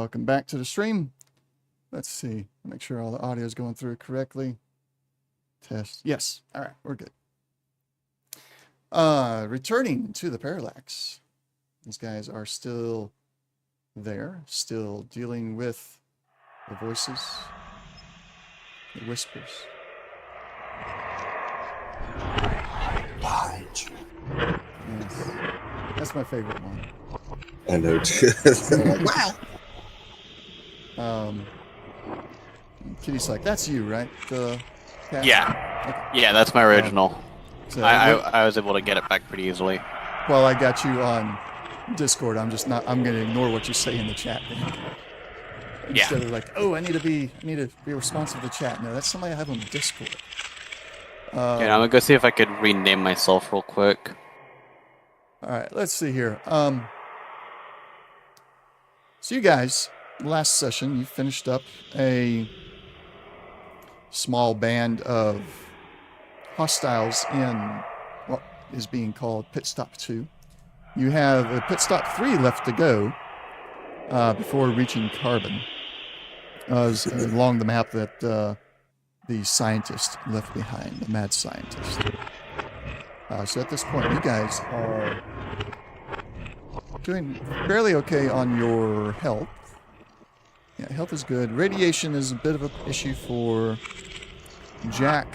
welcome back to the stream. Let's see. Make sure all the audio is going through correctly. Test. Yes. All right. We're good. Returning to the Parallax. These guys are still there, still dealing with the voices, the whispers. Yes. That's my favorite one. I know too. Wow. Kitty's like, that's you, right? The cat? Yeah. Okay. Yeah, that's my original. So I was able to get it back pretty easily. Well, I got you on Discord. I'm going to ignore what you say in the chat. Instead of like, oh, I need to be responsive to the chat. No, that's somebody I have on Discord. I'm gonna go see if I could rename myself real quick. All right, let's see here. So you guys, last session, you finished up a small band of hostiles in what is being called Pit Stop 2. You have a Pit Stop 3 left to go before reaching Carbon. Along the map that the scientist left behind, the mad scientist. So at this point, you guys are doing fairly okay on your health. Yeah, health is good. Radiation is a bit of an issue for Jack.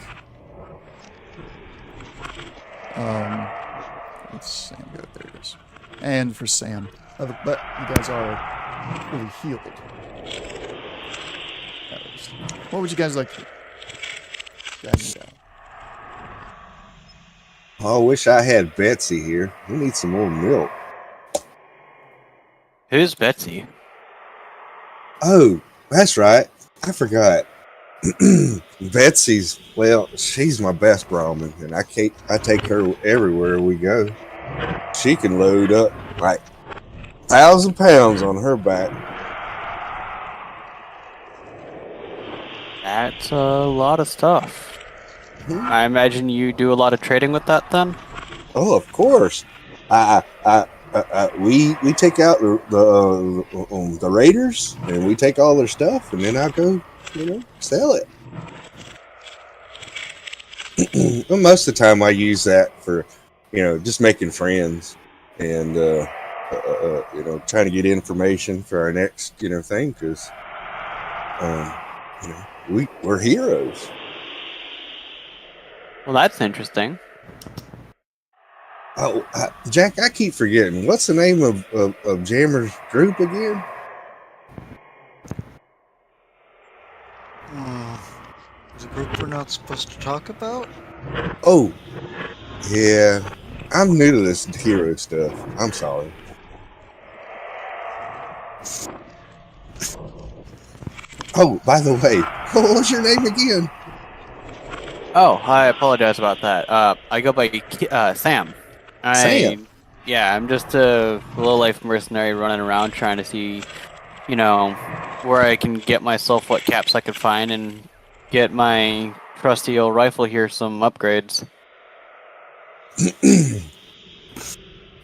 Let's Sam go? There it is. And for Sam. But you guys are really healed. What would you guys like to do? I wish I had Betsy here. We need some more milk. Who's Betsy? Oh, that's right. I forgot. Betsy's, well, she's my best Brahmin, and I take her everywhere we go. She can load up like 1,000 pounds on her back. That's a lot of stuff. I imagine you do a lot of trading with that then? Oh, of course. We take out the raiders, and we take all their stuff, and then I go, sell it. Well, most of the time, I use that for, just making friends and trying to get information for our next, thing, because we're heroes. Well, that's interesting. Oh, Jack, I keep forgetting. What's the name of Jammer's group again? The group we're not supposed to talk about? Oh, yeah. I'm new to this hero stuff. I'm sorry. Oh, by the way, what was your name again? Oh, I apologize about that. I go by Sam. Sam? Yeah, I'm just a low-life mercenary running around trying to see, where I can get myself what caps I can find and get my trusty old rifle here some upgrades.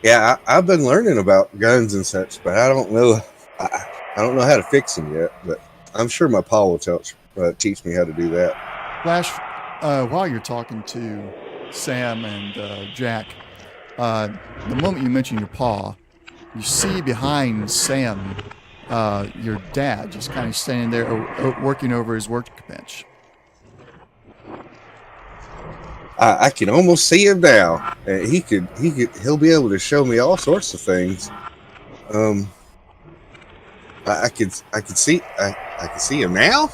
Yeah, I've been learning about guns and such, but I don't know. I don't know how to fix them yet, but I'm sure my pa will teach me how to do that. Flash, while you're talking to Sam and Jack, the moment you mention your pa, you see behind Sam your dad just kind of standing there working over his workbench. I can almost see him now. He'll be able to show me all sorts of things. I can see him now.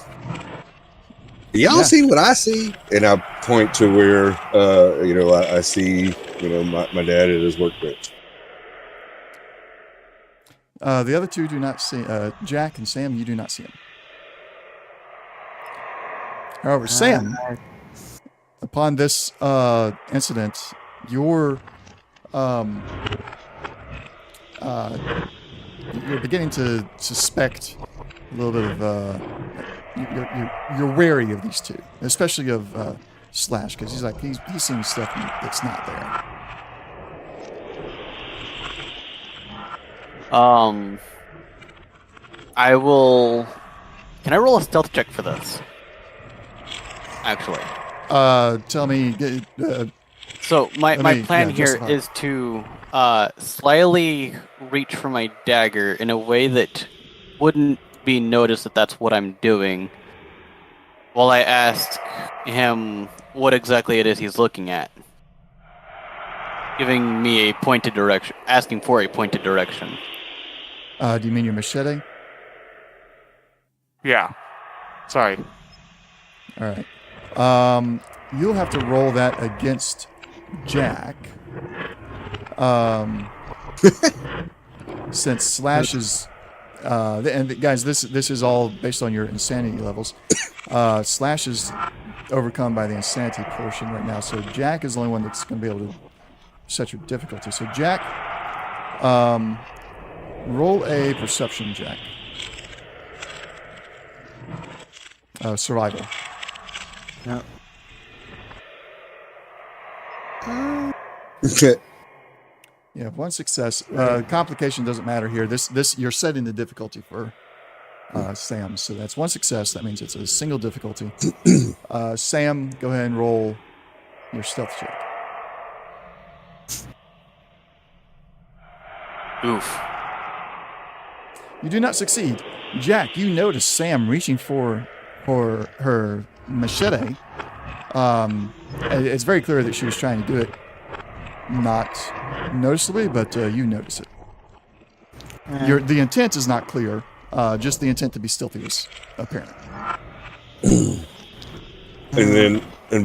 Do y'all see what I see? And I point to where I see my dad at his workbench. The other two do not see Jack and Sam. You do not see him. However, Sam, upon this incident, you're beginning to suspect a little bit of you're wary of these two, especially of Slash, because he's seeing stuff that's not there. I will. Can I roll a stealth check for this? Actually. Tell me. So my Let me, plan yeah, here justify. is to slyly reach for my dagger in a way that wouldn't be noticed that that's what I'm doing, while I ask him what exactly it is he's looking at, giving me a pointed direction, asking for a pointed direction. Do you mean your machete? Yeah. Sorry. All right. You'll have to roll that against Jack. Since Slash is, and guys, this is all based on your insanity levels. Slash is overcome by the insanity portion right now, so Jack is the only one that's going to be able to set your difficulty. So Jack, roll a perception check. Survival. No. Yeah, one success. Complication doesn't matter here. This you're setting the difficulty for Sam, so that's one success. That means it's a single difficulty. Sam, go ahead and roll your stealth check. Oof. You do not succeed. Jack, you notice Sam reaching for her machete. It's very clear that she was trying to do it not noticeably, but you notice it. The intent is not clear. Just the intent to be stealthy is apparent. And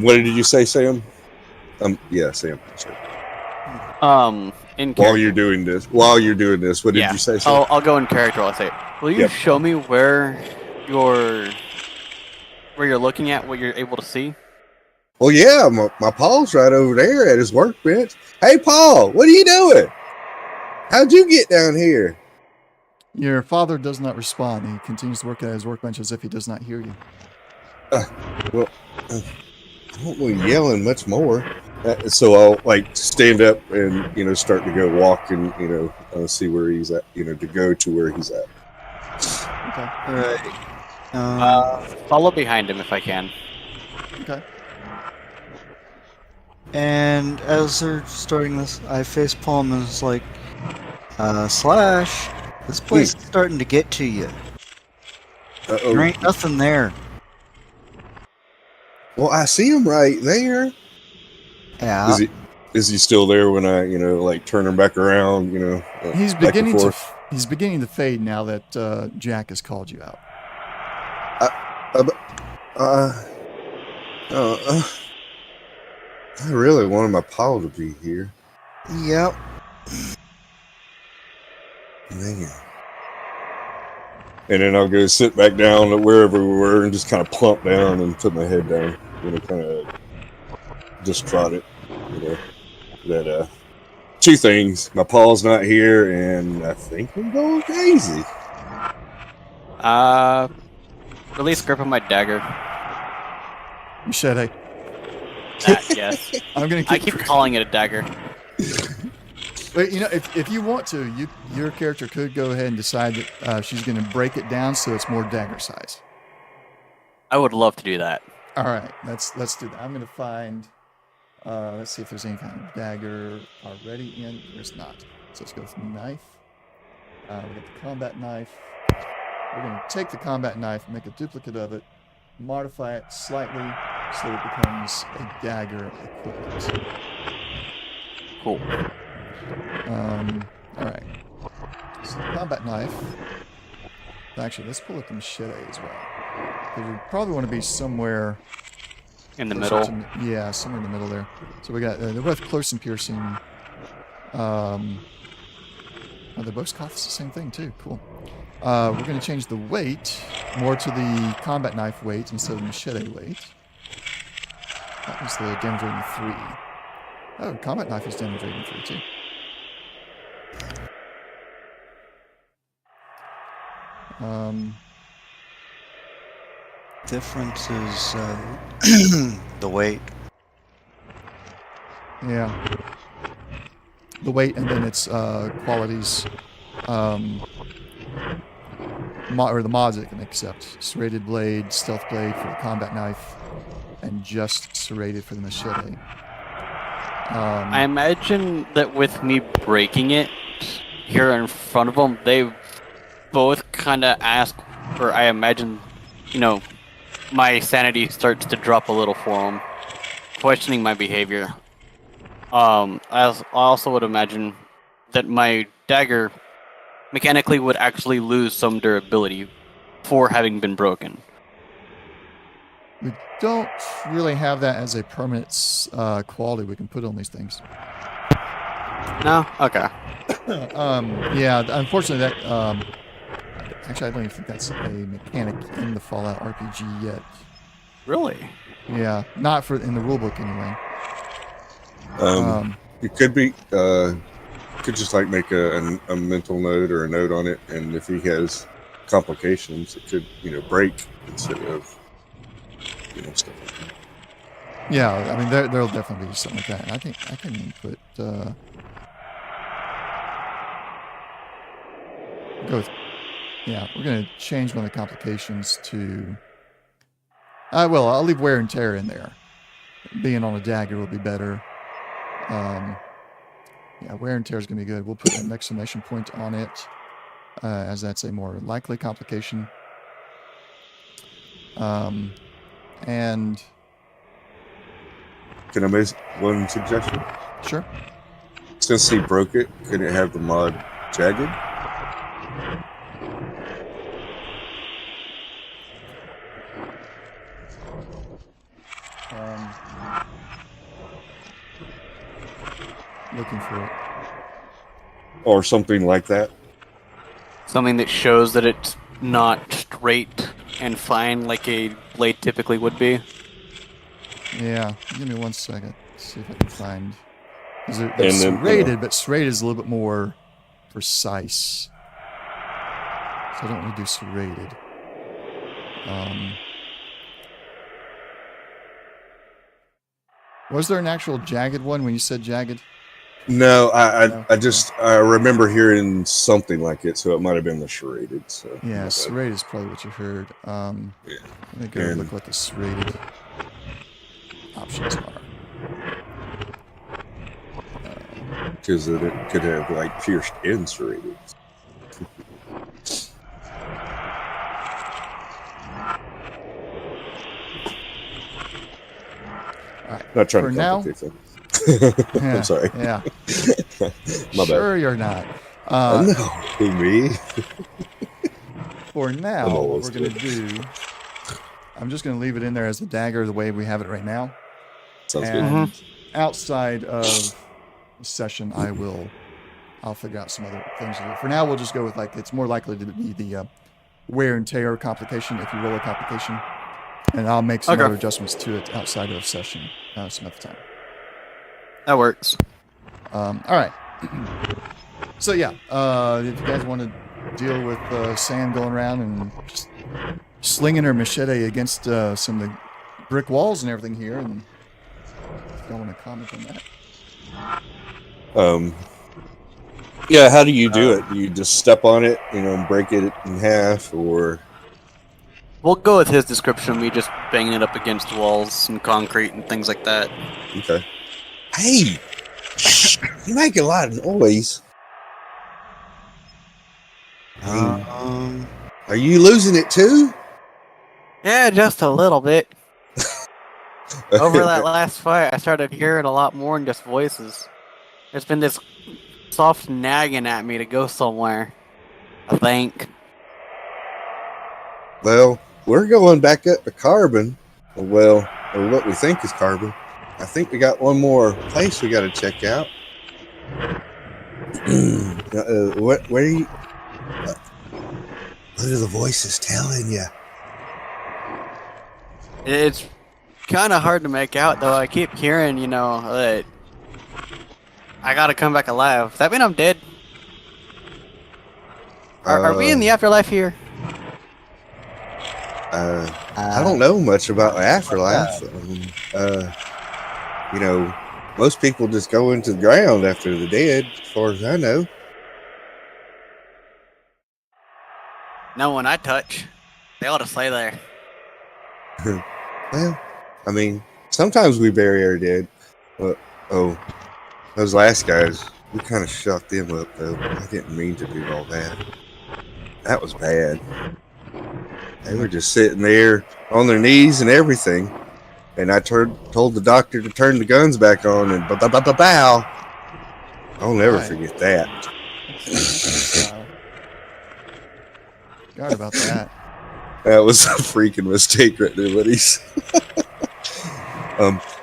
what did you say, Sam? Yeah, Sam. Sorry. In While character. you're doing this, what did you say, Sam? I'll go in character. I'll say, will you Yep. show me where you're looking at, what you're able to see? Well, yeah, my Paul's right over there at his workbench. Hey, Paul, what are you doing? How'd you get down here? Your father does not respond. He continues to work at his workbench as if he does not hear you. I don't want to yelling much more. So I'll stand up and start to go walk and see where he's at. To go to where he's at. Okay. Alright. Follow behind him if I can. Okay. And as they're starting this, I facepalm and it's like, Slash, this place is starting to get to you. There ain't nothing there. Well, I see him right there. Yeah. Is he still there when I turn him back around? He's back and beginning to forth? he's beginning to fade now that Jack has called you out. I really wanted my Paul to be here. Yep. Man. And then I'll go sit back down at wherever we were and just kind of plump down and put my head down. Kind of distraught. That two things. My Paul's not here, and I think I'm going crazy. Release grip of my dagger. Machete. Yes. I'm gonna I keep calling it a dagger. But if you want to, your character could go ahead and decide that she's going to break it down so it's more dagger size. I would love to do that. All right, let's do that. I'm going to find. Let's see if there's any kind of dagger already in. There's not. So let's go with knife. We got the combat knife. We're going to take the combat knife, make a duplicate of it, modify it slightly so it becomes a dagger equivalent. Cool. All right. So the combat knife. Actually, let's pull up the machete as well. Because we probably want to be somewhere In the closer middle. yeah, somewhere in the middle there. So we got they're both close and piercing. Oh, they both cost the same thing too. Cool. We're going to change the weight more to the combat knife weight instead of the machete weight. That was the damage rating 3. Oh, combat knife is damage rating 3 too. Difference is the weight. Yeah. The weight and then its qualities. the mods it can accept. Serrated blade, stealth blade for the combat knife, and just serrated for the machete. I imagine that with me breaking it here in front of them, they both kind of ask, or I imagine, my sanity starts to drop a little for them, questioning my behavior. I also would imagine that my dagger mechanically would actually lose some durability for having been broken. We don't really have that as a permanent quality we can put on these things. No? Okay. Yeah, unfortunately that... actually, I don't even think that's a mechanic in the Fallout RPG yet. Really? Yeah, not in the rulebook anyway. It could be... could just like make a mental note or a note on it, and if he has complications, it could break instead of stuff like that. Yeah, I mean there'll definitely be something like that. I think I can put go with, yeah, we're gonna change one of the complications to I'll leave wear and tear in there. Being on a dagger will be better. Yeah, wear and tear is going to be good. We'll put an exclamation point on it, as that's a more likely complication. And... Can I make one suggestion? Sure. Since he broke it, can it have the mod jagged? Looking for it. Or something like that. Something that shows that it's not straight and fine like a blade typically would be. Yeah, give me 1 second. See if I can find... They're serrated, but serrated is a little bit more precise. So I don't want to do serrated. Was there an actual jagged one when you said jagged? No, I remember hearing something like it, so it might have been the serrated. So yeah, serrated is probably what you heard. Yeah. Let me go look what the serrated options are. Because it could have like pierced and serrated. Right. Not trying For to now, complicate things. yeah, I'm sorry. Yeah. My Sure, bad. you're not. No, me. For now, what almost we're going to do, I'm just going to leave it in there as a dagger the way we have it right now. Sounds good. And outside of the session, I'll figure out some other things to do. For now, we'll just go with it's more likely to be the wear and tear complication if you roll a complication. And I'll make some other adjustments to it outside of session some other time. That works. All right. So yeah, if you guys want to deal with Sam going around and just slinging her machete against some of the brick walls and everything here, and if y'all want to comment on that. Yeah, how do you do it? You just step on it, and break it in half, or... We'll go with his description. Me just banging it up against walls and concrete and things like that. Okay. Hey! You make a lot of noise. Are you losing it too? Yeah, just a little bit. Over that last fight, I started hearing a lot more than just voices. There's been this soft nagging at me to go somewhere, I think. Well, we're going back up to carbon. Well, or what we think is carbon. I think we got one more place we got to check out. What are you... What are the voices telling you? It's kind of hard to make out, though. I keep hearing, that I gotta come back alive. Does that mean I'm dead? Are we in the afterlife here? I don't know much about afterlife. Most people just go into the ground after they're dead, as far as I know. No one I touch. They ought to stay there. Well, I mean, sometimes we bury our dead. But, oh, those last guys, we kind of shut them up, though. I didn't mean to do all that. That was bad. They were just sitting there on their knees and everything. And I told the doctor to turn the guns back on and bow. I'll never Right. forget that. Forgot about that. That was a freaking mistake right there, buddies.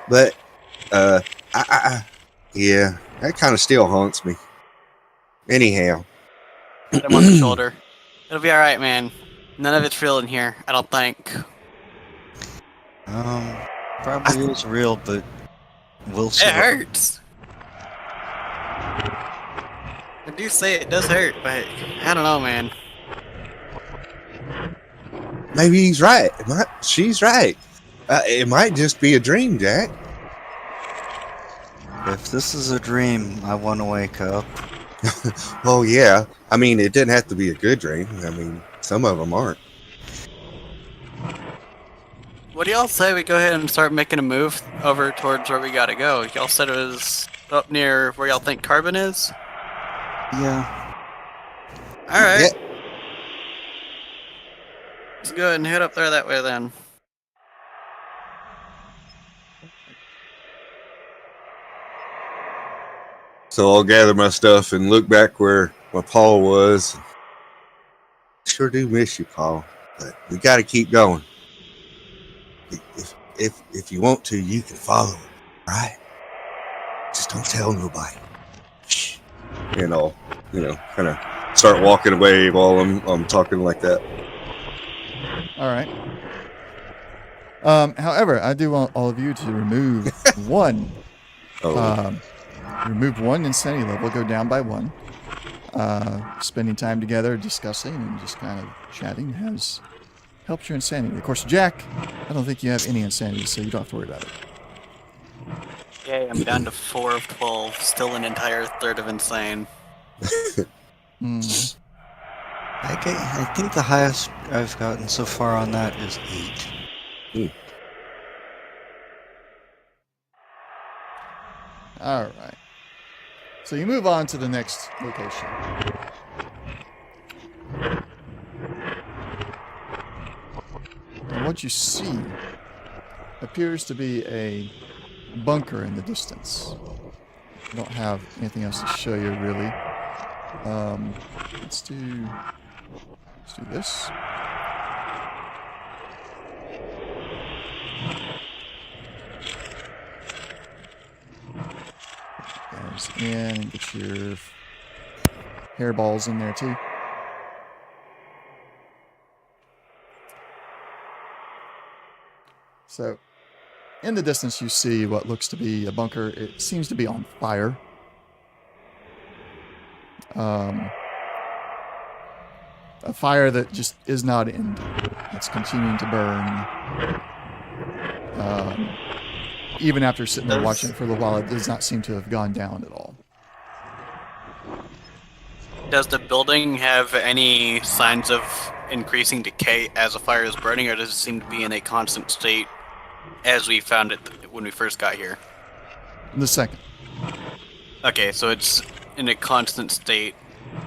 But yeah, that kind of still haunts me. Anyhow, Pat him on the shoulder. It'll be alright, man. None of it's real in here, I don't think. Probably is real, but we'll see. It hurts. I do say it does hurt, but I don't know, man. maybe he's right. She's right. It might just be a dream, Jack. If this is a dream, I want to wake up. Well, yeah. I mean, it didn't have to be a good dream. I mean, some of them aren't. What do y'all say we go ahead and start making a move over towards where we gotta go? Y'all said it was up near where y'all think Carbon is? Yeah. Alright. Yeah. Let's go ahead and head up there that way then. So I'll gather my stuff and look back where my Paul was. Sure do miss you, Paul, but we got to keep going. If you want to, you can follow it, right? Just don't tell nobody. Shh. And I'll, kind of start walking away while I'm talking like that. All right. However, I do want all of you to remove one. Remove one insanity level. Go down by one. Spending time together, discussing, and just kind of chatting has helped your insanity. Of course, Jack, I don't think you have any insanity, so you don't have to worry about it. Yay, I'm down to 4 of 12. Still an entire third of insane. I think the highest I've gotten so far on that is 8. All right. So you move on to the next location. And what you see appears to be a bunker in the distance. I don't have anything else to show you, really. Let's do this. Guys in and get your hairballs in there too. So, in the distance, you see what looks to be a bunker. It seems to be on fire. A fire that just is not ending. It's continuing to burn. Even after sitting there watching it for a little while, it does not seem to have gone down at all. Does the building have any signs of increasing decay as the fire is burning, or does it seem to be in a constant state as we found it when we first got here? The second. Okay, so it's in a constant state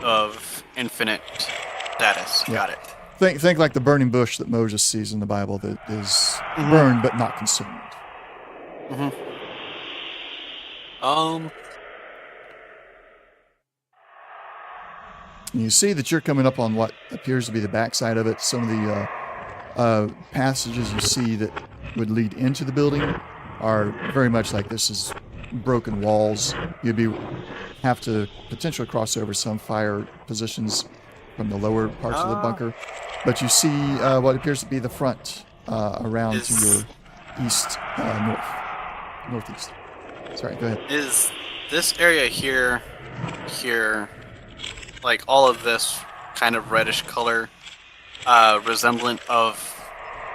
of infinite status. Yeah. Got it. Think like the burning bush that Moses sees in the Bible that is burned but not consumed. Mm-hmm. And you see that you're coming up on what appears to be the backside of it. Some of the passages you see that would lead into the building are very much like this is broken walls. You'd have to potentially cross over some fire positions from the lower parts of the bunker. But you see what appears to be the front around to your east, northeast. Sorry, go ahead. Is this area here, like all of this kind of reddish color, resemblant of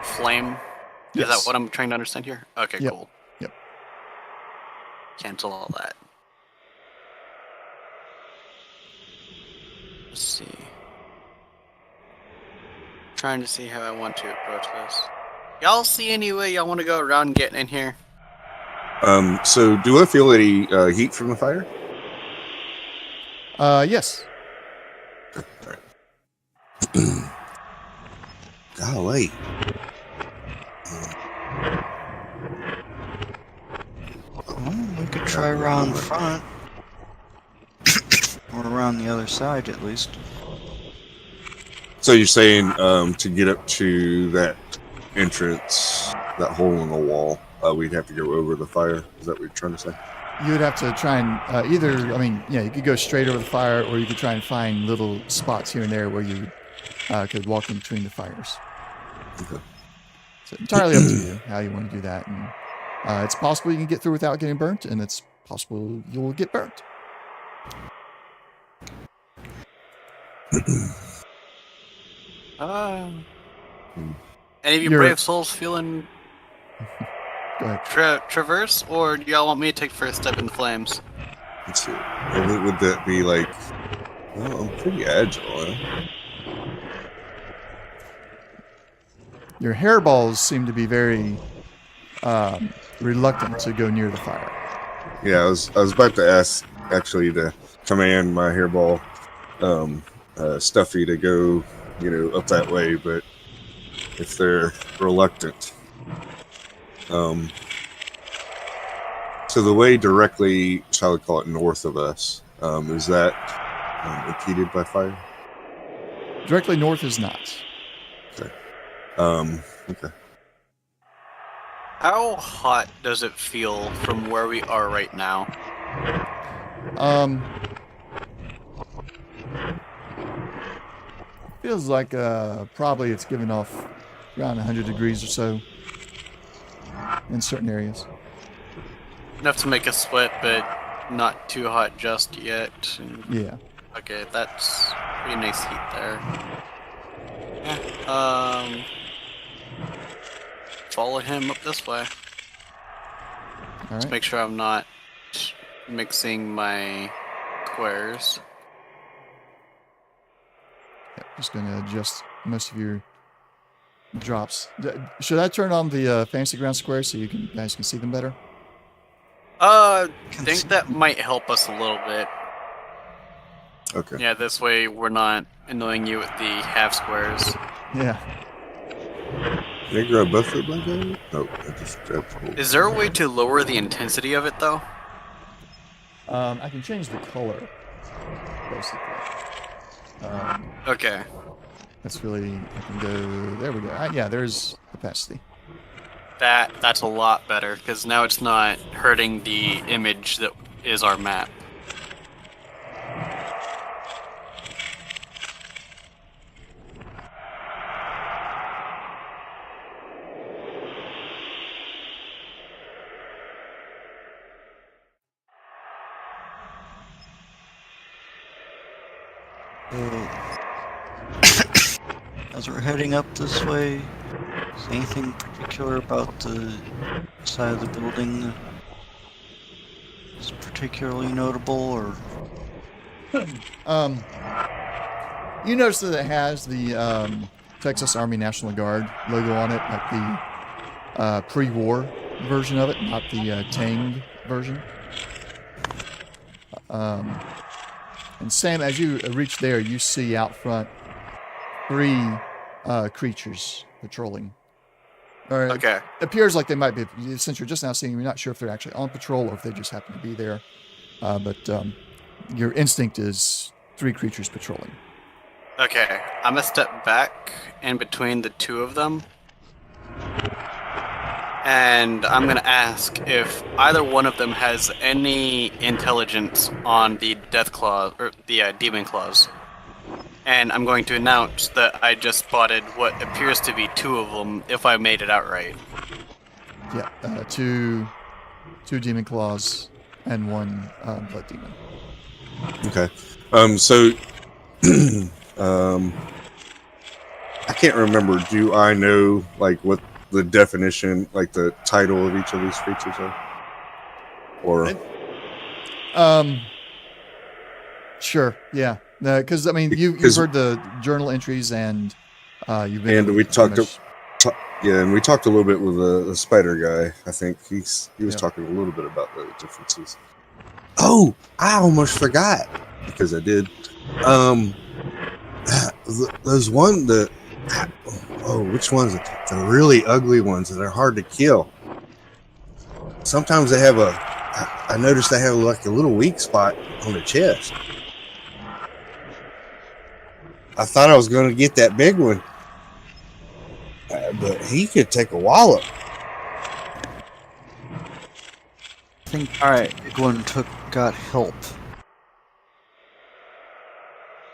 flame? Yes. Is that what I'm trying to understand here? Okay, Yep. cool. Yep. Cancel all that. Let's see. trying to see how I want to approach this. Y'all see any way y'all want to go around getting in here? So do I feel any heat from the fire? Yes. Golly. Well, we could try around front. Or around the other side, at least. So you're saying to get up to that entrance, that hole in the wall, we'd have to go over the fire? Is that what you're trying to say? You would have to try and you could go straight over the fire, or you could try and find little spots here and there where you could walk in between the fires. Okay. So entirely up to you how you want to do that. And it's possible you can get through without getting burnt, and it's possible you'll get burnt. Any of you You're- brave souls feeling Go ahead. traverse, or do y'all want me to take first step in the flames? Let's see. Would that be like... Well, I'm pretty agile, huh? Your hairballs seem to be very reluctant to go near the fire. Yeah, I was about to ask, actually, to command my hairball Stuffy to go, up that way, but if they're reluctant. So the way directly, shall we call it, north of us, is that impeded by fire? Directly north is not. Okay. How hot does it feel from where we are right now? Feels like probably it's giving off around 100 degrees or so in certain areas. Enough to make us sweat, but not too hot just yet. Yeah. Okay, that's pretty nice heat there. Yeah, follow him up this way. All Let's right. make sure I'm not mixing my squares. Yeah, just going to adjust most of your drops. Should I turn on the fantasy ground squares so you guys can see them better? I think that might help us a little bit. Okay. Yeah, this way we're not annoying you with the half squares. Yeah. Can I grab both of them, guys? No, I just grabbed the whole. Is there a way to lower the intensity of it, though? I can change the color, basically. Okay. That's really, I can go, there we go. Yeah, there's opacity. That's a lot better, because now it's not hurting the image that is our map. As we're heading up this way, is anything particular about the side of the building that is particularly notable, or? You notice that it has the Texas Army National Guard logo on it, like the pre-war version of it, not the Tang version. And Sam, as you reach there, you see out front 3 creatures patrolling. Or Okay. It appears like they might be, since you're just now seeing them, you're not sure if they're actually on patrol or if they just happen to be there. But your instinct is 3 creatures patrolling. Okay, I'm gonna step back in between the 2 of them. And I'm gonna ask if either one of them has any intelligence on the death claws, or the demon claws. And I'm going to announce that I just spotted what appears to be 2 of them, if I made it out right. Yeah, 2 demon claws and 1 blood demon. Okay. So, I can't remember. Do I know, like, what the definition, like, the title of each of these creatures are? Or... Sure, yeah. Because, I mean, you've heard the journal entries, and You've been And able we to talked. pretty much- Yeah, and we talked a little bit with the spider guy. I think he was Yeah. talking a little bit about the differences. Oh, I almost forgot because I did. There's one that. Oh, which ones? The really ugly ones that are hard to kill. Sometimes they have I noticed they have like a little weak spot on the chest. I thought I was going to get that big one, but he could take a wallop. I think All right. the big one got help.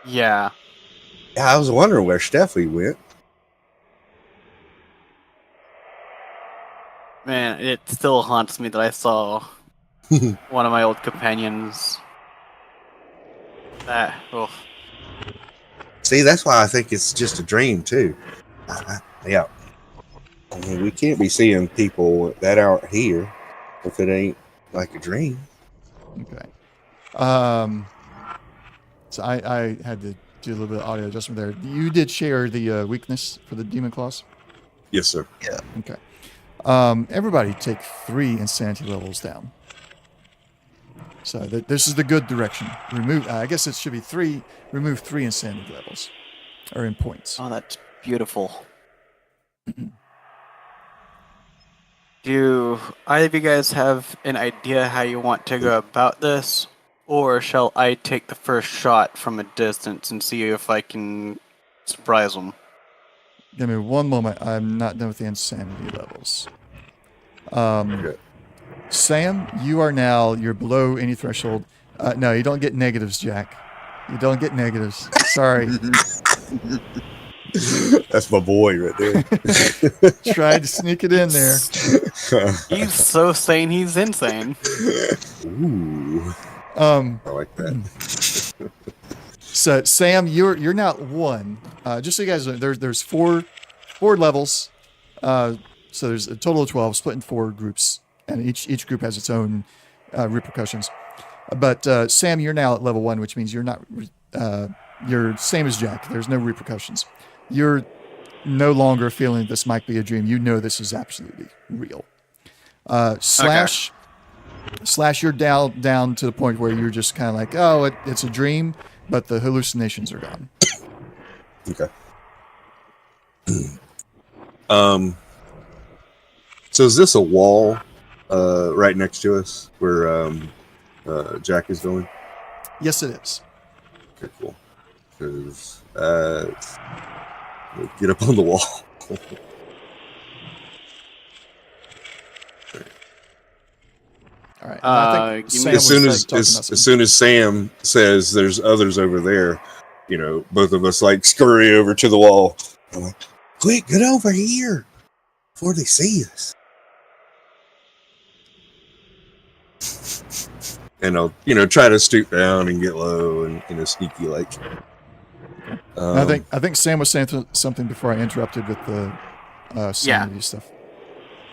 Yeah. Yeah, I was wondering where Steffi went. Man, it still haunts me that I saw one of my old companions. Oh, See, that's why I think it's just a dream too. Yeah, I mean, we can't be seeing people that out here if it ain't like a dream. Okay. So I had to do a little bit of audio adjustment there. You did share the weakness for the demon claws. Yes, sir. Okay. Everybody take 3 insanity levels down. So this is the good direction. Remove. I guess it should be 3. Remove 3 insanity levels, or in points. oh, that's beautiful. Do either of you guys have an idea how you want to go about this? Or shall I take the first shot from a distance and see if I can surprise them? Give me one moment. I'm not done with the insanity levels. Okay. Sam, you're below any threshold. No, you don't get negatives, Jack. You don't get negatives. Sorry. That's my boy right there. Tried to sneak it in there. He's so sane, he's insane. Ooh, I like that. So Sam, you're now 1. Just so you guys know, there's four levels. So there's a total of 12, split in 4 groups, and each group has its own repercussions. But Sam, you're now at level 1, which means you're not you're same as Jack. There's no repercussions. You're no longer feeling this might be a dream. You know this is absolutely real. Slash, you're down to the point where you're just kind of like, oh, it's a dream, but the hallucinations are gone. Okay. So is this a wall right next to us where Jack is going? Yes, it is. Okay, cool. Because get up on the wall. All right. I think Sam as soon was, as talking about as something. soon as Sam says there's others over there, both of us like scurry over to the wall. I'm like, quick, get over here before they see us. And I'll, try to stoop down and get low and sneaky like. I think Sam was saying something before I interrupted with the sanity stuff.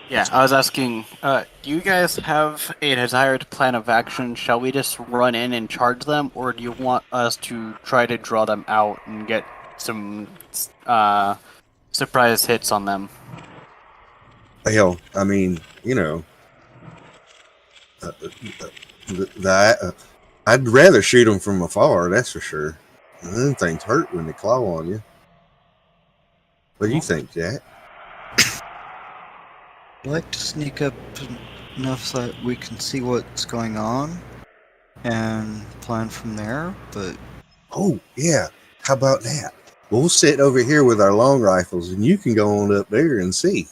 Yeah, I was asking, do you guys have a desired plan of action? Shall we just run in and charge them, or do you want us to try to draw them out and get some surprise hits on them? Hell, I mean, I'd rather shoot them from afar, that's for sure. Them things hurt when they claw on you. What do you think, Jack? I like to sneak up enough so that we can see what's going on and plan from there, but... Oh, yeah. How about that? We'll sit over here with our long rifles and you can go on up there and see.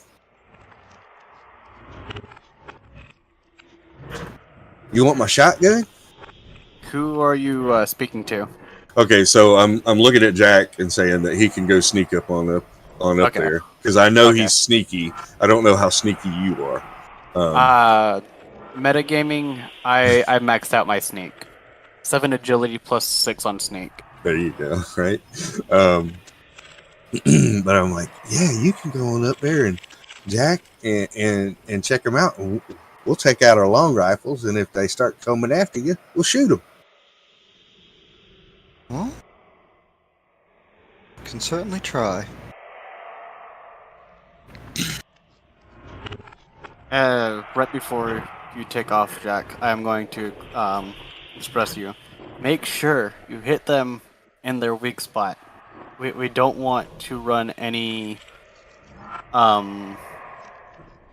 You want my shotgun? Who are you speaking to? Okay, so I'm looking at Jack and saying that he can go sneak up on up Okay. there because I know Okay. he's sneaky. I don't know how sneaky you are. Metagaming, I maxed out my sneak. 7 agility plus 6 on sneak. There you go. Right. But I'm like, yeah, you can go on up there and Jack and check them out. And we'll take out our long rifles, and if they start coming after you, we'll shoot them. Well, can certainly try. Right before you take off, Jack, I am going to express to you. Make sure you hit them in their weak spot. We don't want to run any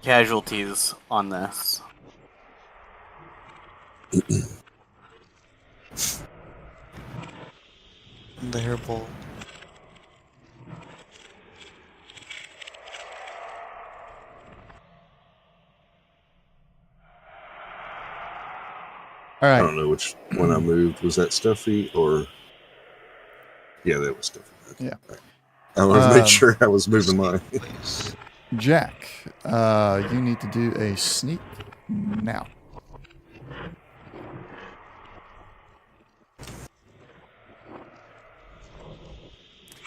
casualties on this. The hairball. All I right. don't know which one I moved. Was that Stuffy or? Yeah, that was Stuffy. Okay. Yeah. Right. I want to make Um, sure I was moving mine. Please. Jack, you need to do a sneak now.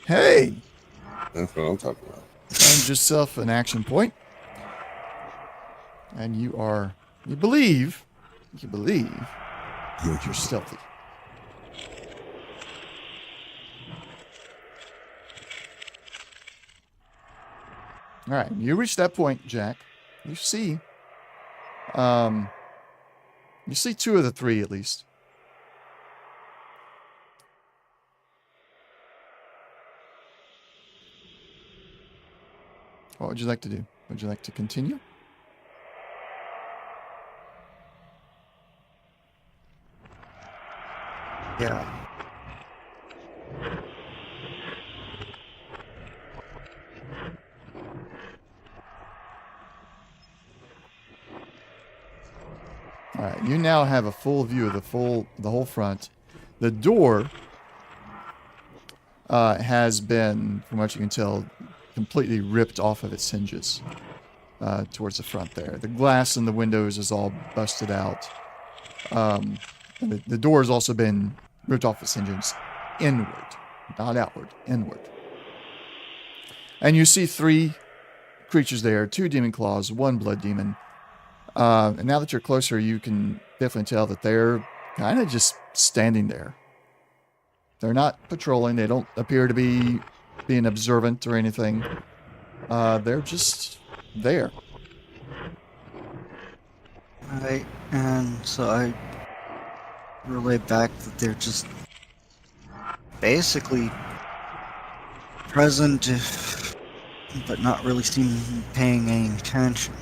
Hey, That's what I'm talking about. earned yourself an action point, and you believe that you're stealthy. All right, you reach that point, Jack. You see two of the three at least. What would you like to do? Would you like to continue? Yeah. All right, you now have a full view of the whole front. The door has been, from what you can tell, completely ripped off of its hinges towards the front there. The glass in the windows is all busted out. And the door has also been ripped off its hinges inward, not outward, inward. And you see three creatures there, two demon claws, one blood demon. And now that you're closer, you can definitely tell that they're kind of just standing there. They're not patrolling. They don't appear to be being observant or anything. They're just there. Right, and so I relay back that they're just basically present, but not really paying any attention.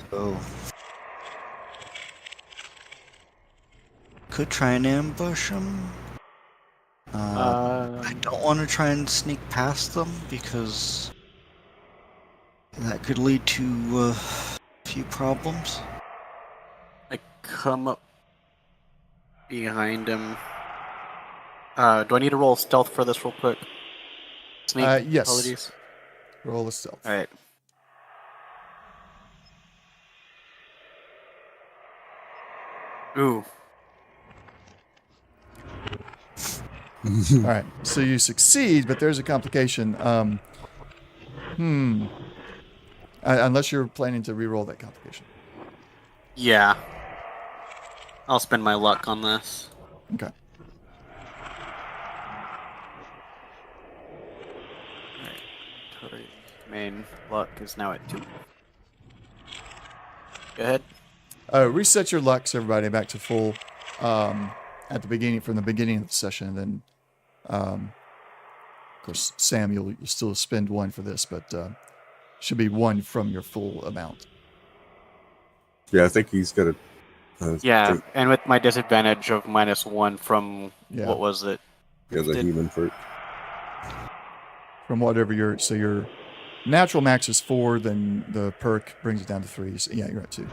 So, could try and ambush them. I don't want to try and sneak past them because that could lead to a few problems. I come up behind him. Do I need to roll stealth for this real quick? Sneak? Yes. Apologies. Roll a stealth. Alright. Ooh. All right. So you succeed, but there's a complication. Unless you're planning to re-roll that complication. Yeah. I'll spend my luck on this. Okay. Alright. Main luck is now at 2. Go ahead. Reset your lucks, everybody, back to full at the beginning, from the beginning of the session. And then, of course, Sam, you'll still spend 1 for this, but should be 1 from your full amount. Yeah, I think he's got a. Yeah, and with my disadvantage of -1 from what was it? Yeah, the human fruit. From whatever your natural max is 4, then the perk brings it down to 3. So yeah, you're at 2.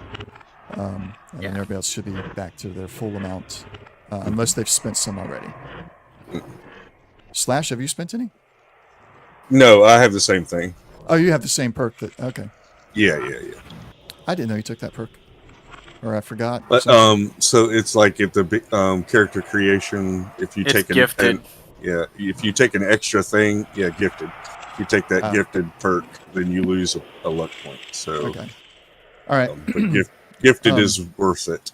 And then everybody else should be back to their full amount, unless they've spent some already. Slash, have you spent any? No, I have the same thing. Oh, you have the same perk. Okay. Yeah. I didn't know you took that perk, or I forgot. But so it's like if the character creation, if you take gifted. if you take an extra thing, gifted. If you take that gifted perk, then you lose a luck point. So okay. All right. But gifted is worth it.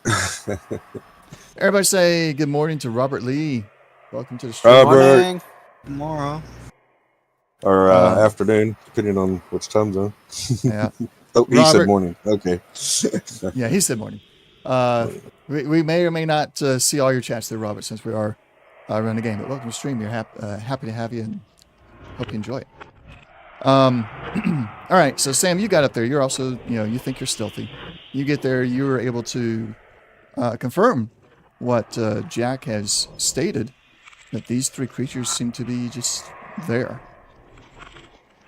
Everybody say good morning to Robert Lee. Welcome to the stream. Robert. Morning. tomorrow. Or Um, afternoon, depending on which time zone. Yeah. Oh, he said Robert. morning. Okay. Yeah, he said morning. We may or may not see all your chats there, Robert, since we are running the game. But welcome to stream. We're happy to have you and hope you enjoy it. All right, so Sam, you got up there. You're also, you think you're stealthy. You get there, you were able to confirm what Jack has stated, that these three creatures seem to be just there.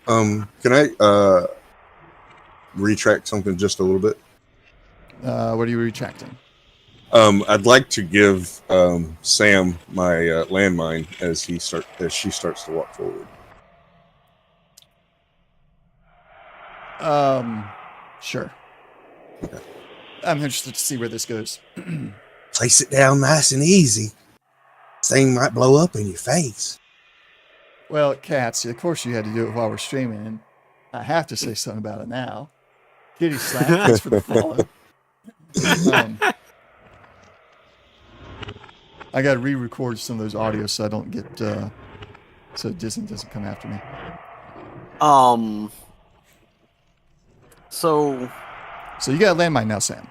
Can I retract something just a little bit? What are you retracting? I'd like to give Sam my landmine as she starts to walk forward. Sure. Okay. I'm interested to see where this goes. Place it down nice and easy. Thing might blow up in your face. Well, Cats, of course you had to do it while we're streaming, and I have to say something about it now. Kitty Slap, thanks for the follow. I got to re-record some of those audios so I don't get so Disney doesn't come after me. So you got a landmine now, Sam.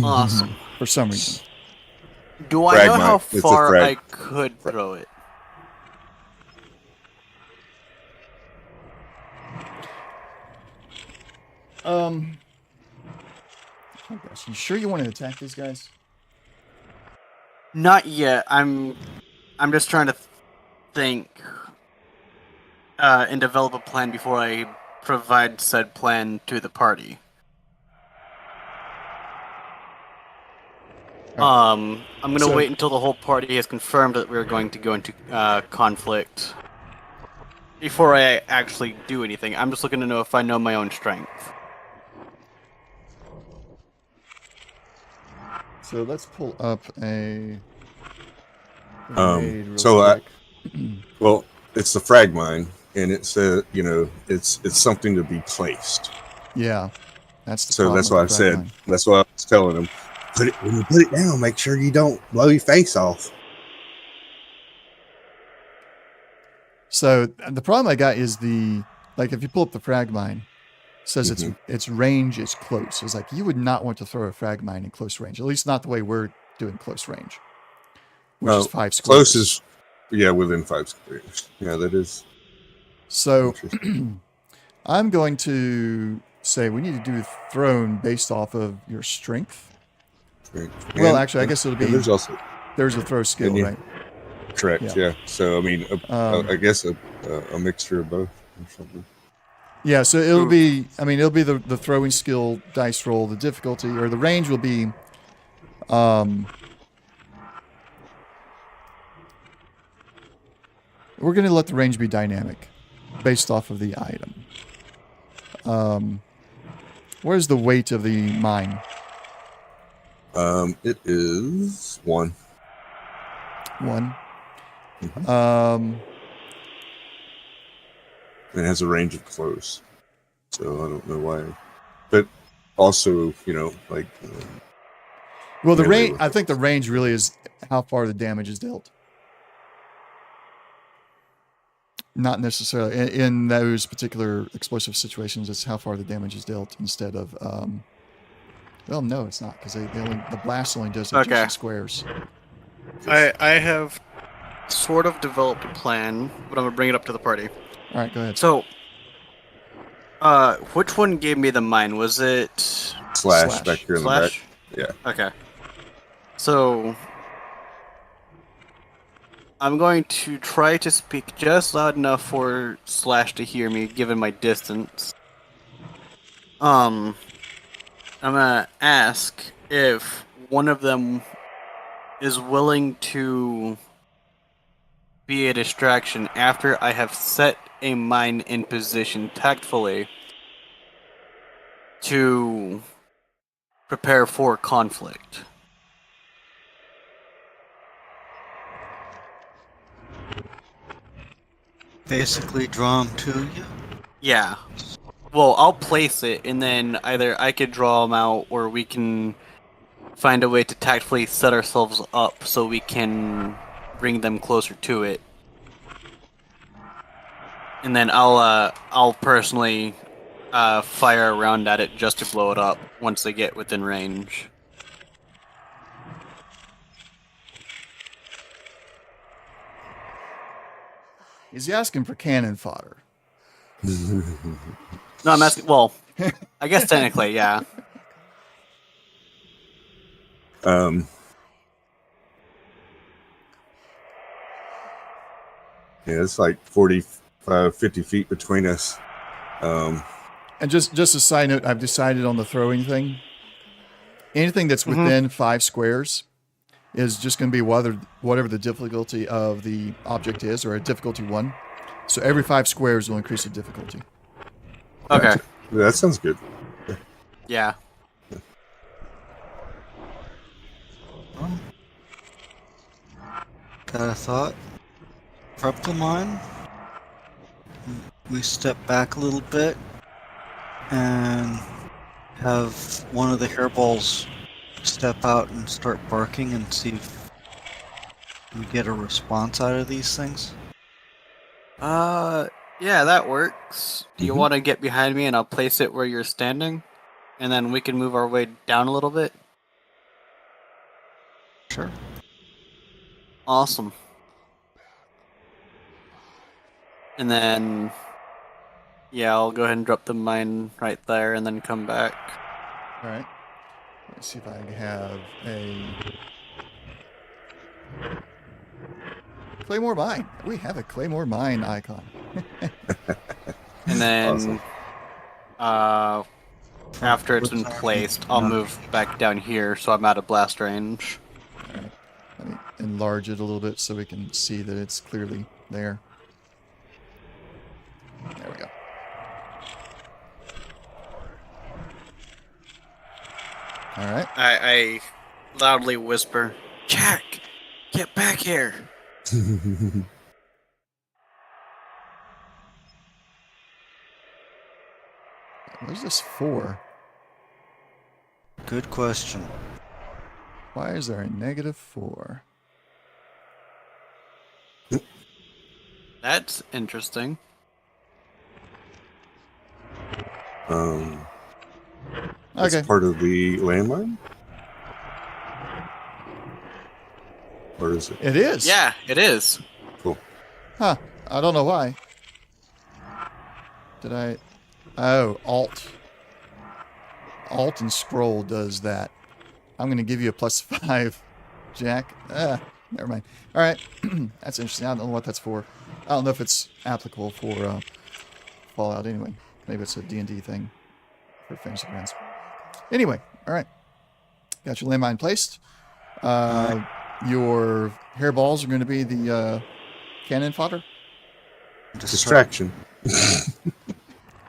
awesome. For some reason. Do I know how Fragmite. It's a far I could throw it? Oh gosh, you sure you want to attack these guys? Not yet. I'm just trying to think and develop a plan before I provide said plan to the party. I'm gonna wait until the whole party has confirmed that we're going to go into conflict before I actually do anything. I'm just looking to know if I know my own strength. So let's pull up a. Well, it's the fragmine, and it's it's something to be placed. Yeah, that's the So problem that's with what I the said. fragmine. That's what I was telling him. When you put it down, make sure you don't blow your face off. So the problem I got is if you pull up the fragmine, it says its range is close. It's like you would not want to throw a fragmine in close range, at least not the way we're doing close range, which is 5 squares. Close is, within 5 squares. Yeah, that is. So I'm going to say we need to do thrown based off of your strength. Well, actually, I guess it'll be. There's a throw skill, right? Correct. Yeah. So I mean, I guess a mixture of both or something. Yeah. So it'll be. I mean, it'll be the throwing skill dice roll. The difficulty or the range will be. We're going to let the range be dynamic, based off of the item. Where's the weight of the mine? It is 1. 1. It has a range of close, so I don't know why. But also, well, the range. I think the range really is how far the damage is dealt. Not necessarily in those particular explosive situations. It's how far the damage is dealt instead of. Well, no, it's not because the blast only does adjacent squares. I have sort of developed a plan, but I'm gonna bring it up to the party. All right, go ahead. So, which one gave me the mine? Was it Slash back here in the back? Yeah. Okay. So, I'm going to try to speak just loud enough for Slash to hear me, given my distance. I'm gonna ask if one of them is willing to be a distraction after I have set a mine in position tactfully to prepare for conflict. Basically draw them to you? Yeah. Well, I'll place it, and then either I could draw them out, or we can find a way to tactfully set ourselves up so we can bring them closer to it. And then I'll personally fire a round at it just to blow it up once they get within range. He's asking for cannon fodder. No, I'm asking. Well, I guess technically, yeah. Yeah, it's like 45, 50 feet between us. And just a side note, I've decided on the throwing thing. Anything that's within 5 squares is just going to be whatever the difficulty of the object is, or a difficulty 1. So every 5 squares will increase the difficulty. Okay. Gotcha. That sounds good. Yeah. Got a thought. Prep the mine. We step back a little bit and have one of the hairballs step out and start barking and see if we get a response out of these things. Yeah, that works. Do you want to get behind me and I'll place it where you're standing? And then we can move our way down a little bit? Sure. Awesome. And then, yeah, I'll go ahead and drop the mine right there and then come back. All right. Let's see if I have a Claymore Mine. We have a Claymore Mine icon. And then, Awesome. after it's been placed, I'll move back down here so I'm out of blast range. All right. Let me enlarge it a little bit so we can see that it's clearly there. There we go. All right. I loudly whisper, Jack, get back here. Where's this 4? Good question. Why is there a -4? That's interesting. Okay. It's part of the landmine? Or is it? It is. Yeah, it is. Cool. Huh. I don't know why. Did I? Oh, Alt. Alt and scroll does that. I'm going to give you a +5, Jack. Never mind. All right. That's interesting. I don't know what that's for. I don't know if it's applicable for Fallout anyway. Maybe it's a D&D thing for Fantasy Grounds. Anyway, all right. Got your landmine placed. Your hairballs are going to be the cannon fodder. Distraction.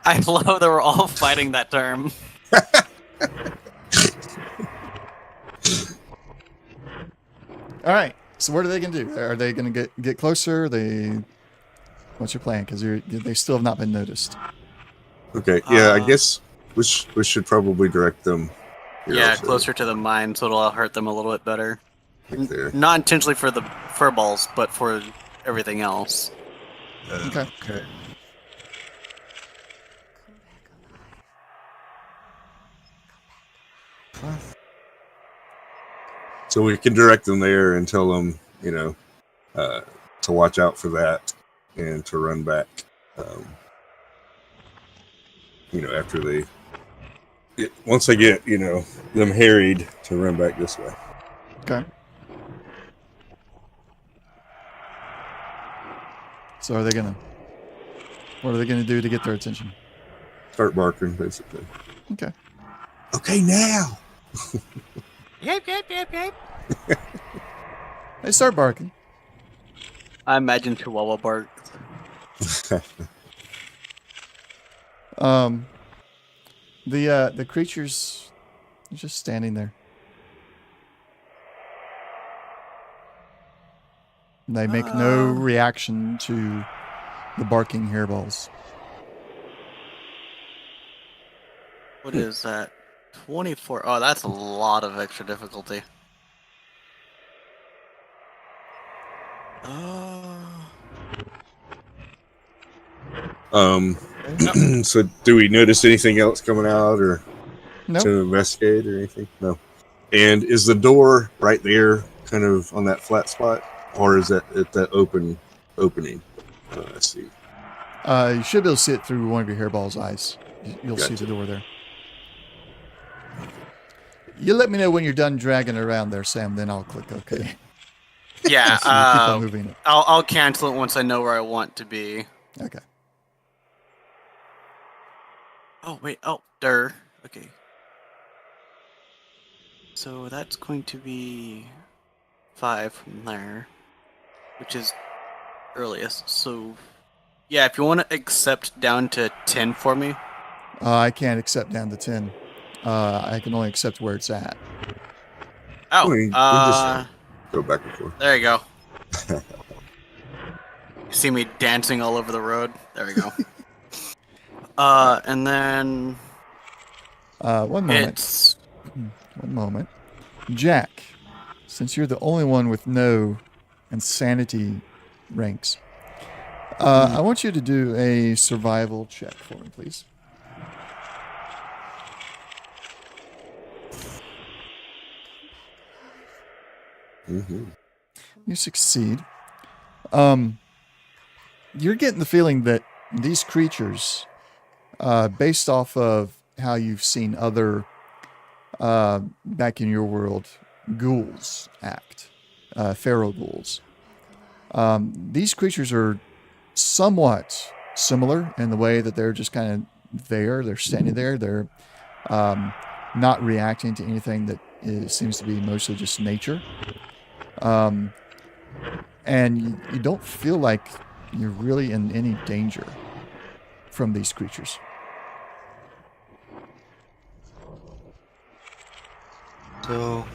I love that we're all fighting that term. All right. So what are they going to do? Are they going to get closer? What's your plan? Because they still have not been noticed. Okay, yeah, I guess we should probably direct them. Here Yeah, also, closer to the mine, so it'll hurt them a little bit better. right there. Not intentionally for the fur balls, but for everything else. Okay. Okay. Fine. So we can direct them there and tell them, to watch out for that and to run back. After once they get, them harried, to run back this way. Okay. So what are they gonna do to get their attention? Start barking, basically. Okay. Okay, now. Yep, yep, yep, yep. They start barking. I imagine Chihuahua barks. The creatures are just standing there. And they make no reaction to the barking hairballs. What is that? 24. Oh, that's a lot of extra difficulty. Um, Okay. so do we notice anything else coming out or No. to investigate or anything? No. And is the door right there, kind of on that flat spot, or is that at that opening? Let's see. You should be able to see it through one of your hairball's eyes. You'll see Gotcha. the door there. You let me know when you're done dragging it around there, Sam. Then I'll click OK. Yeah, So you keep on moving it. I'll cancel it once I know where I want to be. Okay. Oh wait, there. Okay. So that's going to be 5 from there, which is earliest. So yeah, if you want to accept down to 10 for me. I can't accept down to 10. I can only accept where it's at. Oh, We just go back and forth. there you go. You see me dancing all over the road? There we go. And then One moment. it's One moment. Jack, since you're the only one with no insanity ranks, I want you to do a survival check for me, please. Mm-hmm. You succeed. You're getting the feeling that these creatures, based off of how you've seen other, back in your world, ghouls act, pharaoh ghouls, these creatures are somewhat similar in the way that they're just kind of there. They're standing there. They're not reacting to anything that seems to be mostly just nature. And you don't feel like you're really in any danger from these creatures. So,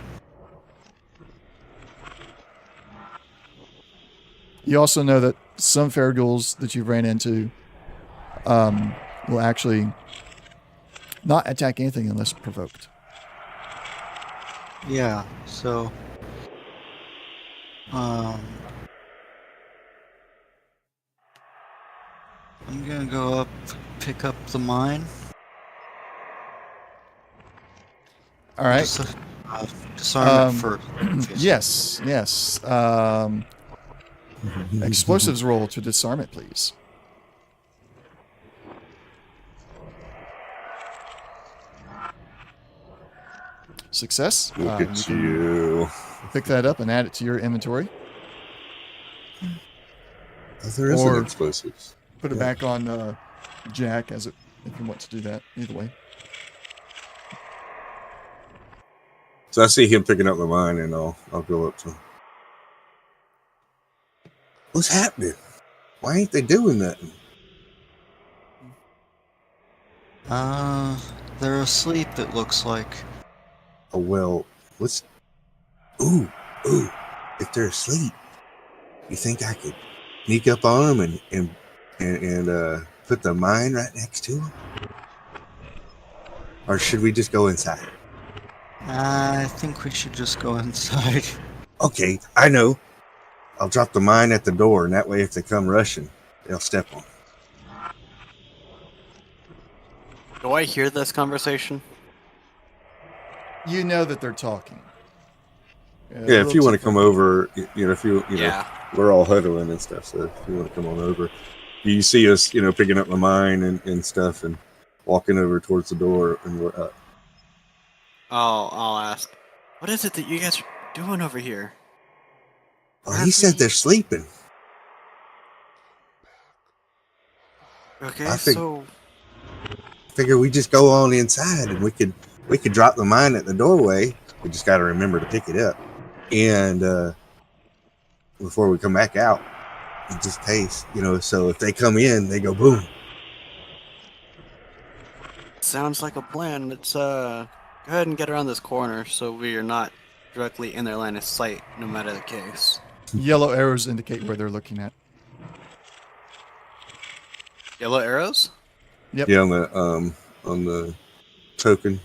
You also know that some ghouls that you've ran into will actually not attack anything unless provoked. yeah, so, I'm gonna go up, pick up the mine. All right. Disarm it first. Yes, yes. Explosives roll to disarm it, please. Success. Look You at can you. pick that up and add it to your inventory. Oh, there is an Or- explosives. Put it Yeah. back on Jack as it if you want to do that. Either way. So I see him picking up the mine, and I'll go up to him. What's happening? Why ain't they doing nothing? They're asleep, it looks like. Oh well, what's? Ooh. If they're asleep, you think I could sneak up on them and put the mine right next to them? Or should we just go inside? I think we should just go inside. Okay, I know. I'll drop the mine at the door, and that way if they come rushing, they'll step on it. Do I hear this conversation? You know that they're talking. Yeah, if you want to come over, if you know, Yeah. we're all huddling and stuff. So if you want to come on over, you see us, picking up the mine and stuff, and walking over towards the door, and we're up. I'll ask. What is it that you guys are doing over here? Oh, he said they're sleeping. Okay, I think- so Figure we just go on inside, and we could drop the mine at the doorway. We just got to remember to pick it up, and before we come back out, it just tastes, So if they come in, they go boom. sounds like a plan. Let's go ahead and get around this corner so we are not directly in their line of sight, no matter the case. Yellow arrows indicate where they're looking at. Yellow arrows? Yep. Yeah, on the token.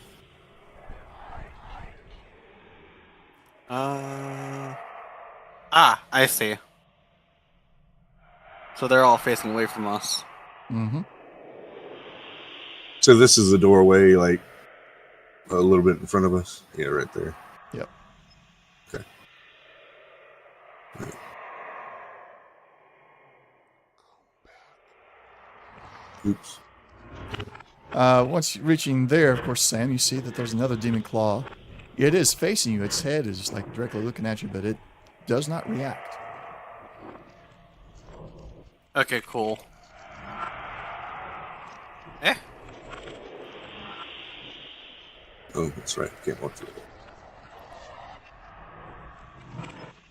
I see. So they're all facing away from us. Mm-hmm. So this is the doorway, like a little bit in front of us. Yeah, right there. Yep. Okay. Oops. Once reaching there, of course, Sam, you see that there's another demon claw. It is facing you. Its head is like directly looking at you, but it does not react. Okay, cool. Eh? Oh, that's right. Can't walk through it.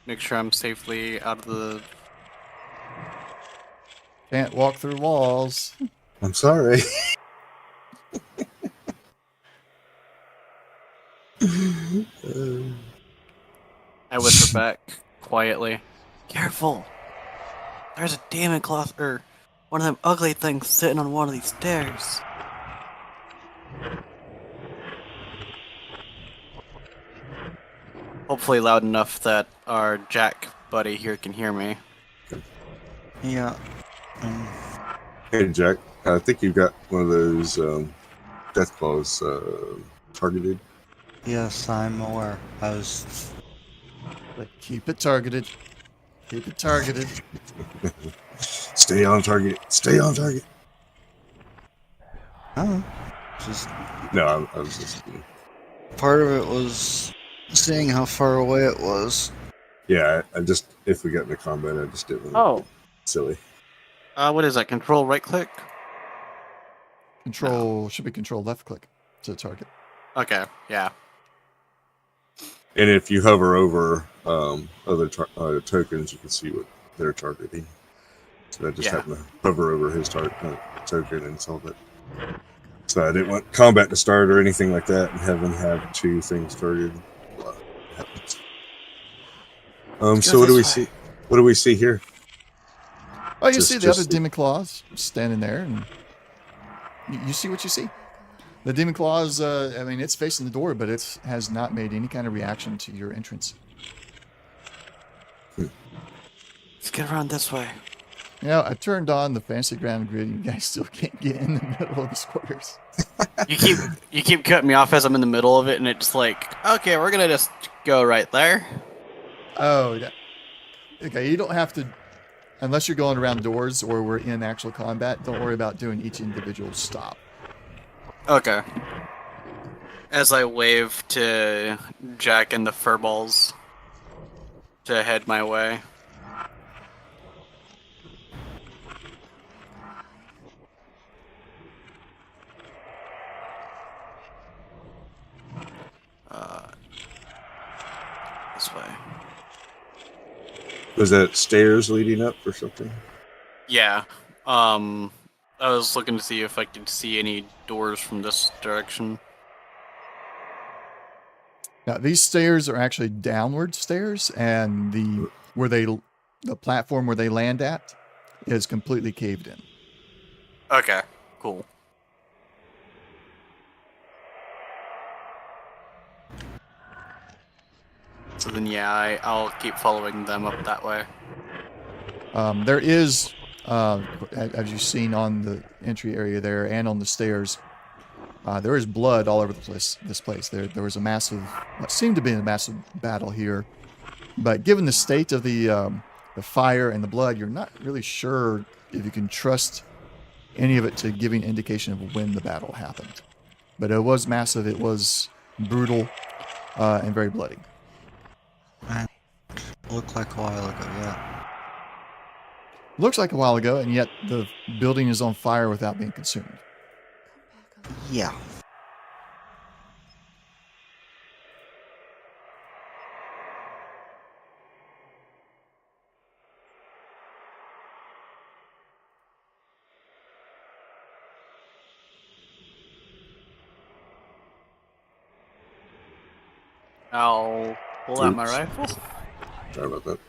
Make sure I'm safely out of the... Can't walk through walls. I'm sorry. I whisper back quietly. Careful! There's a demon cloth, or one of them ugly things sitting on one of these stairs. Hopefully loud enough that our Jack buddy here can hear me. Yeah. Hey, Jack. I think you've got one of those death claws targeted. Yes, I'm aware. I was. Like, keep it targeted. Keep it targeted. Stay on target. Stay on target. Oh. Just No, I was just. part of it was seeing how far away it was. Yeah, I just, if we got into combat, I just didn't. Oh. Silly. What is that? Control right click? Control should be control left click to target. Okay, yeah. And if you hover over other tokens, you can see what they're targeting. So I just happened to hover over his token and saw that. So I didn't want combat to start or anything like that, and have them have two things targeted. Well, it happens. So what do we see? What do we see here? Oh, you see the other demon claws standing there, and you see what you see. The demon claws, I mean, it's facing the door, but it has not made any kind of reaction to your entrance. Let's get around this way. You know, I turned on the fantasy ground grid, and you guys still can't get in the middle of the squares. You keep cutting me off as I'm in the middle of it, and it's like, okay, we're gonna just go right there. Oh, yeah. Okay, you don't have to, unless you're going around doors or we're in actual combat, don't worry about doing each individual stop. Okay. As I wave to Jack and the furballs to head my way. This way. Was that stairs leading up or something? Yeah. I was looking to see if I could see any doors from this direction. Now, these stairs are actually downward stairs, and the platform where they land at is completely caved in. Okay, cool. So then, yeah, I'll keep following them up that way. There is, as you've seen on the entry area there and on the stairs, there is blood all over the place. This place, there was a massive, what seemed to be a massive battle here, but given the state of the fire and the blood, you're not really sure if you can trust any of it to giving indication of when the battle happened. But it was massive. It was brutal and very bloody. Looked like a while ago, yeah. Looks like a while ago, and yet the building is on fire without being consumed. Yeah. I'll pull out my Oops. rifle. Sorry about that.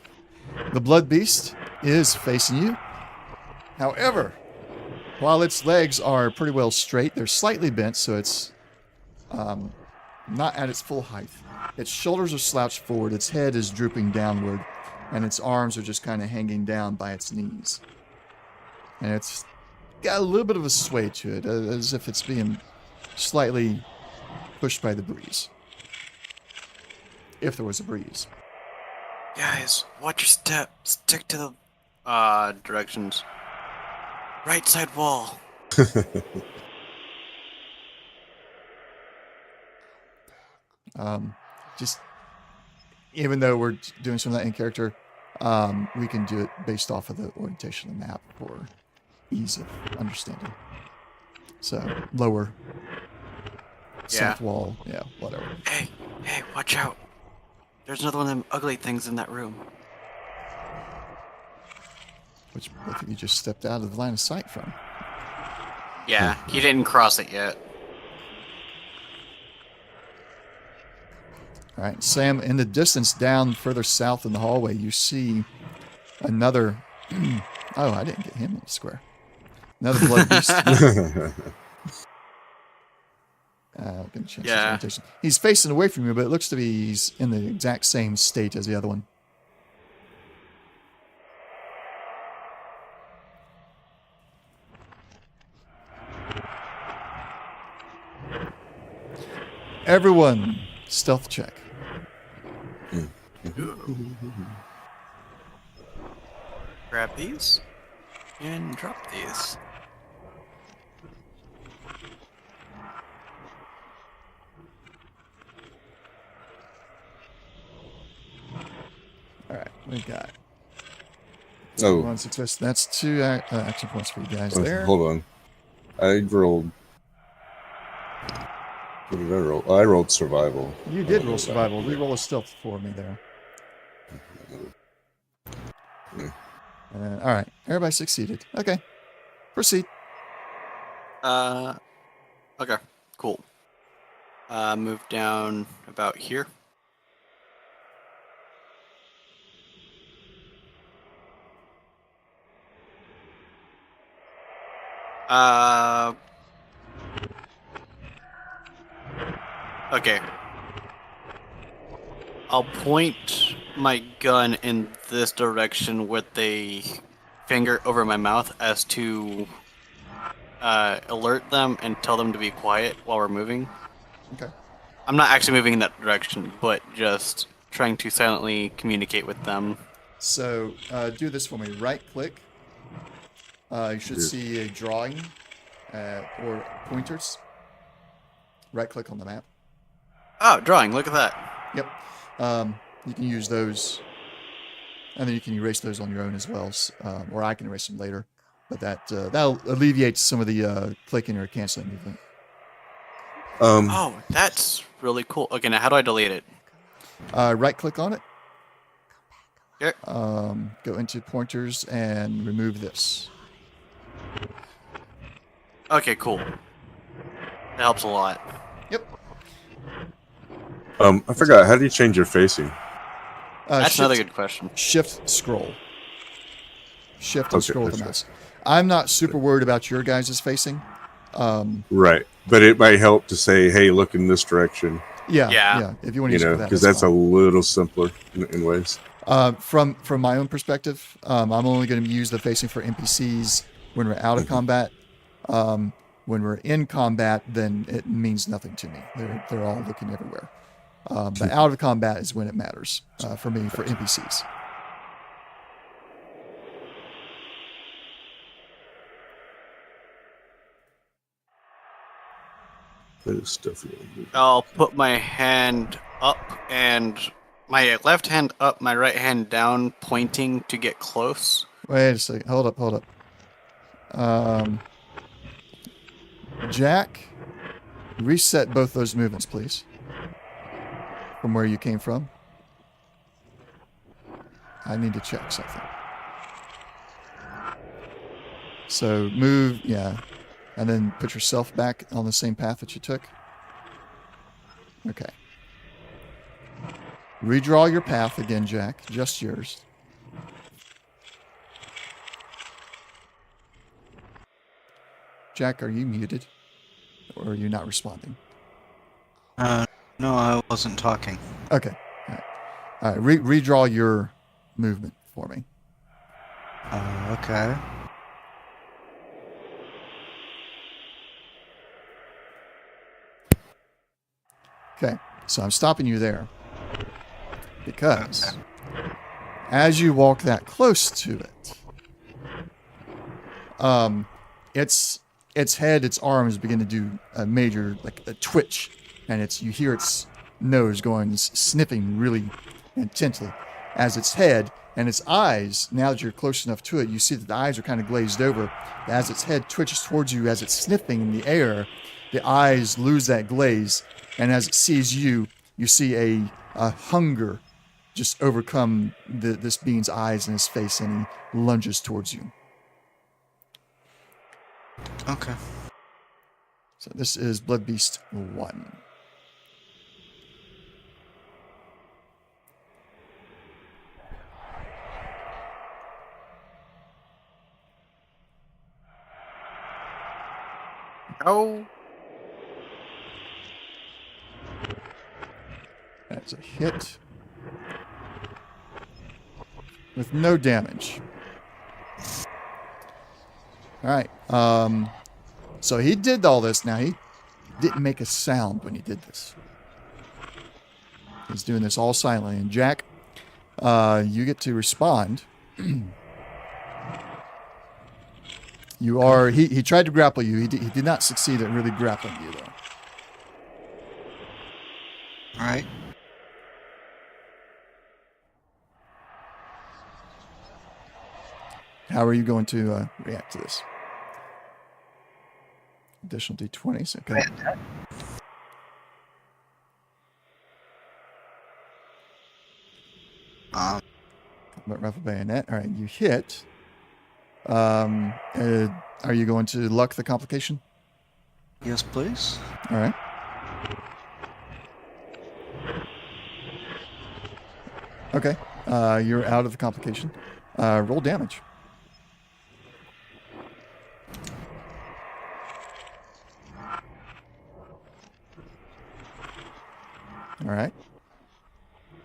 The blood beast is facing you. However, while its legs are pretty well straight, they're slightly bent, so it's not at its full height. Its shoulders are slouched forward, its head is drooping downward, and its arms are just kind of hanging down by its knees. And it's got a little bit of a sway to it, as if it's being slightly pushed by the breeze. If there was a breeze. Guys, watch your step. Stick to the directions. Right side wall. Just even though we're doing some of that in character, we can do it based off of the orientation of the map for ease of understanding. So lower, south wall, yeah, whatever. Hey, watch out. There's another one of them ugly things in that room. Which both of you just stepped out of the line of sight from. Yeah, he didn't cross it yet. All right, Sam, in the distance down further south in the hallway, you see another... oh, I didn't get him in the square. Another blood beast. Gonna change his orientation. He's facing away from you, but it looks to be he's in the exact same state as the other one. Everyone, stealth check. Grab these and drop these. All right, we got Oh, 1 success. That's 2 action points for you guys there. hold on. I rolled. What did I roll? I rolled survival. You did roll survival. Reroll a stealth for me there. All right, everybody succeeded. Okay, proceed. Okay, cool. Move down about here. Okay. I'll point my gun in this direction with a finger over my mouth as to alert them and tell them to be quiet while we're moving. Okay. I'm not actually moving in that direction, but just trying to silently communicate with them. So do this for me. Right click. You should see a drawing or pointers. Right click on the map. Oh, drawing, look at that. Yep. You can use those, and then you can erase those on your own as well, or I can erase them later. But that'll alleviate some of the clicking or canceling movement. Oh, that's really cool. Okay, now how do I delete it? Right click on it. Here. Go into pointers and remove this. Okay, cool. That helps a lot. Yep. I forgot. How do you change your facing? That's another good question. Shift scroll. Shift and Okay, scroll the that's mouse. I'm not super worried about your guys' facing. Right, but it might help to say, "Hey, look in this direction." Yeah. If you want to use it for that, because that's a fine. little simpler in ways. From my own perspective, I'm only going to use the facing for NPCs when we're out of combat. When we're in combat, then it means nothing to me. They're all looking everywhere. But out of combat is when it matters for me, for NPCs. That is stuff. I'll put my hand up and my left hand up, my right hand down, pointing to get close. Wait a second. Hold up. Jack, reset both those movements, please. From where you came from. I need to check something. So move, and then put yourself back on the same path that you took. Okay. Redraw your path again, Jack. Just yours. Jack, are you muted? Or are you not responding? No, I wasn't talking. Okay. All right. Redraw your movement for me. Okay. Okay, so I'm stopping you there because as you walk that close to it, its head, its arms begin to do a major, like a twitch, and you hear its nose going, sniffing really intently, as its head and its eyes, now that you're close enough to it, you see that the eyes are kind of glazed over. As its head twitches towards you, as it's sniffing in the air, the eyes lose that glaze, and as it sees you, you see a hunger just overcome this being's eyes and his face, and he lunges towards you. Okay. So this is Blood Beast 1. Oh. That's a hit with no damage. All right. So he did all this. Now, he didn't make a sound when he did this. He's doing this all silently. And Jack, you get to respond. You are... He tried to grapple you. He did not succeed at really grappling you, though. All right. How are you going to react to this? Additional d20s. Okay. Combat rifle bayonet. All right, you hit. Are you going to luck the complication? Yes, please. All right. Okay. You're out of the complication. Roll damage. All right.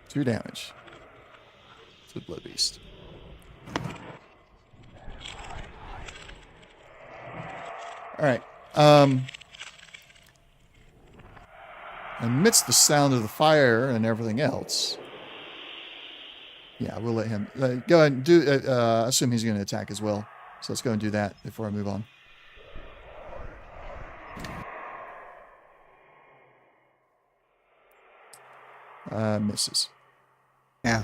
2 damage to the Blood Beast. All right. Amidst the sound of the fire and everything else, yeah, we'll let him go ahead and do. Assume he's going to attack as well. So let's go and do that before I move on. Misses. Yeah.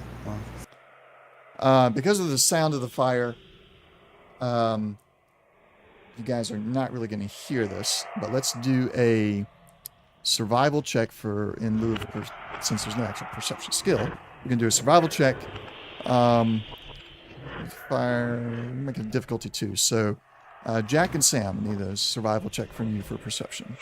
Well. Because of the sound of the fire, you guys are not really going to hear this, but let's do a survival check in lieu of, since there's no actual perception skill, we can do a survival check. Fire, make it difficulty 2. So, Jack and Sam need a survival check from you for perception.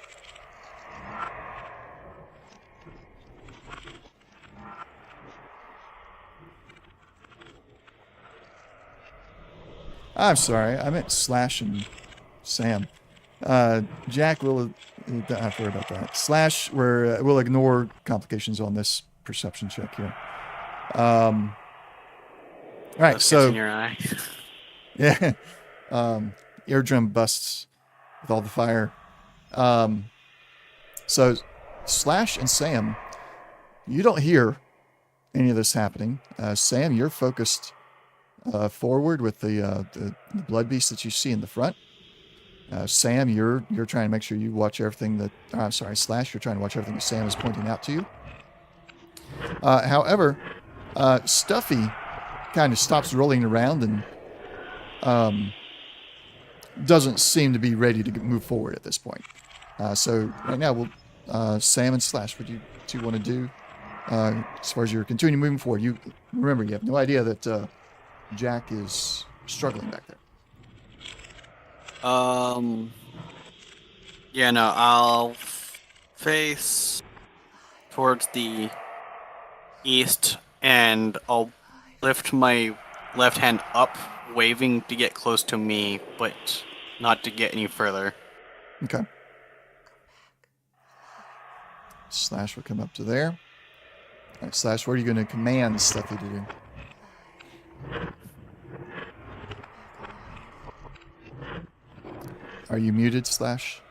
I'm sorry, I meant Slash and Sam. Jack will... Don't have to worry about that. Slash, we'll ignore complications on this perception check here. All right, so... in your eye. Yeah. Eardrum busts with all the fire. So, Slash and Sam, you don't hear any of this happening. Sam, you're focused forward with the blood beast that you see in the front. Sam, you're trying to make sure you watch everything that... I'm sorry, Slash, you're trying to watch everything that Sam is pointing out to you. However, Stuffy kind of stops rolling around and doesn't seem to be ready to move forward at this point. So right now, Sam and Slash, what do you two want to do as far as you're continuing moving forward? You remember, you have no idea that Jack is struggling back there. Yeah, no, I'll face towards the east, and I'll lift my left hand up, waving to get close to me, but not to get any further. Okay. Slash will come up to there. All right, Slash, what are you going to command Stuffy to do? Are you muted, Slash?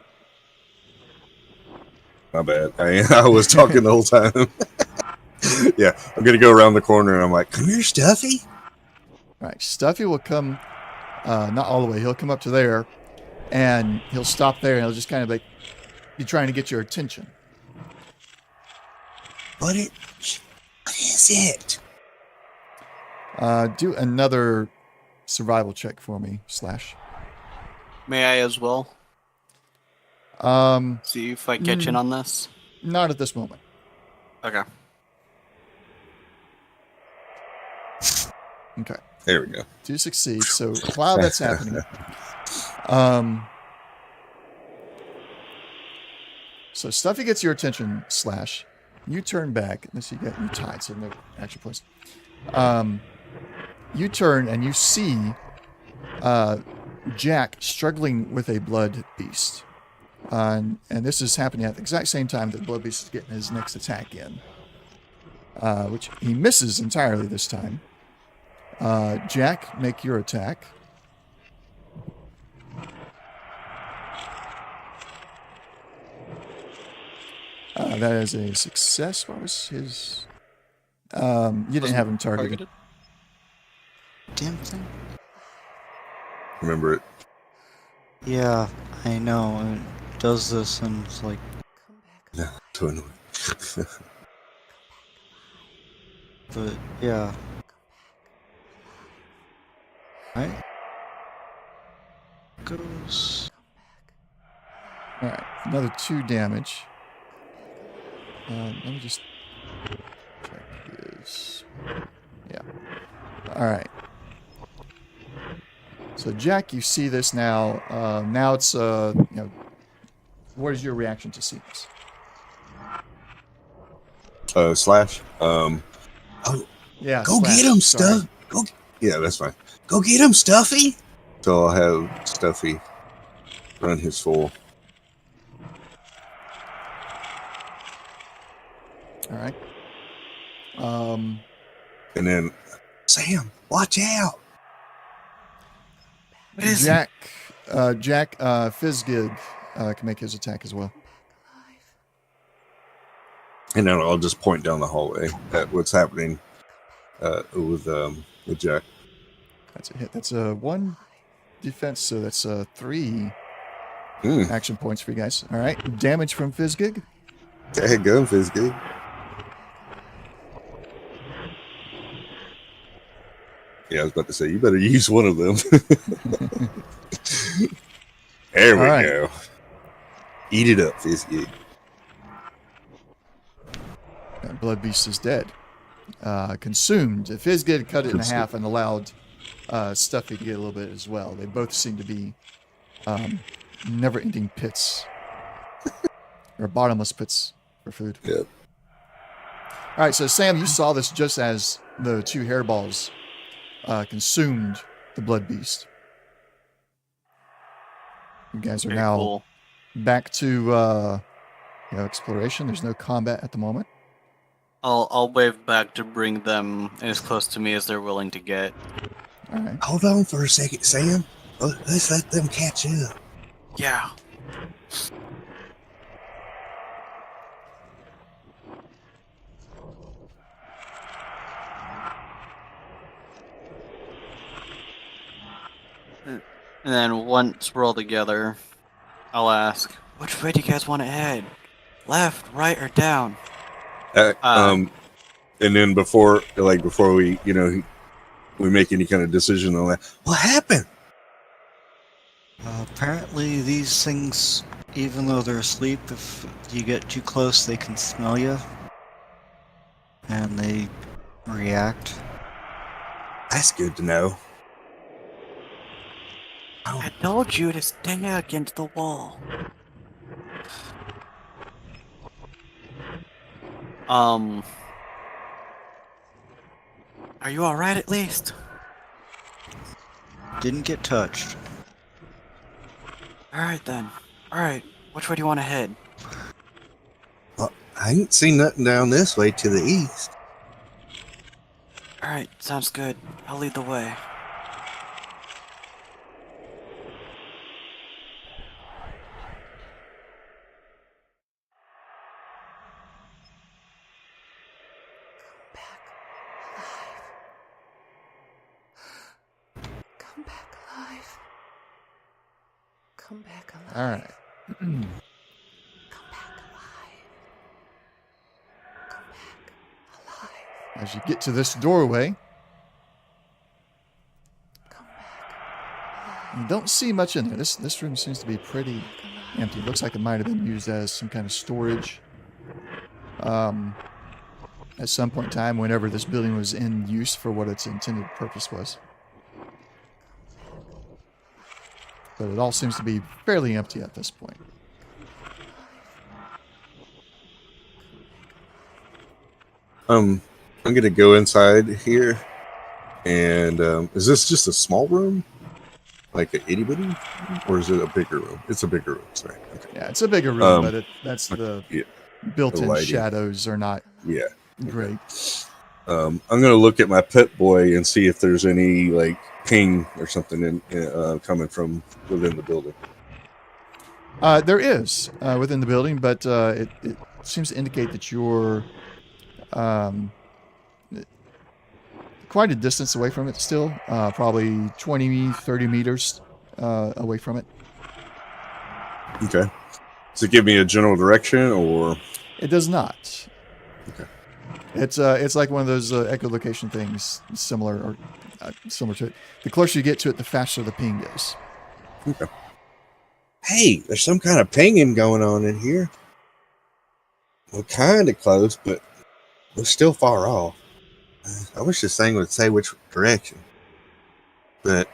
My bad. I was talking the whole time. Yeah, I'm gonna go around the corner and I'm like, "Come here, Stuffy." All right, Stuffy will come, not all the way. He'll come up to there, and he'll stop there, and he'll just kind of like be trying to get your attention. What is it? Do another survival check for me, Slash. May I as well? See if I catch in on this. Not at this moment. Okay. Okay. There we go. Do succeed. So while that's happening, so Stuffy gets your attention, Slash. You turn back. Let's see, you tied, so no action points. You turn and you see Jack struggling with a blood beast. And this is happening at the exact same time that blood beast is getting his next attack in. Which he misses entirely this time. Jack, make your attack. That is a success. What was his? You didn't have him targeted. Damn thing. Remember it. Yeah, I know. It does this and it's like, No, too annoying. but yeah. Right? Goes. All right, another 2 damage. Let me just check his. Yeah. All right. So Jack, you see this now. Now it's what is your reaction to seeing this? Slash. Yeah. Go Slash, get him, sorry. Stuff. Yeah, that's fine. Go get him, Stuffy. So I'll have Stuffy run his full. All right. And then, Sam, watch out. Jack, Fizzgig can make his attack as well. And then I'll just point down the hallway at what's happening with Jack. That's a hit. That's a 1 defense, so that's 3 action points for you guys. All right. Damage from Fizzgig. Hey, go, Fizzgig. Yeah, I was about to say, you better use one of them. There we go. Eat it up, Fizzgig. That blood beast is dead. Consumed. Fizzgig cut it in half and allowed Stuffy to get a little bit as well. They both seem to be never-ending pits. Or bottomless pits for food. Yep. All right, so Sam, you saw this just as the 2 hairballs consumed the blood beast. You guys are Very now cool. back to exploration. There's no combat at the moment. I'll wave back to bring them as close to me as they're willing to get. All right. Hold on for a second, Sam. Let's let them catch up. Yeah. And then once we're all together, I'll ask, which way do you guys want to head? Left, right, or down? And then before we, we make any kind of decision on that, what happened? Apparently, these things, even though they're asleep, if you get too close, they can smell you. And they react. That's good to know. I told you to stay against the wall. Are you alright at least? Didn't get touched. Alright then. Alright, which way do you want to head? Well, I ain't seen nothing down this way to the east. Alright, sounds good. I'll lead the way. Come back alive. All right. Come back alive. Come back alive. As you get to this doorway, Come back alive. you don't see much in there. This room seems to be pretty empty. Looks like it might have been used as some kind of storage. At some point in time, whenever this building was in use for what its intended purpose was. But it all seems to be fairly empty at this point. I'm gonna go inside here, and is this just a small room, like a itty bitty, or is it a bigger room? It's a bigger room, sorry. Okay. Yeah, it's a bigger room, but that's yeah, the built-in lighting. shadows are not Yeah. great. I'm gonna look at my pet boy and see if there's any like ping or something coming from within the building. There is within the building, but it seems to indicate that you're quite a distance away from it still, probably 20, 30 meters away from it. Okay. Does it give me a general direction, or? It does not. Okay. It's like one of those echolocation things, similar to it. The closer you get to it, the faster the ping goes. Okay. Hey, there's some kind of pinging going on in here. We're kind of close, but we're still far off. I wish this thing would say which direction. But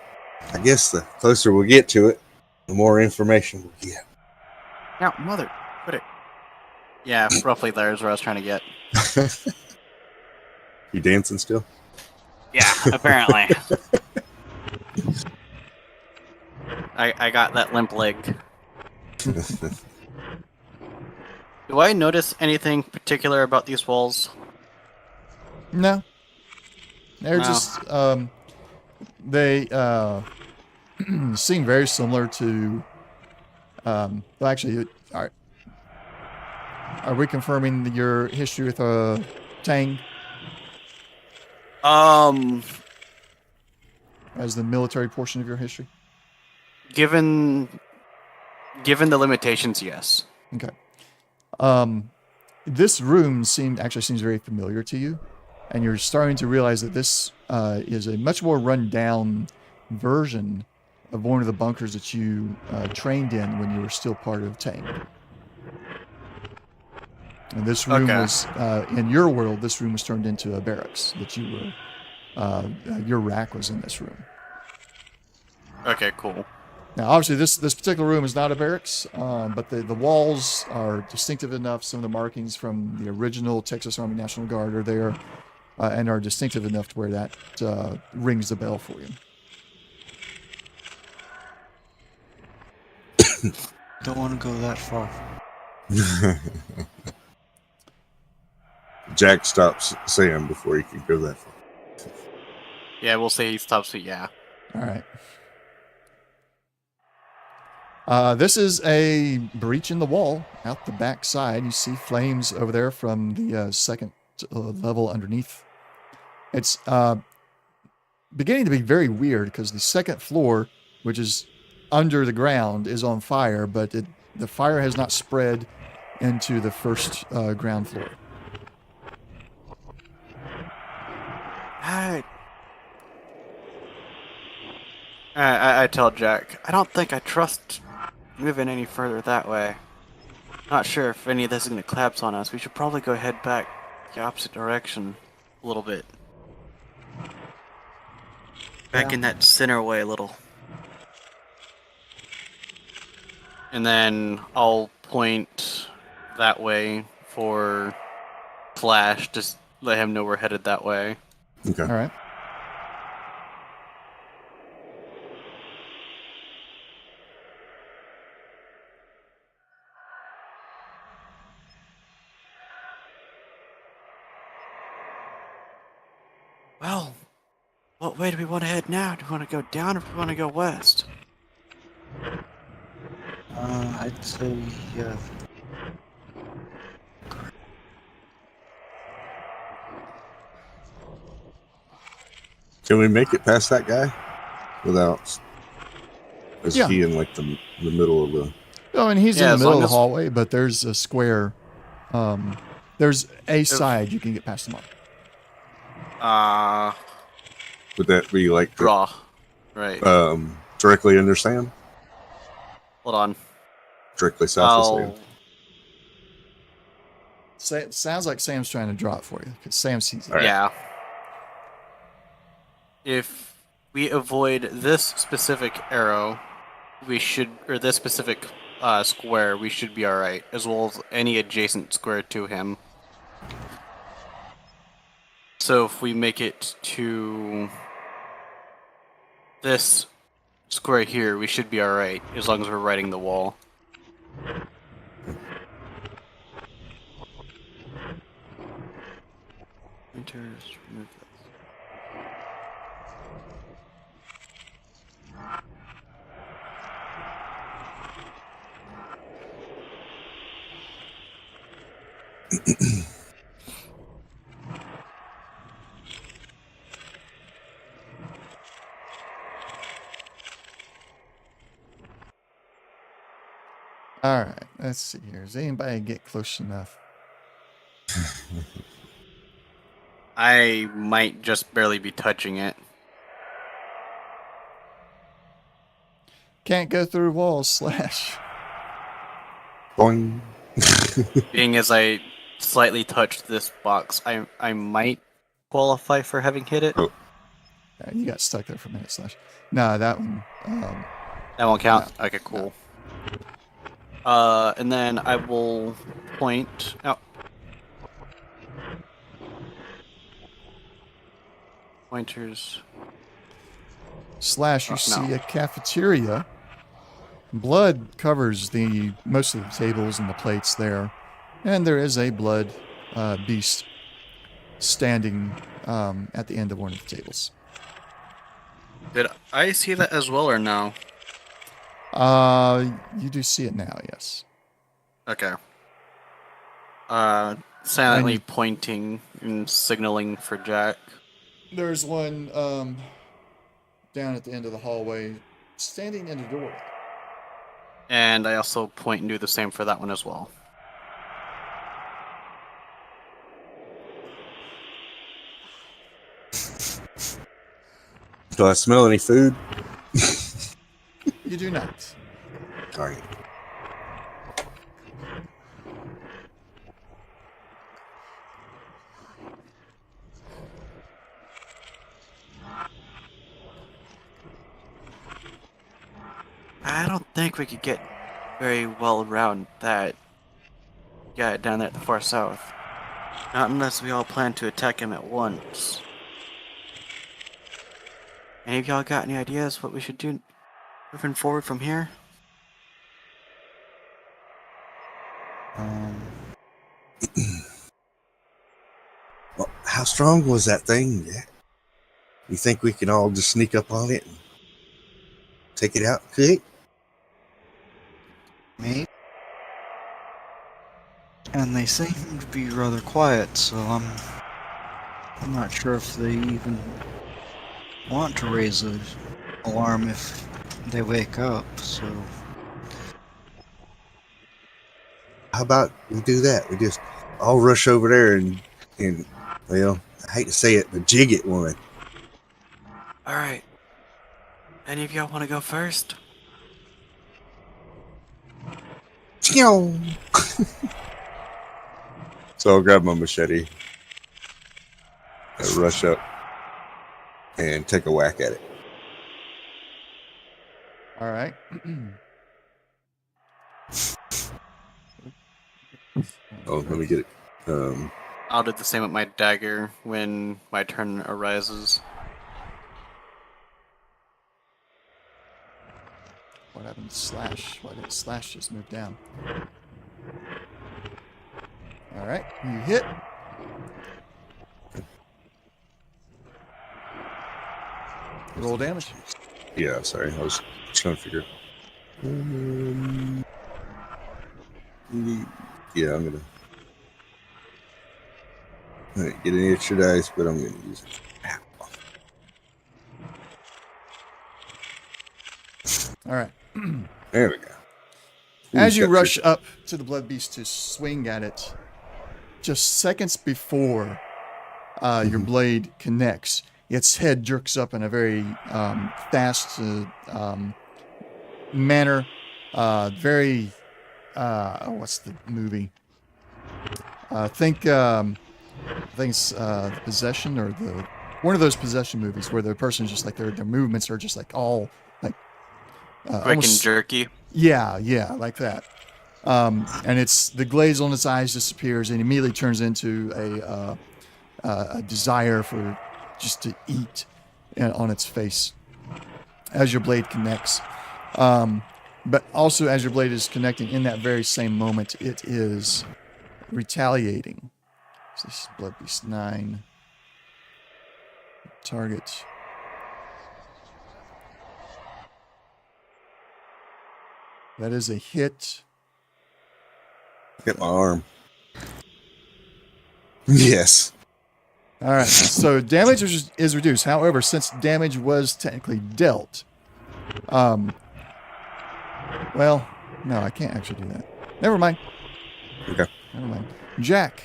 I guess the closer we get to it, the more information we'll get. Now, mother, put it. Yeah, roughly there is where I was trying to get. You dancing still? Yeah, apparently. I got that limp leg. Do I notice anything particular about these walls? No. They're No. just they seem very similar to well, actually, are we confirming your history with Tang as the military portion of your history? Given the limitations, yes. Okay. This room seems very familiar to you, and you're starting to realize that this is a much more run-down version of one of the bunkers that you trained in when you were still part of Tang. And this room was, in your world, this room was turned into a barracks that you were, your rack was in this room. Okay, cool. Now, obviously, this particular room is not a barracks, but the walls are distinctive enough. Some of the markings from the original Texas Army National Guard are there, and are distinctive enough to where that rings the bell for you. Don't want to go that far. Jack stops Sam before he can go that far. Yeah, we'll say he stops at yeah. All right. This is a breach in the wall out the back side. You see flames over there from the second level underneath. It's beginning to be very weird because the second floor, which is under the ground, is on fire, but the fire has not spread into the first ground floor. I tell Jack, I don't think I trust moving any further that way. Not sure if any of this is going to collapse on us. We should probably go head back the opposite direction a little bit. Back in that center way a little. And then I'll point that way for Flash, just let him know we're headed that way. Okay. All right. Well, what way do we want to head now? Do we want to go down or do we want to go west? I'd say Can we make it past that guy without Is Yeah. he in like the middle of the? Oh, and he's in Yeah, the as middle of long the as- hallway, but there's a square. There's a If- side you can get past him on. Would that be like the, Draw. Right. directly under Sam? Hold on. Directly south of Sam. Sounds like Sam's trying to draw it for you because Sam sees it. All right. Yeah. If we avoid this specific arrow, or this specific square, we should be alright, as well as any adjacent square to him. So if we make it to this square here, we should be alright, as long as we're riding the wall. Remove this. All right, let's see here. Does anybody get close enough? I might just barely be touching it. Can't go through walls, slash. Boing. Being as I slightly touched this box, I might qualify for having hit it. Oh. Yeah, you got stuck there for a minute, slash. No, that one. That won't count? Okay, cool. And then I will point out. Pointers. Slash, you No. see a cafeteria. Blood covers most of the tables and the plates there. And there is a blood beast standing at the end of one of the tables. Did I see that as well or no? You do see it now, yes. Okay. Silently And- pointing and signaling for Jack. There's one down at the end of the hallway, standing in the door. And I also point and do the same for that one as well. Do I smell any food? You do not. All right. I don't think we could get very well around that guy down there at the far south. Not unless we all plan to attack him at once. Any of y'all got any ideas what we should do moving forward from here? Well, how strong was that thing? Yeah. You think we can all just sneak up on it and take it out quick? Maybe. And they seem to be rather quiet, so I'm not sure if they even want to raise an alarm if they wake up, so How about we do that? We just all rush over there and well, I hate to say it, but jig it one. Alright. Any of y'all want to go first? So I'll grab my machete, rush up, and take a whack at it. All right. Oh, let me get it. I'll do the same with my dagger when my turn arises. What happened to Slash? Why did Slash just move down? All right, you hit. Roll damage. Yeah, sorry, I was trying to figure. Yeah, I'm gonna. I didn't get any extra dice, but I'm gonna use it. All right. There we go. As you got rush tricky. up to the blood beast to swing at it, just seconds before your blade connects, its head jerks up in a very fast manner. Very, what's the movie? I think it's the Possession, or one of those possession movies where the person's just like their movements are just like all like Quick and almost, jerky. yeah, like that. And it's the glaze on its eyes disappears and immediately turns into a desire for just to eat on its face as your blade connects. But also as your blade is connecting in that very same moment, it is retaliating. So this is Blood Beast 9. Target. That is a hit. Hit my arm. Yes. All right, so damage is reduced. However, since damage was technically dealt, well, no, I can't actually do that. Never mind. Okay. Never mind. Jack.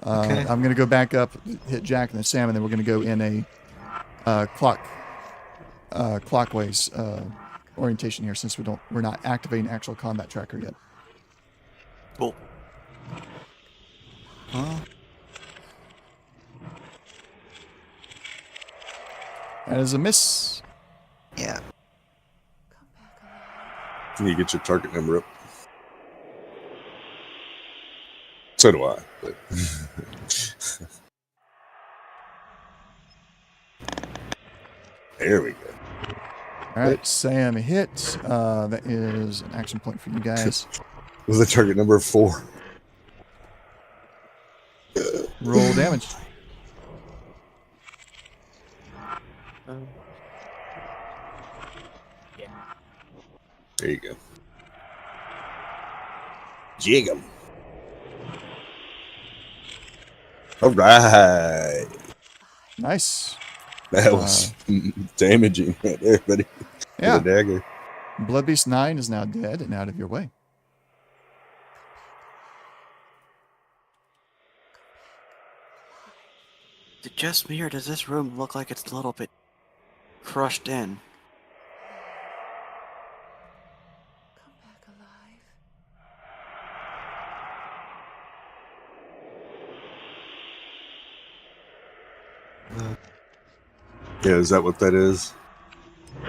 Okay. I'm going to go back up, hit Jack and then Sam, and then we're going to go in a clockwise orientation here, since we're not activating actual combat tracker yet. Cool. Well, That is a miss. yeah. Come back alive. Can you get your target number up? So do I. But there we go. All right, Sam hit. That is an action point for you guys. Was the target number 4? Roll damage. There you go. Jig 'em. All right. Nice. That was damaging right there, buddy. Yeah. With a dagger. Blood Beast 9 is now dead and out of your way. Is it just me, or does this room look like it's a little bit crushed in? Come back alive. Yeah, is that what that is?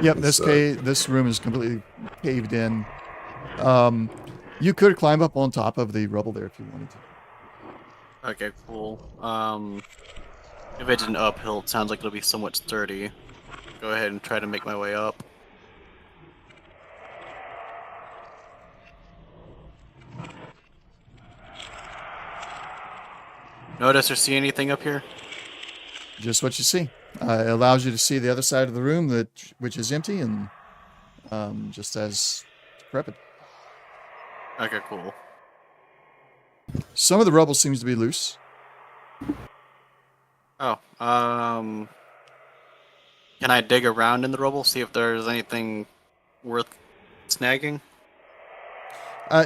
Yep, It's, this room is completely caved in. You could climb up on top of the rubble there if you wanted to. Okay, cool. If it's an uphill, it sounds like it'll be somewhat sturdy. Go ahead and try to make my way up. Notice or see anything up here? Just what you see. It allows you to see the other side of the room, which is empty and just as decrepit. Okay, cool. Some of the rubble seems to be loose. Oh, can I dig around in the rubble, see if there's anything worth snagging?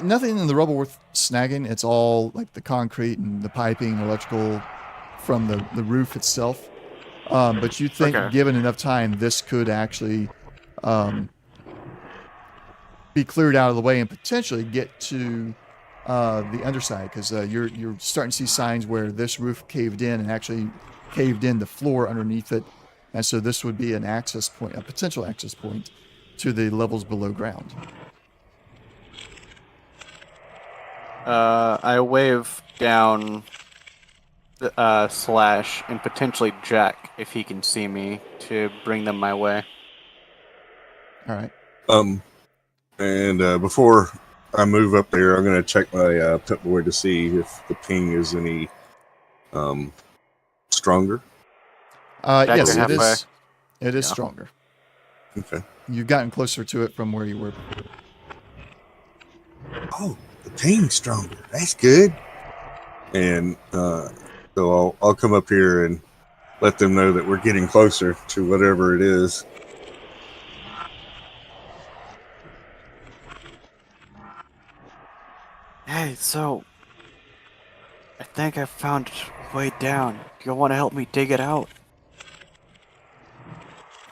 Nothing in the rubble worth snagging. It's all like the concrete and the piping, electrical from the roof itself. But you think, Okay. given enough time, this could actually be cleared out of the way and potentially get to the underside, because you're starting to see signs where this roof caved in and actually caved in the floor underneath it, and so this would be an access point, a potential access point to the levels below ground. I wave down Slash and potentially Jack, if he can see me, to bring them my way. All right. And before I move up there, I'm gonna check my pit boy to see if the ping is any stronger. Jack, Yes, you're it halfway. is. It is Yeah. stronger. Okay. You've gotten closer to it from where you were. Oh, the ping's stronger. That's good. And so I'll come up here and let them know that we're getting closer to whatever it is. Hey, so I think I found a way down. Do you want to help me dig it out?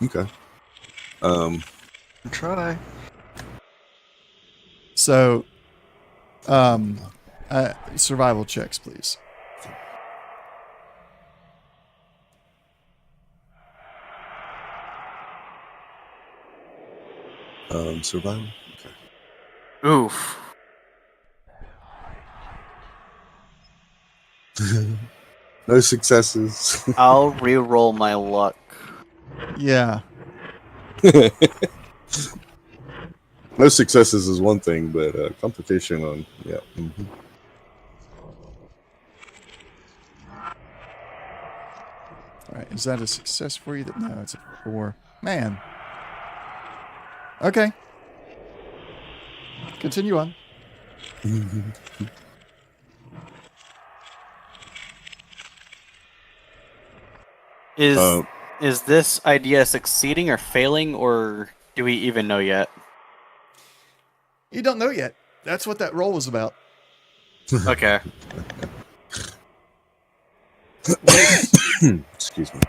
Okay. Try. So, survival checks, please. Survival. Oof. Okay. No successes. I'll re-roll my luck. Yeah. No successes is one thing, but complication on Mhm. All right. Is that a success for you? No, it's a 4. Man. Okay. Continue on. Is Uh, is this idea succeeding or failing, or do we even know yet? You don't know yet. That's what that roll was about. Okay. Excuse me.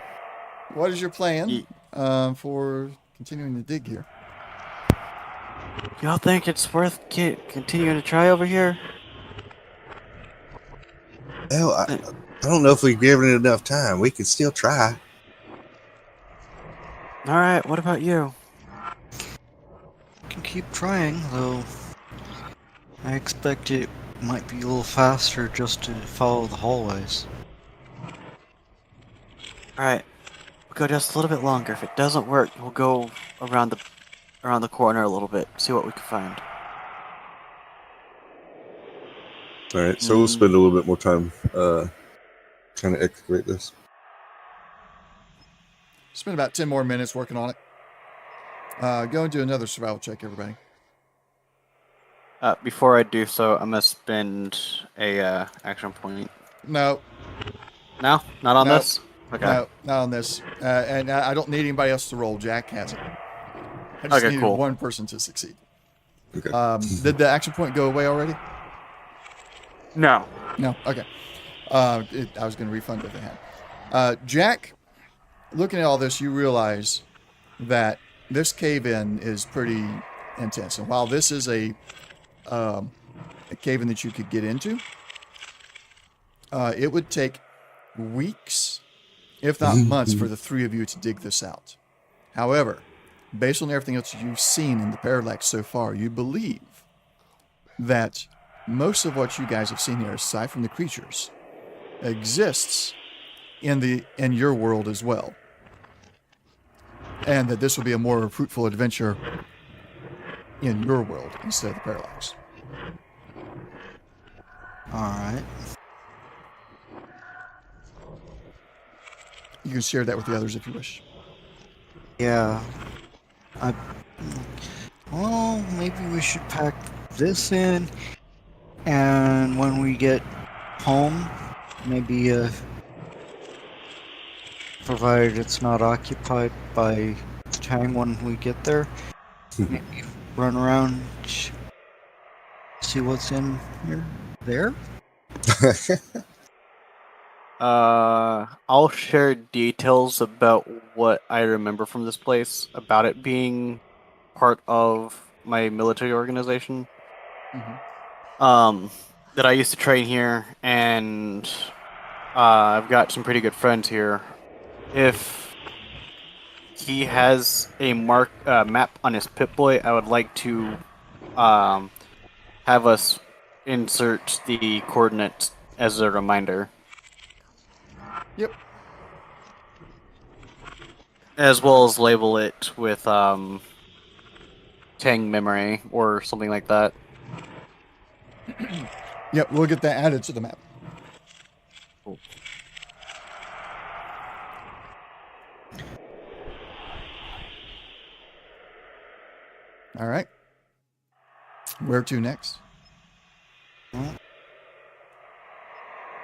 What is your plan Y- for continuing to dig here? Y'all think it's worth continuing to try over here? Well, I don't know if we've given it enough time. We can still try. All right. What about you? Can keep trying, though. I expect it might be a little faster just to follow the hallways. All right. We'll go just a little bit longer. If it doesn't work, we'll go around the corner a little bit. See what we can find. All right, so we'll spend a little bit more time trying to excavate this. Spend about 10 more minutes working on it. Go and do another survival check, everybody. Before I do so, I'm gonna spend a action point. No, No, not on No. this. Okay. no, not on this. And I don't need anybody else to roll. Jack has it. I just Okay, needed cool. one person to succeed. Okay. Did the action point go away already? No. No. Okay. I was going to refund it if it had. Jack, looking at all this, you realize that this cave-in is pretty intense. And while this is a cave-in that you could get into, it would take weeks, if not months, for the three of you to dig this out. However, based on everything else you've seen in the Parallax so far, you believe that most of what you guys have seen here, aside from the creatures, exists in your world as well. And that this will be a more fruitful adventure in your world instead of the Parallax. Alright. You can share that with the others if you wish. Yeah. Well, maybe we should pack this in, and when we get home, maybe, provided it's not occupied by the time when we get there, maybe run around, see what's in here, there? I'll share details about what I remember from this place, about it being part of my military organization. That I used to train here, and I've got some pretty good friends here. If he has a map on his Pip-Boy, I would like to have us insert the coordinates as a reminder. Yep. As well as label it with Tang memory or something like that. Yep, we'll get that added to the map. Cool. All right. Where to next?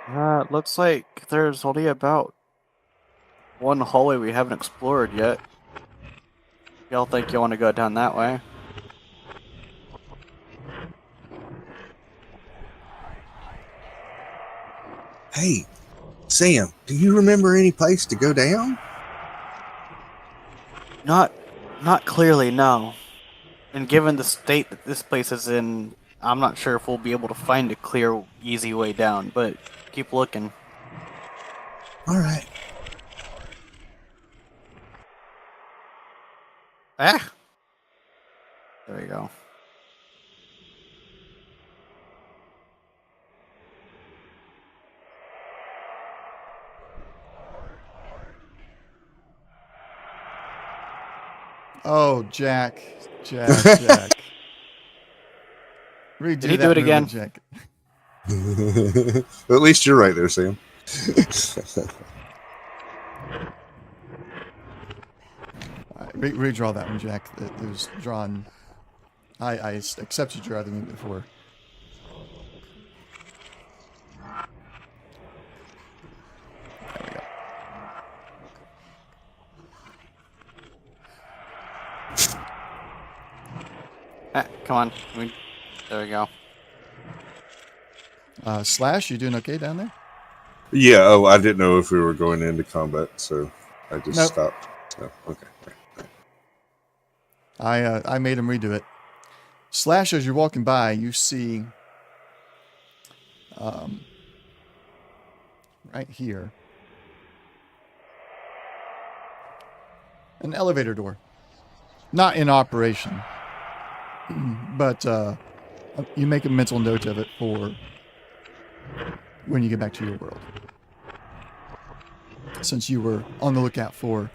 It looks like there's only about one hallway we haven't explored yet. Y'all think you want to go down that way? Hey, Sam, do you remember any place to go down? Not clearly, no. And given the state that this place is in, I'm not sure if we'll be able to find a clear, easy way down, but keep looking. All right. Ah! There we go. Oh, Jack. Jack. Redo Did he that do it movement, again? Jack. At least you're right there, Sam. Redraw that one, Jack. It was drawn. I accepted your argument before. There we go. Ah, come on. There we go. Slash, you doing okay down there? Yeah. Oh, I didn't know if we were going into combat, so I just Nope. stopped. So, okay. I made him redo it. Slash, as you're walking by, you see right here an elevator door. Not in operation, but you make a mental note of it for when you get back to your world. Since you were on the lookout for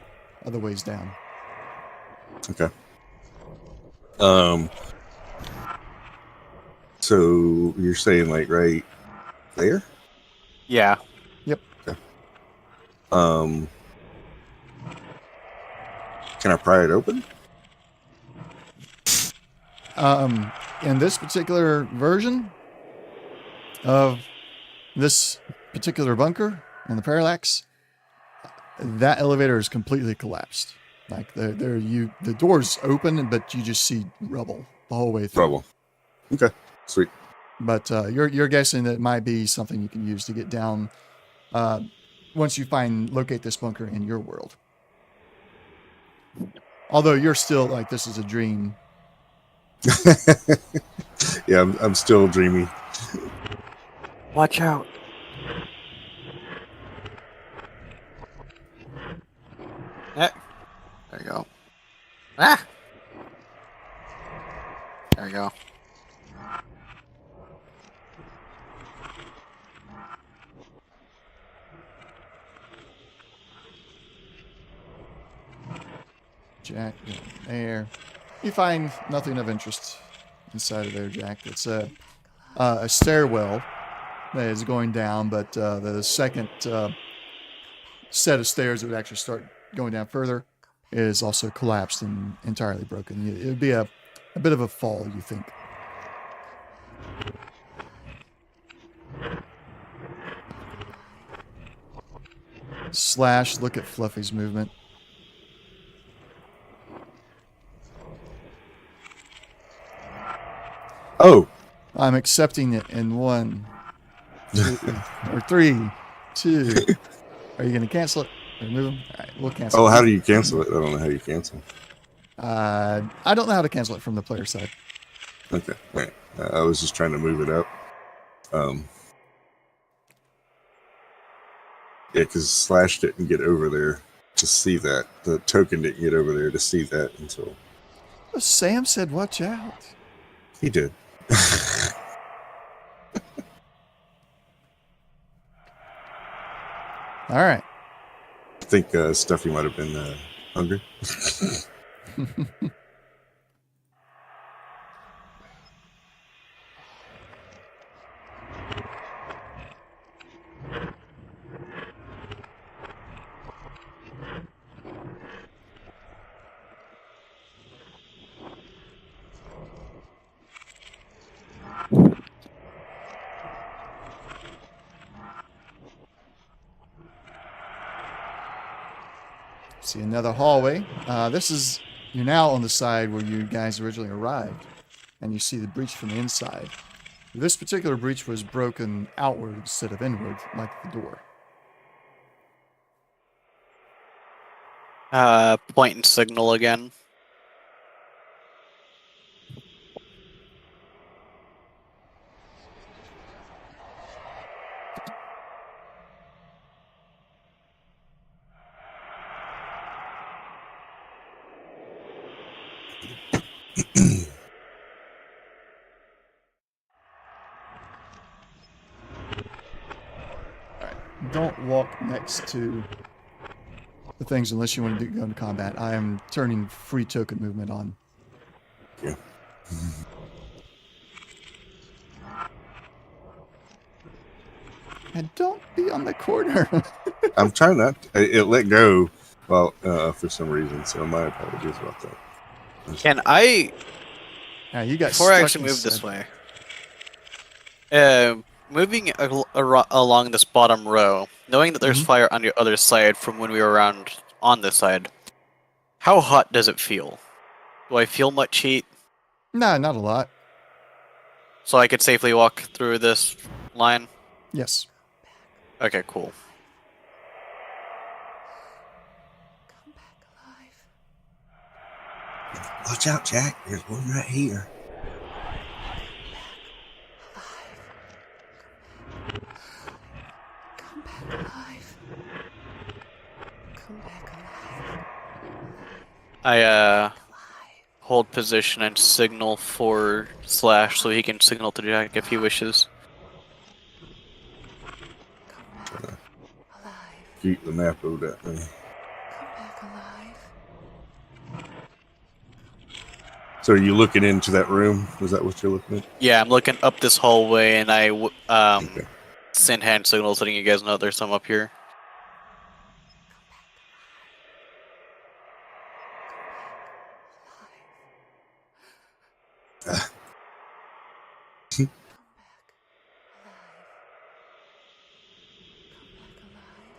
other ways down. Okay. So you're saying like right there? Yeah. Yep. Okay. Can I pry it open? In this particular version of this particular bunker and the parallax, that elevator is completely collapsed. Like the door's open, but you just see rubble the whole way through. Rubble. Okay. Sweet. But you're guessing that it might be something you can use to get down once you locate this bunker in your world. Although you're still like, this is a dream. Yeah, I'm still dreamy. Watch out. Eh. There you go. Ah! There we go. Jack, there. You find nothing of interest inside of there, Jack. It's a stairwell that is going down, but the second set of stairs that would actually start going down further is also collapsed and entirely broken. It would be a bit of a fall, you think. Slash, look at Fluffy's movement. Oh, I'm accepting it in 1, 2, or 3, 2. Are you going to cancel it? Remove them? All right, we'll cancel it. oh, how do you cancel it? I don't know how you cancel. I don't know how to cancel it from the player side. Okay, all right. I was just trying to move it up. Yeah, because Slash didn't get over there to see that. The token didn't get over there to see that until Sam said, watch out. he did. All right. I think Stuffy might have been hungry. See another hallway. You're now on the side where you guys originally arrived, and you see the breach from the inside. This particular breach was broken outward instead of inward, like the door. Point and signal again. Don't walk next to the things unless you want to go into combat. I am turning free token movement on. Yeah. And don't be on the corner. I'm trying not. It let go. Well, for some reason. So my apologies about that. Can I, Yeah, you got before I stuck actually move this inside. way, moving along this bottom row, knowing that there's Mhm. fire on the other side from when we were around on this side, how hot does it feel? Do I feel much heat? Nah, not a lot. So I could safely walk through this line? Yes. Okay, cool. Come back alive. Watch out, Jack. There's one right here. Come back alive. Come back alive. I hold position and signal for Slash so he can signal to Jack if he wishes. Come back alive. Keep the map of that thing. Come back alive. So are you looking into that room? Was that what you're looking at? Yeah, I'm looking up this hallway and I Okay. send hand signals letting you guys know there's some up here. Come back alive. Come back alive.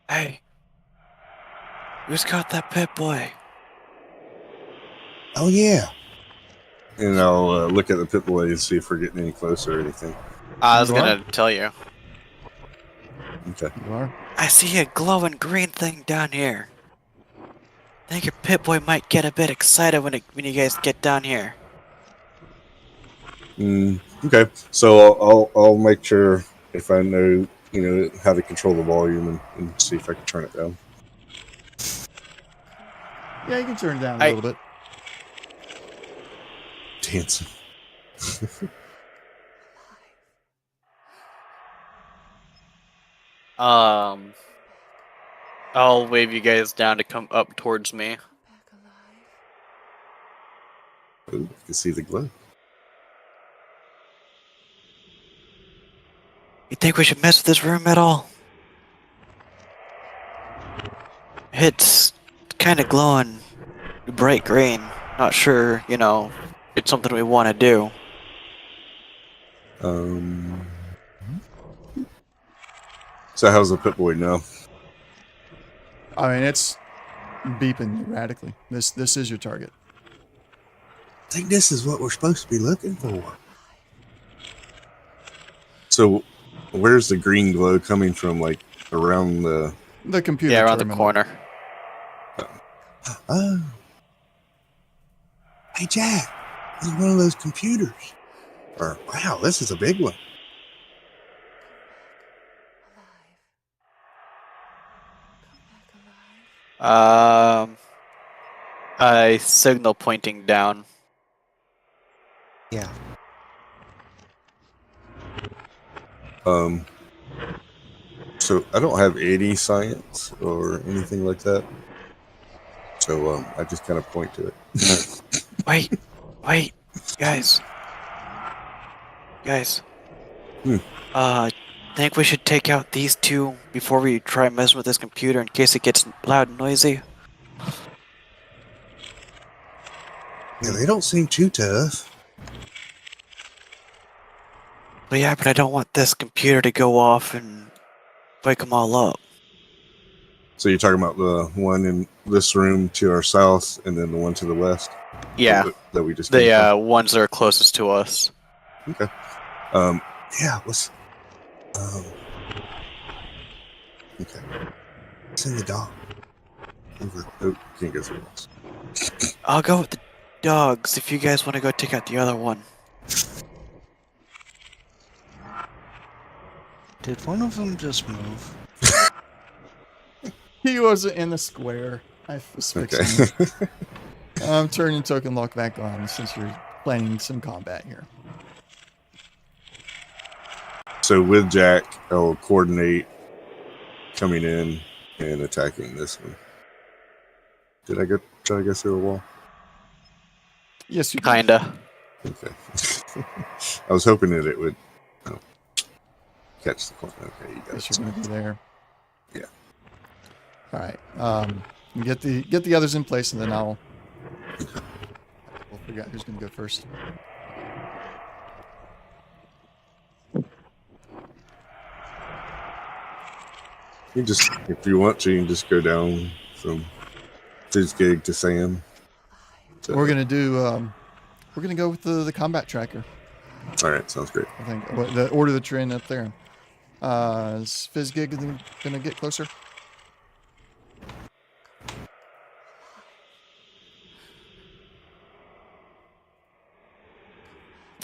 Hey, who's got that pit boy? Oh yeah. And I'll look at the pit boy and see if we're getting any closer or anything. I was You are? gonna tell you. Okay. You are? I see a glowing green thing down here. I think your pit boy might get a bit excited when you guys get down here. Okay. So I'll make sure if I know how to control the volume and see if I can turn it down. Yeah, you can turn it down a I- little bit. Dancing. I'll wave you guys down to come up towards me. Come back alive. Ooh, you can see the glow. You think we should mess with this room at all? It's kind of glowing bright green. Not sure, it's something we want to do. So how's the pit boy now? I mean, it's beeping erratically. This is your target. I think this is what we're supposed to be looking for. So, where's the green glow coming from? Like around the? The computer Yeah, around the terminal. corner. Oh, hey Jack, this is one of those computers. Or wow, this is a big one. Alive. Come back alive. I signal pointing down. Yeah. So I don't have any science or anything like that. So I just kind of point to it. Wait, guys. Think we should take out these two before we try messing with this computer in case it gets loud and noisy? Yeah, they don't seem too tough. But yeah, but I don't want this computer to go off and wake them all up. So you're talking about the one in this room to our south, and then the one to the west. Yeah, That we just came from? the ones that are closest to us. Okay. Yeah. What's okay. Send the dog over. Oh, can't go through walls. I'll go with the dogs if you guys want to go take out the other one. Did one of them just move? He wasn't in the square. I was fixing Okay. it. I'm turning token lock back on since you're playing some combat here. So with Jack, I'll coordinate coming in and attacking this one. Did I try to go through a wall? Yes, you did. Kinda. Okay. I was hoping that it would catch the corner. Okay, you got Guess it. you're going to be there. Yeah. All right. You get the others in place, and then we'll figure out who's going to go first. You just, if you want to, you can just go down from Fizzgig to Sam. So, We're gonna do. We're gonna go with the combat tracker. all right, sounds great. I think the order that you're in up there. Is Fizzgig gonna get closer?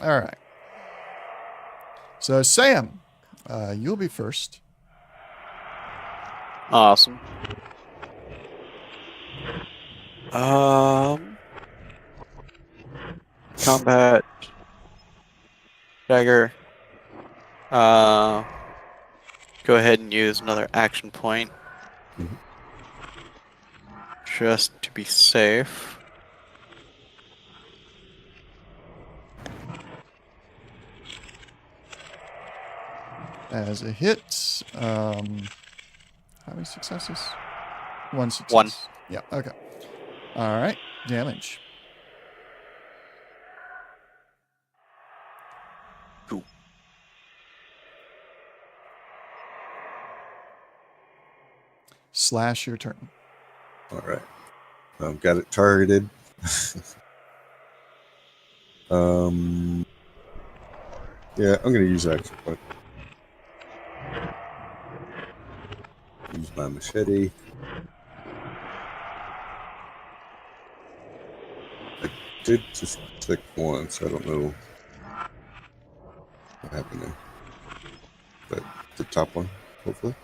All right. So Sam, you'll be first. Awesome. Combat. Dagger. Go ahead and use another action point. Mhm. Just to be safe. As a hit, how many successes? One success. One. Yeah, okay. All right, damage. Cool. Slash, your turn. All right. Got it targeted. Yeah, I'm going to use action point. Use my machete. I did just click once. I don't know what happened there. But the top one, hopefully.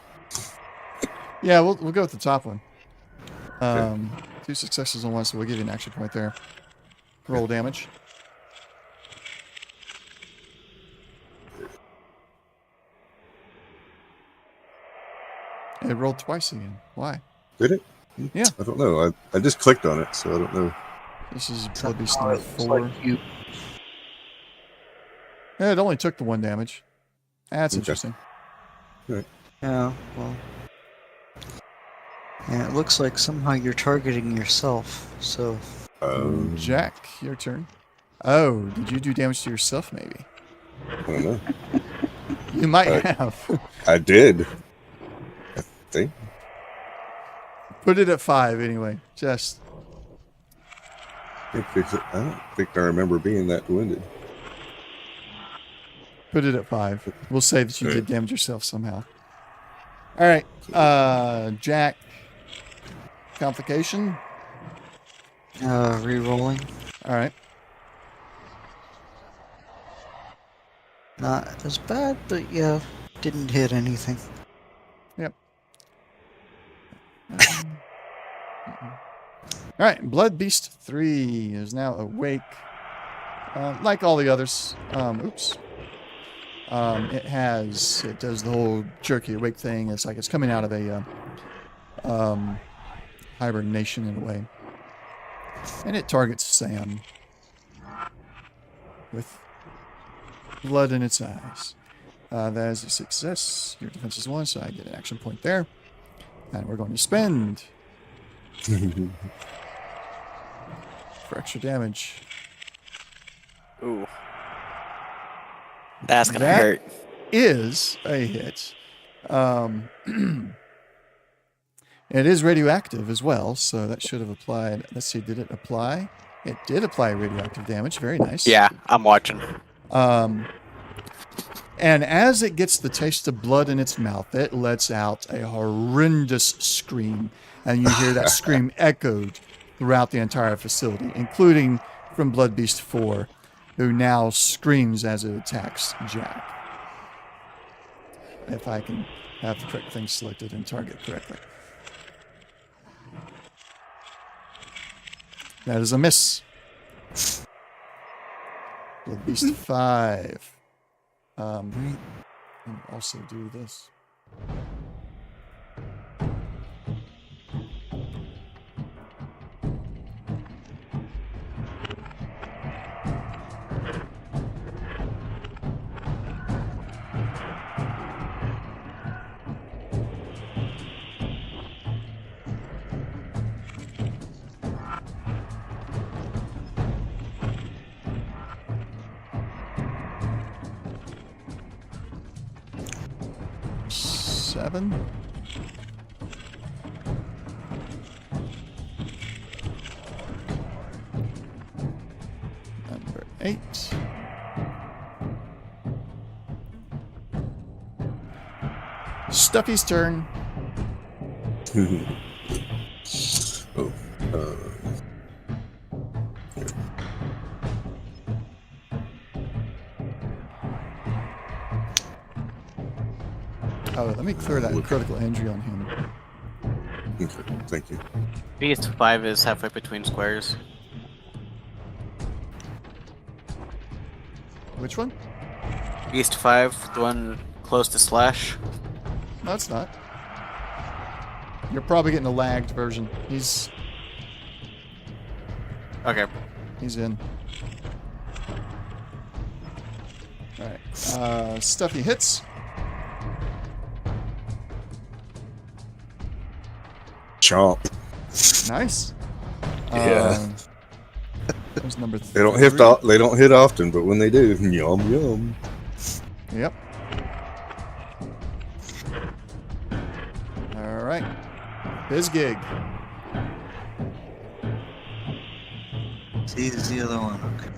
Yeah, we'll go with the top one. Okay. 2 successes on one, so we'll give you an action point there. Roll damage. It rolled twice again. Why? Did it? Yeah. I don't know. I just clicked on it, so I don't know. This is Blood Beast Somehow number it looks 4. like you. Yeah, it only took the 1 damage. That's Okay. interesting. Yeah, well. Yeah, it looks like somehow you're targeting yourself, so. Jack, your turn. Oh, did you do damage to yourself, maybe? I don't know. You might Uh, have. I did. I think. Put it at 5 anyway. Just. I don't think I remember being that wounded. Put it at 5. We'll say that you Right. did damage yourself somehow. All right. Jack. Complication. Re-rolling. All right. Not as bad, but yeah, didn't hit anything. Yep. All right. Blood Beast 3 is now awake. Like all the others. Oops. It does the whole jerky awake thing. It's like it's coming out of a hibernation in a way. And it targets Sam with blood in its eyes. That is a success. Your defense is 1, so I get an action point there. And we're going to spend for extra damage. Ooh. That's gonna That- hurt. Is a hit. It is radioactive as well, so that should have applied. Let's see, did it apply? It did apply radioactive damage. Very nice. Yeah, I'm watching. And as it gets the taste of blood in its mouth, it lets out a horrendous scream. And you hear that scream echoed throughout the entire facility, including from Blood Beast 4, who now screams as it attacks Jack. If I can have the correct thing selected and target correctly. That is a miss. Blood Beast 5. And also do this. Seven. Number 8. Stuffy's turn. Oh, Oh, let me clear that critical injury on him. okay, thank you. Beast 5 is halfway between squares. Which one? Beast 5, the one close to Slash. No, it's not. You're probably getting a lagged version. He's Okay. in. Alright. Stuffy hits. Chomp. Nice. Yeah. There's number They don't hit. 3. They don't hit often, but when they do, yum yum. Yep. All right. Biz gig. See, is the other one. Okay.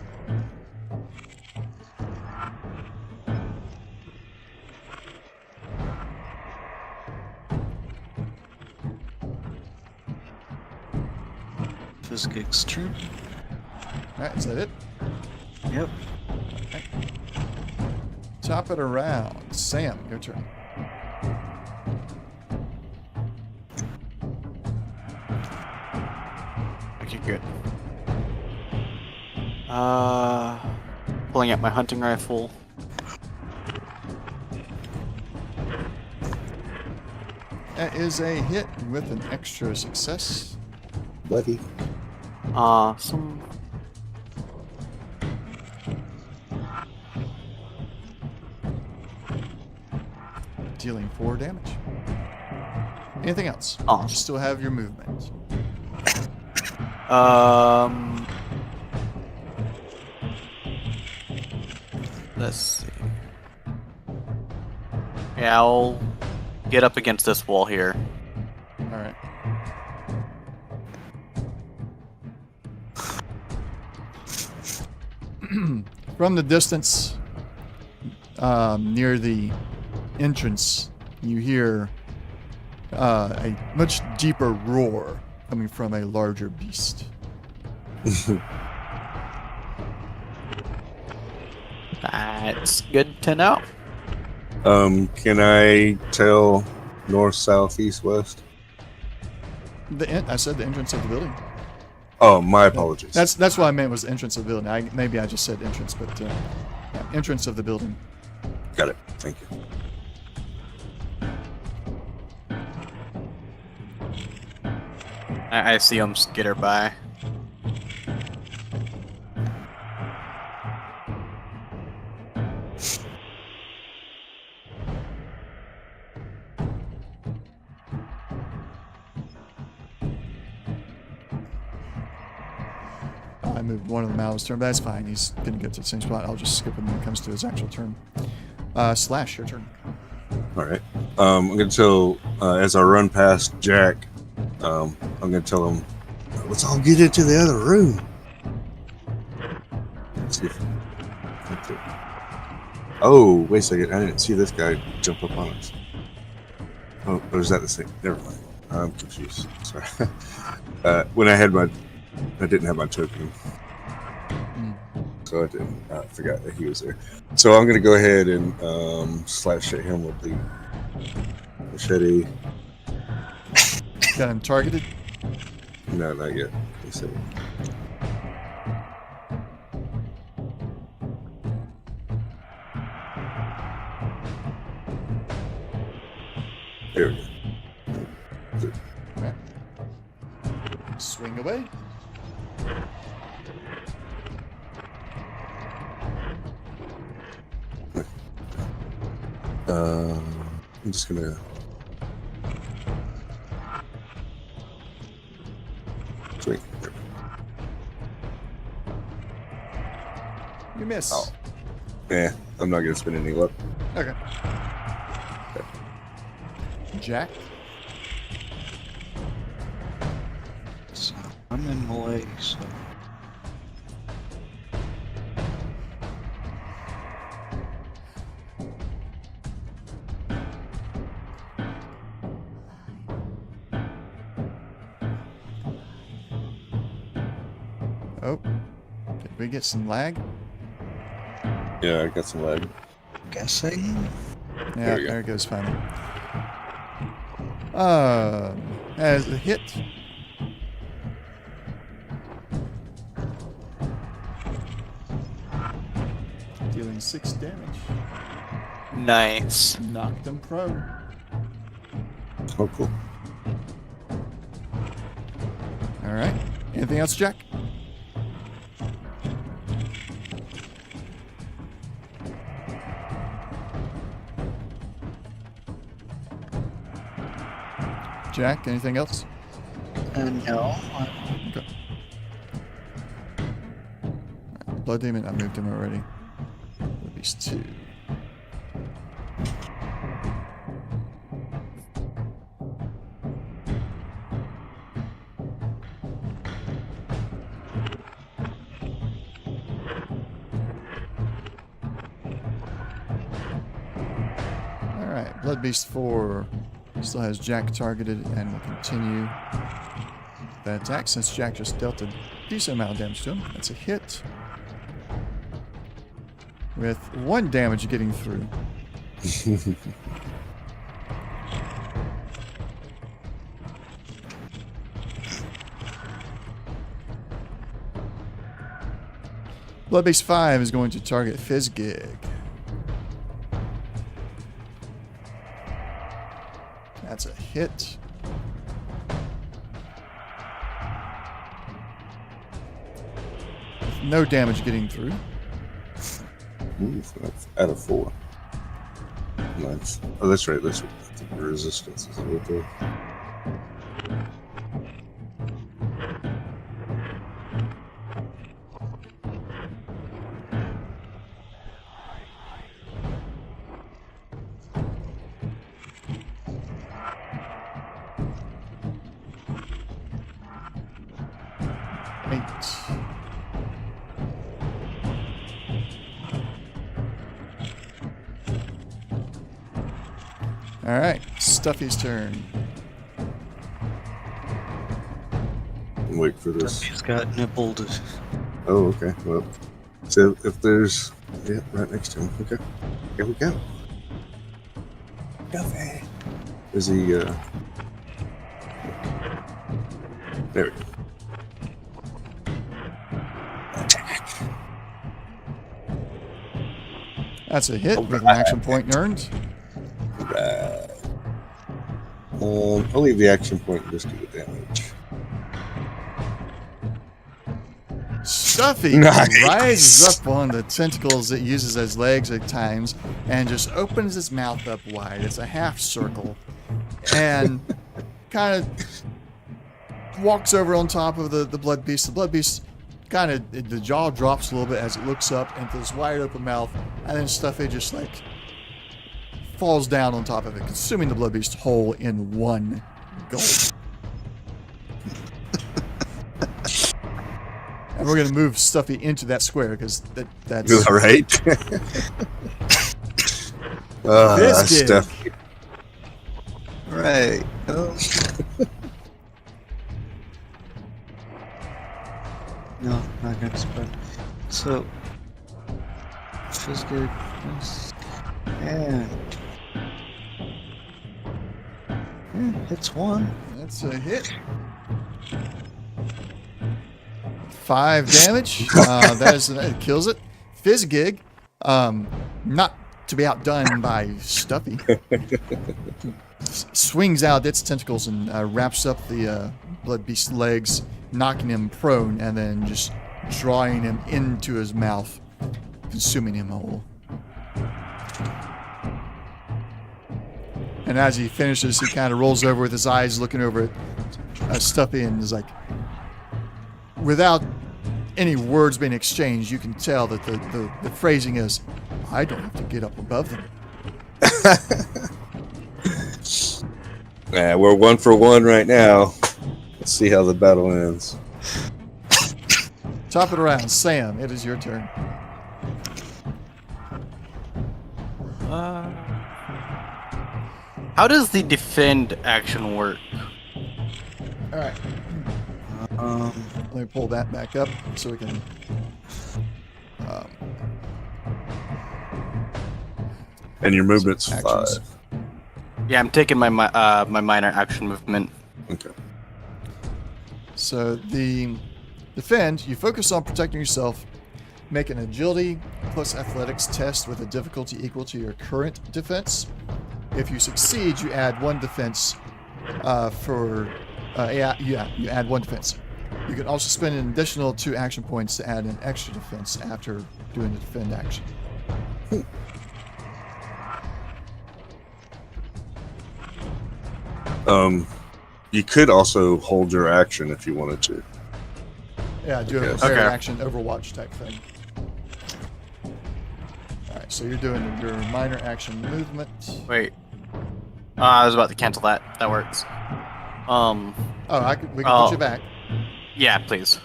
Fizzgig's turn. All right, is that it? Yep. Top it around. Sam, your turn. Okay, good. Pulling out my hunting rifle. That is a hit with an extra success. Buddy. Awesome. Dealing 4 damage. Anything else? Oh. You still have your movement. Let's see. Yeah, I'll get up against this wall here. All right. From the distance, near the entrance, you hear a much deeper roar coming from a larger beast. That's good to know. Can I tell north, south, east, west? I said the entrance of the building. Oh, my apologies. That's what I meant was the entrance of the building. Maybe I just said entrance, but yeah, entrance of the building. Got it. Thank you. I see him skitter by. I moved one of them out of his turn, but that's fine. He's going to get to the same spot. I'll just skip him when it comes to his actual turn. Slash, your turn. All right. I'm going to tell, as I run past Jack, I'm gonna tell him, let's all get into the other room. Let's see if oh, wait a second. I didn't see this guy jump up on us. Oh, or is that the same? Never mind. I'm confused. Sorry. When I didn't have my token. So I forgot that he was there. So I'm going to go ahead and slash at him with the machete. Got him targeted. No, not yet. Let's see. There we go. Okay. Swing away. I'm just gonna swing. You miss. Oh. Yeah, I'm not gonna spend any luck. Okay. Jack. So I'm in melee, so Oh, did we get some lag? Yeah, I got some lag. guessing. Yeah, we go. there it goes finally. As a hit. Dealing 6 damage. Nice. Knocked him prone. Oh, cool. Alright. Anything else, Jack? Jack, anything else? No. Okay. Blood Demon, I moved him already. At least 2. Alright, Blood Beast 4 still has Jack targeted and will continue that attack since Jack just dealt a decent amount of damage to him. That's a hit. With 1 damage getting through. Bloodbeast 5 is going to target Fizzgig. That's a hit. With no damage getting through. Ooh, that's out of 4. Nice. Oh, that's right. That's the resistance is right there. Alright, Stuffy's turn. Wait for this. He's got nibbled. Oh, okay. Well, so if there's... Yeah, right next to him. Okay. Here we go. Duffy. Is he, There we go. Attack. That's a hit with an action point earned. Right. I'll leave the action point and just do the damage. Stuffy Nice. rises up on the tentacles it uses as legs at times and just opens his mouth up wide. It's a half circle. And kind of walks over on top of the blood beast. The blood beast kind of, the jaw drops a little bit as it looks up into this wide open mouth. And then Stuffy just like falls down on top of it, consuming the blood beast whole in one gulp. And we're gonna move Stuffy into that square because that's All right. This gig. Stuff. Right. Oh. No, not gonna spread. So, Fizzgig, and hits one. That's a hit. 5 damage. That kills it. Fizzgig, not to be outdone by Stuffy, swings out its tentacles and wraps up the blood beast's legs, knocking him prone, and then just drawing him into his mouth, consuming him whole. And as he finishes, he kind of rolls over with his eyes looking over at Stuffy and is like, without any words being exchanged, you can tell that the phrasing is, I don't have to get up above them. Yeah, we're 1 for 1 right now. Let's see how the battle ends. Top it around. Sam, it is your turn. How does the defend action work? All right. Let me pull that back up so we can... And your movement's actions. 5. Yeah, I'm taking my my minor action movement. Okay. So the defend, you focus on protecting yourself. Make an agility plus athletics test with a difficulty equal to your current defense. If you succeed, you add 1 defense you add 1 defense. You can also spend an additional 2 action points to add an extra defense after doing the defend action. You could also hold your action if you wanted to. Yeah, do a Yes. fair Okay. action Overwatch type thing. Alright, so you're doing your minor action movement. Wait. I was about to cancel that. That works. Oh, we can Oh. put you back. Yeah, please.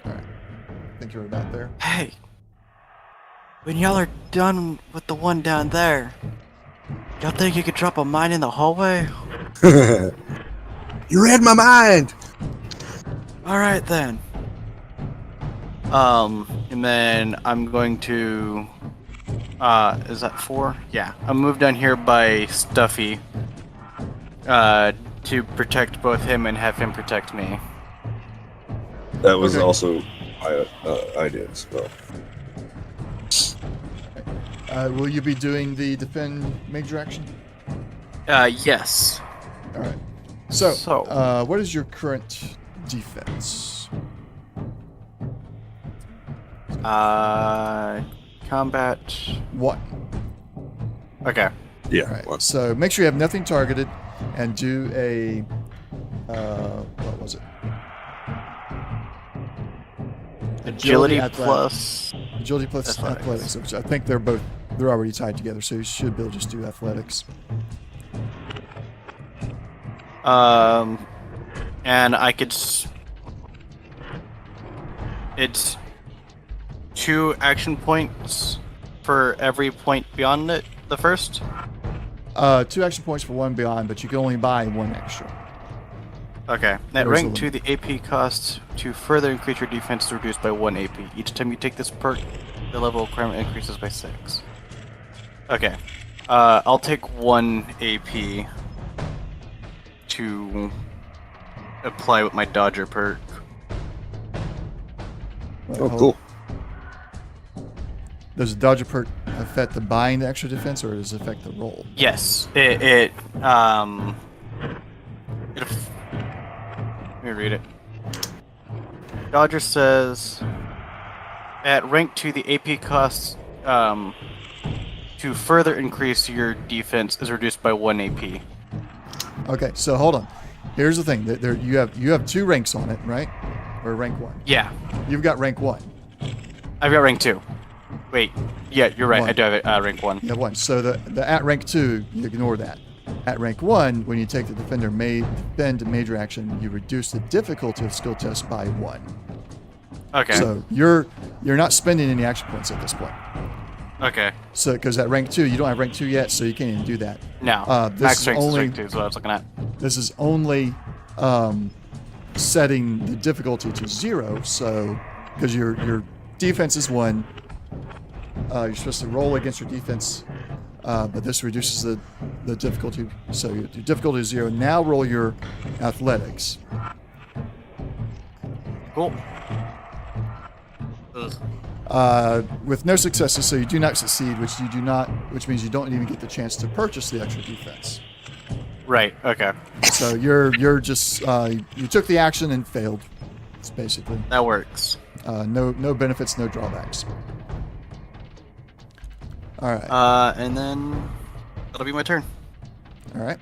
Alright. I think you're about there. Hey. When y'all are done with the one down there, y'all think you could drop a mine in the hallway? You read my mind. Alright then. And then I'm going to is that 4? Yeah. I'll move down here by Stuffy. To protect both him and have him protect me. That was Okay. also my idea as well. Will you be doing the defend major action? Yes. Alright. So, So- what is your current defense? Combat. 1. Okay. Yeah. Alright. well, So make sure you have nothing targeted and do a what was it? Agility athletics. plus. Agility plus Athletics. athletics, which I think they're already tied together, so you should be able to just do athletics. And I could. It's 2 action points for every point beyond it. The first. 2 action points for 1 beyond, but you can only buy 1 extra. Okay. At There's rank a 2, the AP cost to further increase your defense is reduced by 1 AP. Each time you take this perk, the level requirement increases by 6. Okay. I'll take 1 AP to apply with my Dodger perk. Oh, cool. Does the Dodger perk affect the buying the extra defense, or does it affect the roll? Yes, let me read it. Dodger says, at rank 2, the AP cost to further increase your defense is reduced by 1 AP. Okay, so hold on. Here's the thing: you have 2 ranks on it, right? Or rank 1. Yeah, You've got rank 1. I've got rank 2. Wait, yeah, you're right. 1. I do have it, rank 1. You have 1. So the at rank 2, you ignore that. At rank 1, when you take the defend major action, you reduce the difficulty of skill test by 1. Okay. So you're not spending any action points at this point. Okay. So because at rank 2, you don't have rank 2 yet, so you can't even do that. No. This Max is strength only is rank 2 is what I was looking at. this is only setting the difficulty to 0. So because your defense is 1, you're supposed to roll against your defense, but this reduces the difficulty. So your difficulty is 0. Now roll your athletics. Cool. Ugh. With no successes, so you do not succeed, which means you don't even get the chance to purchase the extra defense. Right. Okay. So you're just you took the action and failed. It's basically That works. no benefits, no drawbacks. All right. And then that'll be my turn. All right.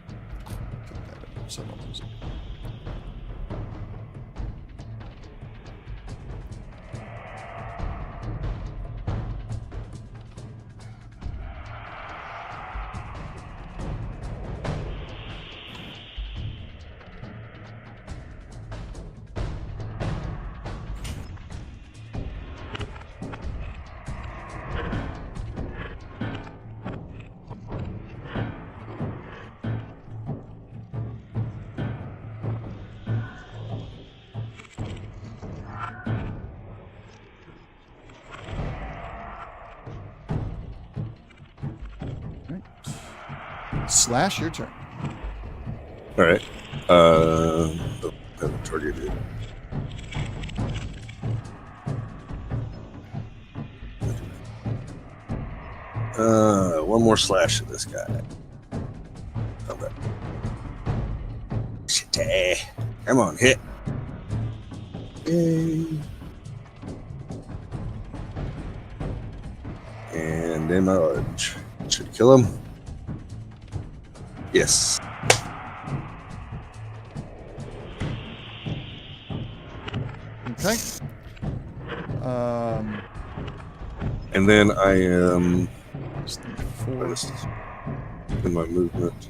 Put that up so I don't lose it. Slash, your turn. All right. Have targeted. One more slash at this guy. Okay. Shit. Come on, hit. Yay. And then my large. Should kill him. Yes. Okay. And then I am Just need 4. in my movement.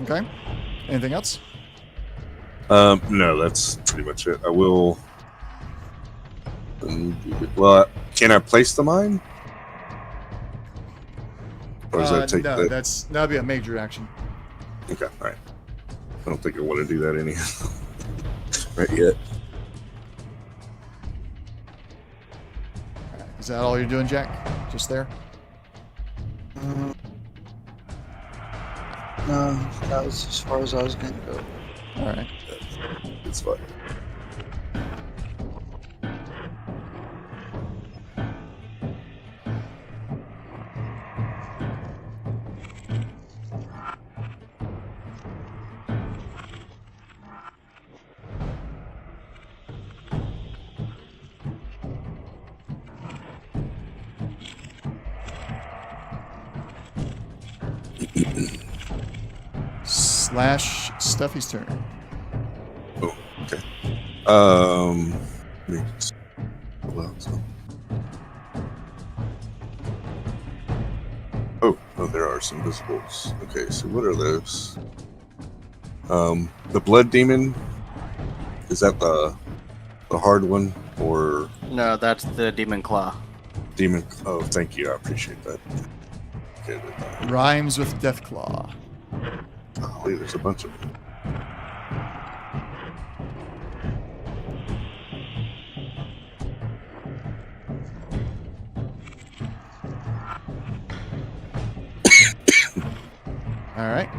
Okay. Anything else? No, that's pretty much it. I will. Well, can I place the mine? Or does that take no, that? that'd be a major action. Okay, all right. I don't think I want to do that anyhow. Right yet. All right. Is that all you're doing, Jack? Just there? No, that was as far as I was going to go. All right. It's fine. Slash Stuffy's turn. Oh, okay. Let me just pull out some. Oh, there are some visibles. Okay, so what are those? The blood demon. Is that the hard one or No, that's the demon claw. demon? Oh, thank you. I appreciate that. Okay, Rhymes with Deathclaw. golly, there's a bunch of them. All right.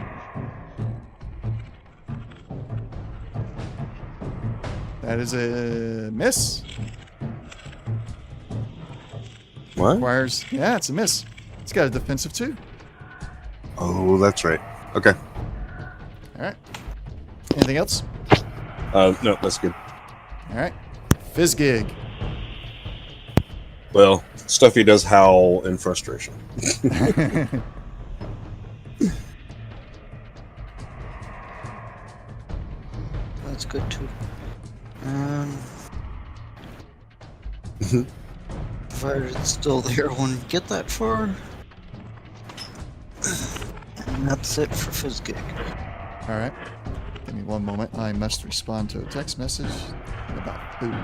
That is a miss. What? Requires, yeah, it's a miss. It's got a defensive 2. Oh, that's right. Okay. All right. Anything else? No, that's good. All right. Fizzgig. Well, Stuffy does howl in frustration. that's good too. And provided it's still there when we get that far. And that's it for Fizzgig. All right. Give me one moment. I must respond to a text message about food.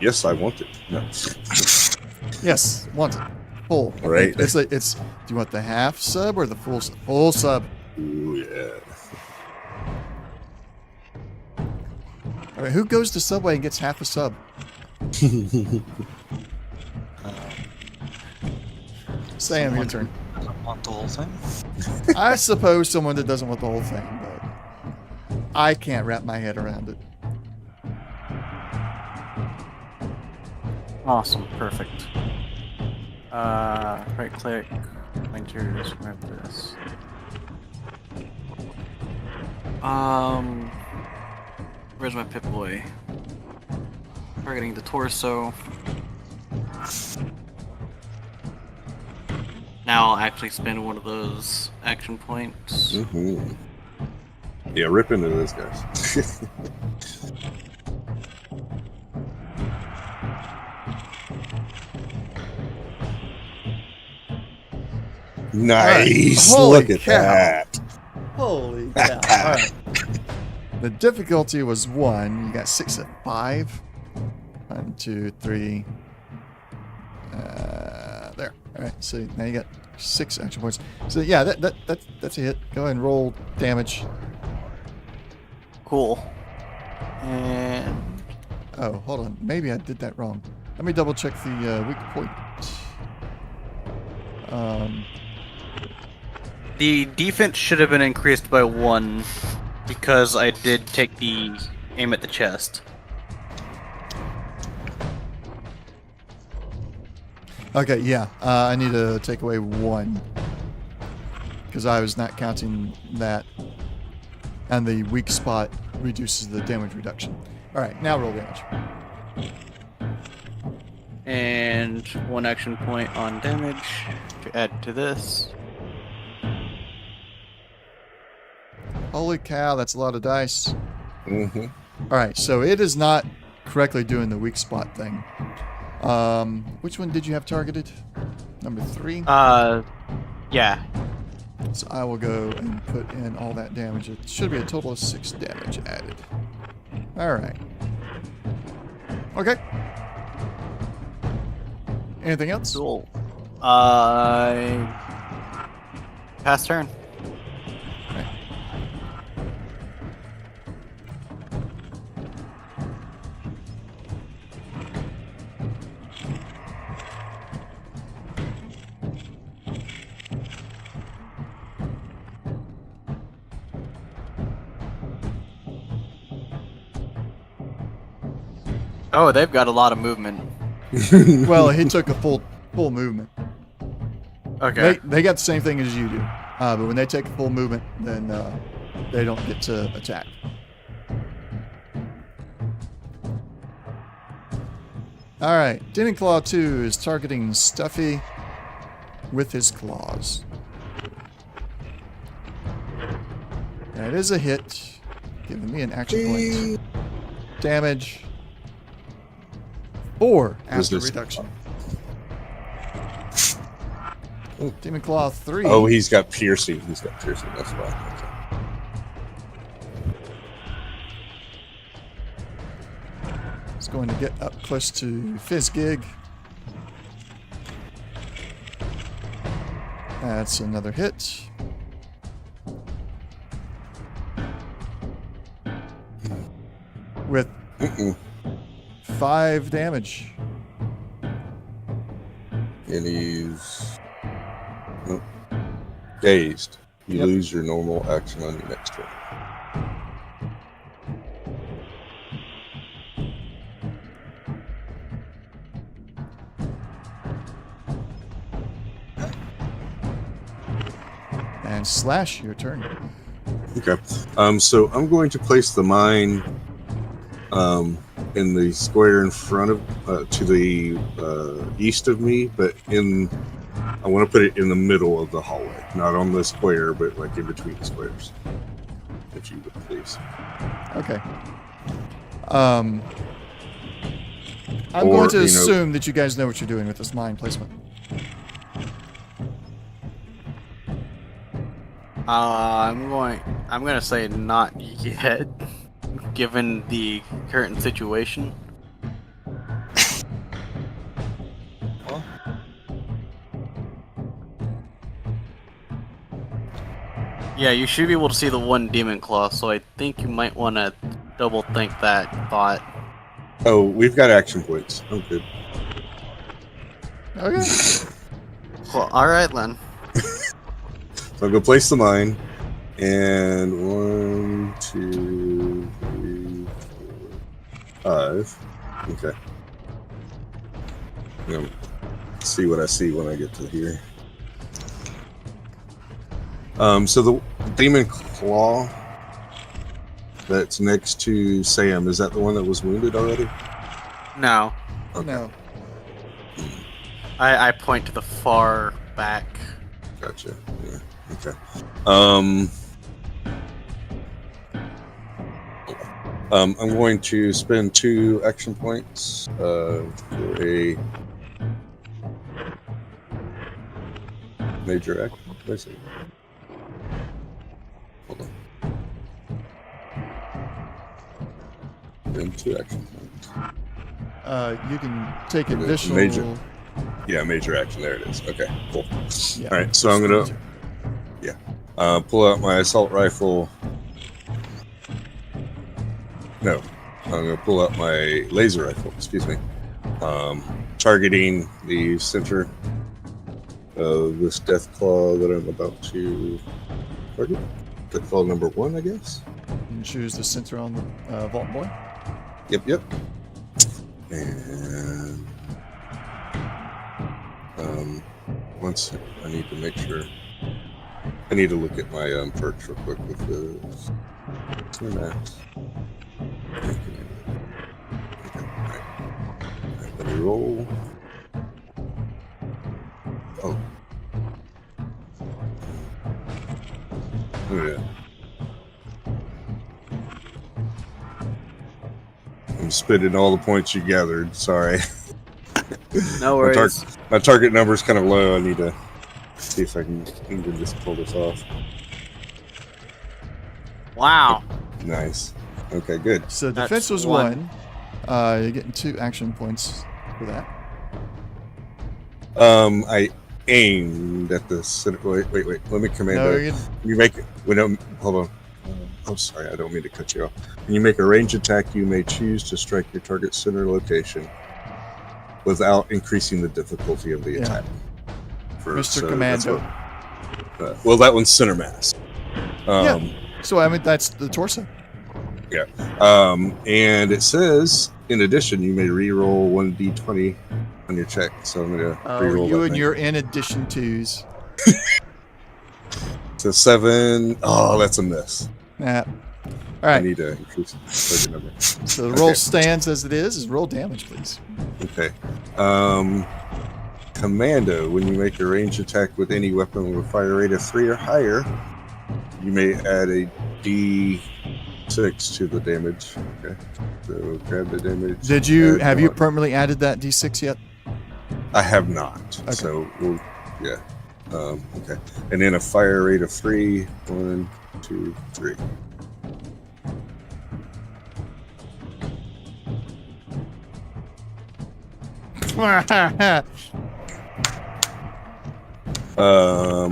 Yes, I want it. No. Yes, want it. Full. Right. It's do you want the half sub or the full sub? Full sub. Ooh, yeah. All right, who goes to Subway and gets half a sub? Sam, your turn. I don't want the whole thing. I suppose someone that doesn't want the whole thing, but I can't wrap my head around it. Awesome, perfect. Right click, pointers, grab this. Where's my Pip-Boy? Targeting the torso. Now I'll actually spend one of those action points. Mm-hmm. Yeah, rip into those guys. Nice. Holy Look at cow. that. Holy cow. All right. The difficulty was 1. You got 6 at 5. 1, 2, 3. There. All right. So now you got 6 action points. So yeah, that's a hit. Go ahead and roll damage. Cool. And Oh, hold on. Maybe I did that wrong. Let me double check the weak point. the defense should have been increased by 1 because I did take the aim at the chest. Okay, yeah. I need to take away 1 because I was not counting that, and the weak spot reduces the damage reduction. All right, now roll damage. And 1 action point on damage to add to this. Holy cow, that's a lot of dice. Mm-hmm. All right, so it is not correctly doing the weak spot thing. Which one did you have targeted? Number 3? Yeah. So I will go and put in all that damage. It should be a total of 6 damage added. All right. Okay. Anything else? Cool. Pass turn. Okay. Oh, they've got a lot of movement. Well, he took a full movement. Okay. They got the same thing as you do, but when they take a full movement, then they don't get to attack. All right, Demon Claw 2 is targeting Stuffy with his claws. That is a hit, giving me an action point. Damage 4 after Business. reduction. Demon Claw 3. Oh, he's got piercing. He's got piercing. That's why. It's going to get up close to Fizzgig. That's another hit. With 5 damage. And he's dazed. You Yep. lose your normal action on your next turn. And Slash, your turn. Okay. So I'm going to place the mine in the square in front of to the east of me, but I want to put it in the middle of the hallway, not on the square, but like in between the squares. if you would please. Okay. I'm Or, going to you know- assume that you guys know what you're doing with this mine placement. I'm gonna say not yet, given the current situation. Well, Yeah, you should be able to see the one demon claw, so I think you might want to double think that thought. Oh, we've got action points. Oh, good. Okay. Well, all right then. So I'm gonna place the mine, and 1, 2, 3, 4, 5. Okay. See what I see when I get to here. So the demon claw that's next to Sam, is that the one that was wounded already? No, Okay. No. I point to the far back. Gotcha. Yeah. Okay. I'm going to spend 2 action points for a major action. Where's it? Hold on. And 2 action points. You can take Okay, additional. major. Yeah, major action. There it is. Okay, cool. Yeah. All right, so I'm gonna pull out my assault rifle. No, I'm gonna pull out my laser rifle. Excuse me. Targeting the center of this death claw that I'm about to target. Death claw number 1, I guess. And choose the center on the vault boy. Yep. And once I need to make sure. I need to look at my perks real quick with the max. Okay, alright. Let me roll. Oh. Look at that. I'm spitting all the points you gathered. Sorry. No worries. My target number is kind of low. I need to see if I can even just pull this off. Wow. Nice. Okay, good. So That's defense was 1. 1. You're getting 2 action points for that. I aimed at the center. Wait. Let me command. No, You make it. Hold on. I'm sorry. I don't mean to cut you off. When you make a range attack, you may choose to strike your target center location without increasing the difficulty of the Yeah. attack. Mr. So Commando. that's well, that one's center mass. So I mean that's the torso. And it says, in addition, you may re-roll 1d20 on your check. So I'm going to re-roll You that and thing. your in addition twos. So 7. Oh, that's a miss. Nah. All I right. need to increase the number. So the roll Okay. stands as it is. Roll damage, please. Okay. Commando, when you make a range attack with any weapon with a fire rate of 3 or higher, you may add a d6 to the damage. Okay. So grab the damage. Did you add have you 1. permanently added that d6 yet? I have not. Okay. So yeah. Okay. And then a fire rate of 3. 1, 2, 3.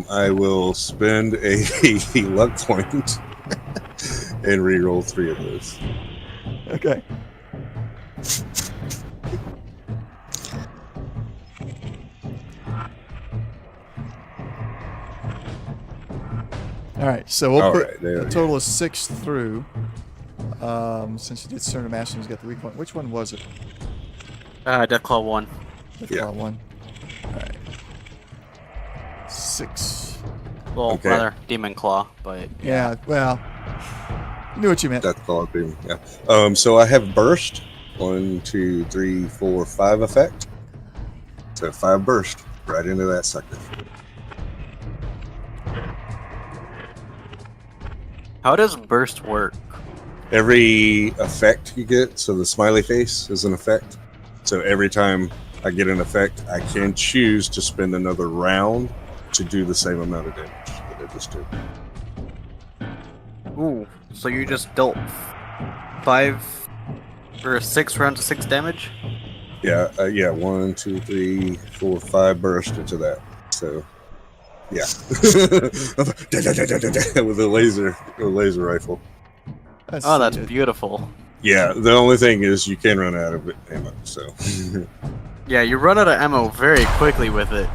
I will spend a luck point and re-roll 3 of those. Okay. All right, so we'll All put right, there a we total of 6 through. Since you did center mass and you got the weak point, which one was it? Deathclaw 1. The Yeah. claw one. All right. 6. Well, Okay. rather Demon Claw, but Yeah. Well, you knew what you meant. That's called beam. Yeah. So I have burst. 1, 2, 3, 4, 5 effect. So 5 burst right into that sucker. How does burst work? Every effect you get, so the smiley face is an effect. So every time I get an effect, I can choose to spend another round to do the same amount of damage that I just did. Ooh, so you just dealt 5 or 6 rounds of 6 damage? Yeah, 1, 2, 3, 4, 5 burst into that. So, yeah, with a laser rifle. Oh, that's beautiful. Yeah, the only thing is you can run out of ammo. So, Yeah, you run out of ammo very quickly with it.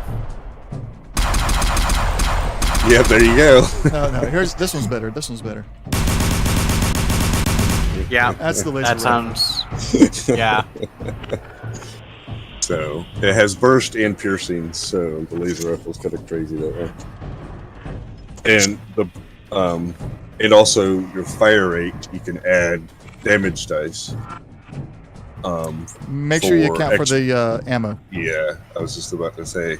yeah, there you go. No, here's this one's better. This one's better. Yeah, That's the laser that rifle. sounds. Yeah. So it has burst and piercing. So the laser rifle's kind of crazy that way. And and also your fire rate, you can add damage dice. Make sure you for account for the ammo. Yeah, I was just about to say.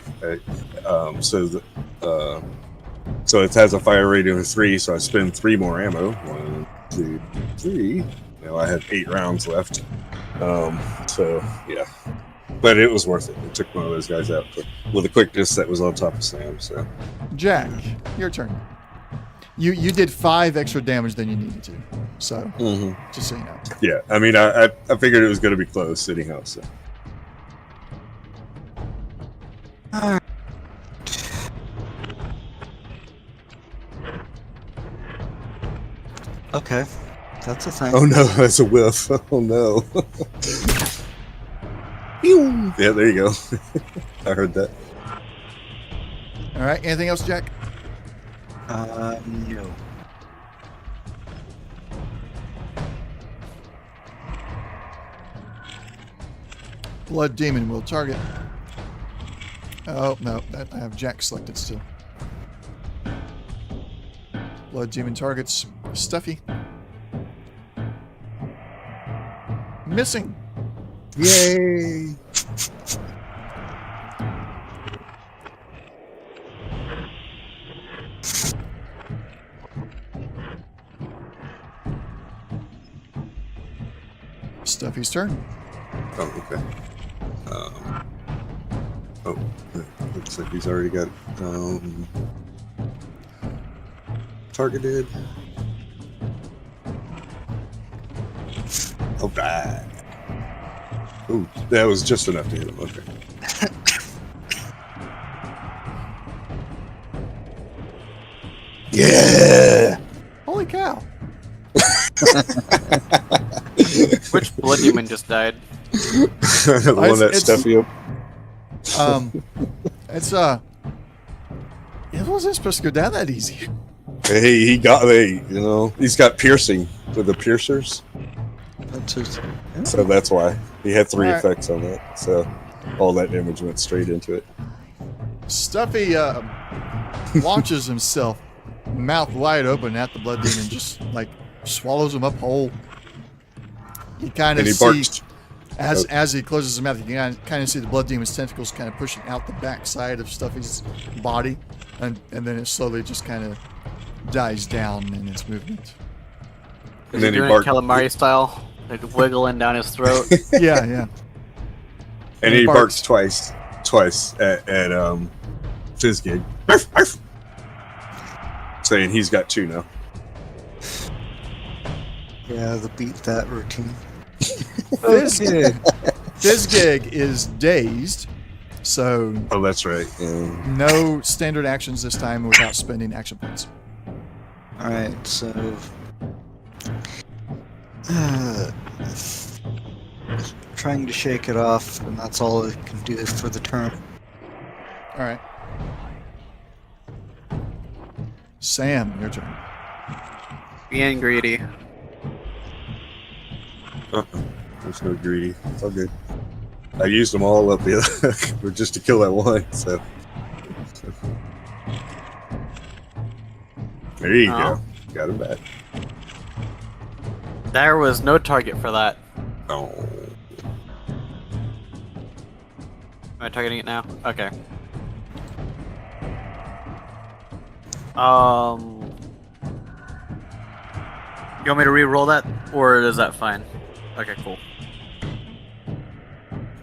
So it has a fire rating of 3, so I spend 3 more ammo. 1, 2, 3. Now I have 8 rounds left. So yeah, but it was worth it. It took one of those guys out with a quickness that was on top of Sam. So Jack, your turn. You did 5 extra damage than you needed to. So just so you know. yeah, I mean, I figured it was going to be close anyhow. So Okay, that's a thing. oh no, that's a whiff. Oh no. Pew! Yeah, there you go. I heard that. All right. Anything else, Jack? No. Blood Demon will target. Oh, no. I have Jack selected still. Blood Demon targets Stuffy. Missing. Yay! Stuffy's turn. Oh, okay. Looks like he's already got targeted. All right. Ooh, that was just enough to hit him. Okay. Yeah. Holy cow. Which blood demon just died? The one that It's- stuffy up. It's it wasn't supposed to go down that easy. Hey, he's got piercing with the piercers, That's his. so that's why he had 3 Alright. effects on that. So all that damage went straight into it. Stuffy launches himself, mouth wide open at the blood demon, just like swallows him up whole. You kind And of he see barks. as he closes his mouth, you can kind of see the blood demon's tentacles kind of pushing out the backside of Stuffy's body, and then it slowly just kind of dies down in its movement. And then he doing barked. it calamari style, like wiggling down his throat. Yeah. And he barks twice at Fizzgig, saying he's got 2 now. Yeah, the beat that routine. Fizzgig is dazed, so Oh, that's right. Yeah. no standard actions this time without spending action points. Alright, so. Trying to shake it off, and that's all I can do for the turn. All right. Sam, your turn. Being greedy. There's no greedy. It's all good. I used them all up the other just to kill that one. So there you go. Got him back. There was no target for that. Oh, Am I targeting it now? Okay. You want me to re-roll that, or is that fine? Okay, cool.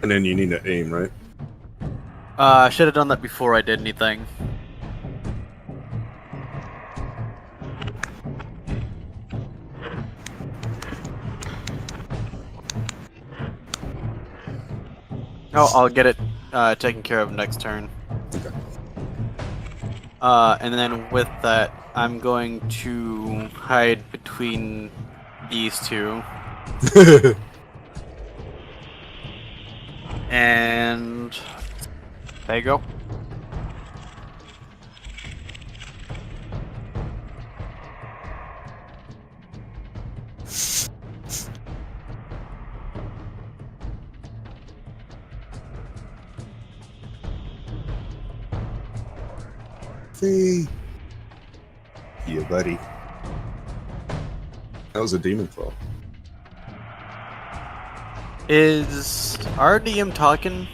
And then you need to aim, right? I should have done that before I did anything. Oh, I'll get it taken care of next turn. Okay. And then with that, I'm going to hide between these two. And there you go. See? Yeah, buddy. That was a demon claw. Is RDM talking?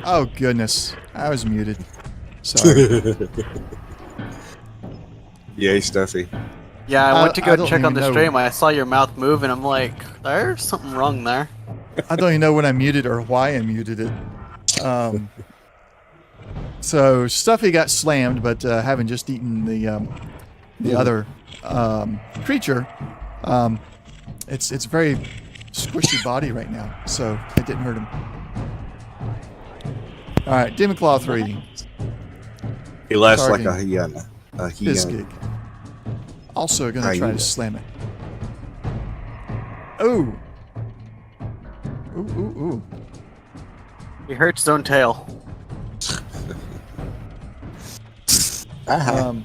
Oh goodness, I was muted. Sorry. Yay, Stuffy. Yeah, I went to I go don't check on even the know. stream. I saw your mouth move, and I'm like, there's something wrong there. I don't even know when I muted or why I muted it. So Stuffy got slammed, but having just eaten the other creature, it's very squishy body right now, so it didn't hurt him. All right, Demon Claw 3. He laughs like a Targeting. hyena. A His hyena. gig. Also gonna try Hyena. to slam it. Ooh. Ooh. He hurts his own tail. Uh-huh.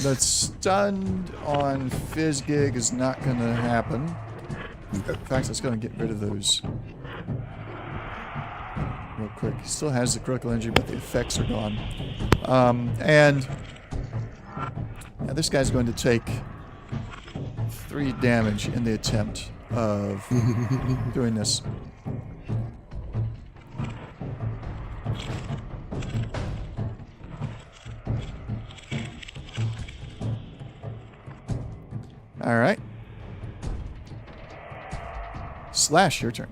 The stunned on Fizzgig is not going to happen. Okay. In fact, it's going to get rid of those real quick. He still has the critical injury, but the effects are gone. And yeah, this guy's going to take 3 damage in the attempt of doing this. All right. Slash, your turn.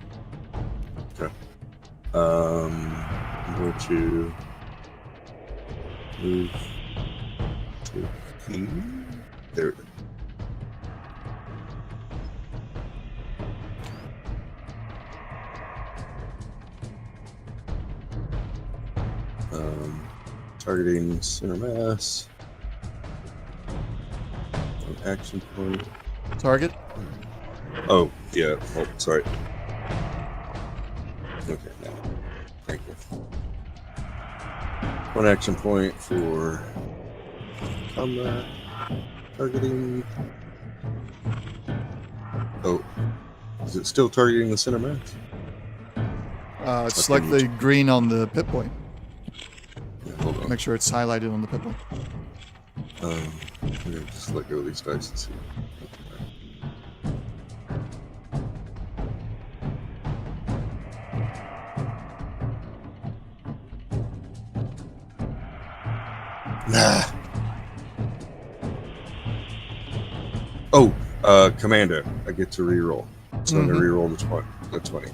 Okay. I'm going to move to here. There. Targeting center mass. An action point. Target. Oh, yeah. Oh, sorry. Okay, now. Thank you. 1 action point for combat. Targeting. Oh. Is it still targeting the center mass? Select the green on the pit point. Yeah, hold on. Make sure it's highlighted on the pit point. Let me just let go of these dice and see. Nah. Oh, Commando. I get to reroll. So I'm going to reroll the 20.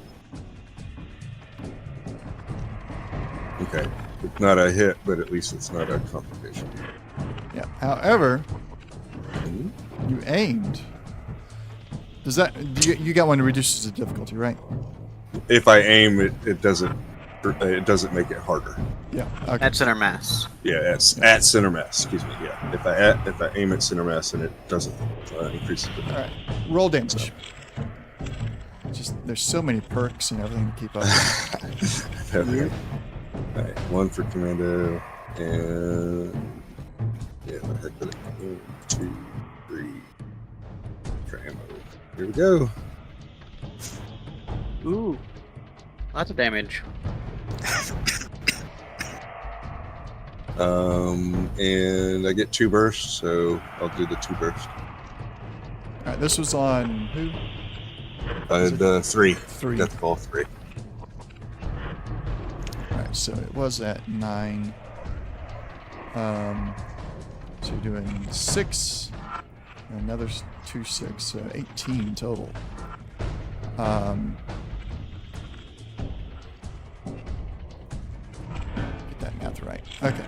Okay. It's not a hit, but at least it's not a complication. Yeah. However, Mhm. you aimed. Does that you got one that reduces the difficulty, right? If I aim, it doesn't make it harder. Yeah. Okay. That's center mass. Yeah, at center mass. Excuse me. Yeah, if I aim at center mass and it doesn't increase the All right. Roll damage. Just there's so many perks and everything to keep up. Okay. All right, 1 for Commando, and yeah, what the heck did it? 1, 2, 3 for ammo. Here we go. Ooh. Lots of damage. And I get 2 bursts, so I'll do the 2 bursts. All right. This was on who? I had 3. 3. Death ball 3. All right. So it was at 9. So you're doing 6, Another 2, 6, so 18 total. Get that math right. Okay.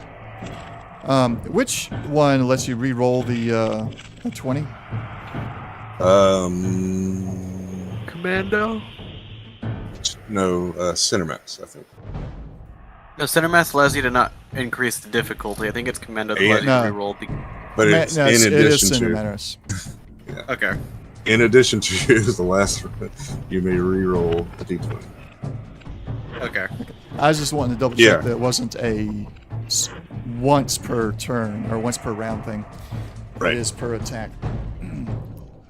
Which one lets you re-roll the 20? Commando? No, center mass, I think. No, center mass allows you to not increase the difficulty. I think it's commando that And- allows you No. to reroll the. But it's in it is addition Cinder to. Matters. Okay. In addition to the last one, you may re-roll a d20. Okay. I was just wanting to double check Yeah. that it wasn't a once per turn or once per round thing. Right. It is per attack,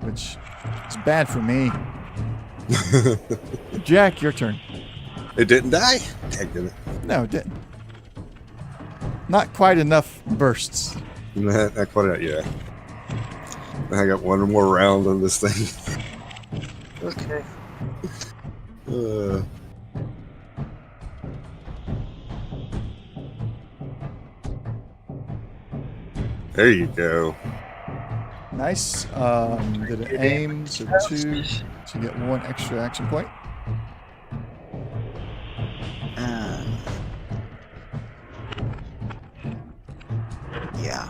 which is bad for me. Jack, your turn. It didn't die? Heck, did it? No, it didn't. Not quite enough bursts. Not quite, yeah. I got one more round on this thing. Okay. There you go. Nice. Did it aim? So 2. So you get 1 extra action point. And yeah.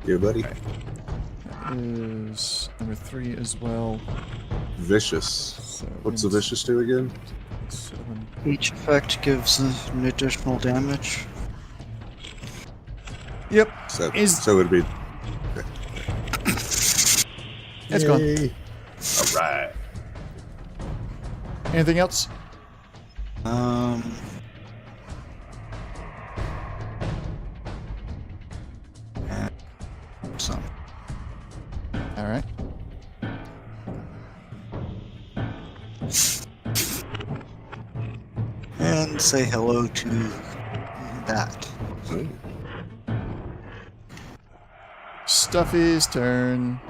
Yeah, buddy. That is number 3 as well. Vicious. So What's the it's vicious do again? 7. Each effect gives an additional damage. Yep. So, Is- so it'd be. It's gone. Yay. All right. Anything else? And some. All right. And say hello to that. Stuffy's turn.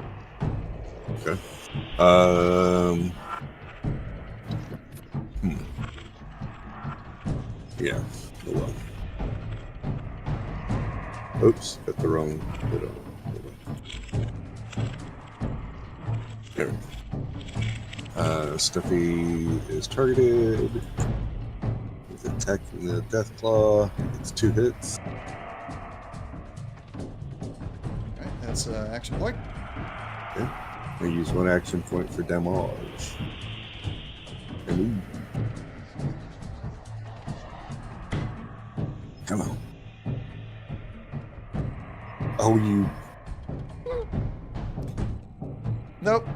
Okay. Yeah. Oh well. Oops, got the wrong bit on. There we go. Stuffy is targeted with attacking the Death Claw. It's 2 hits. All right, that's action point. I use 1 action point for damage. And come on. Oh, you. Nope.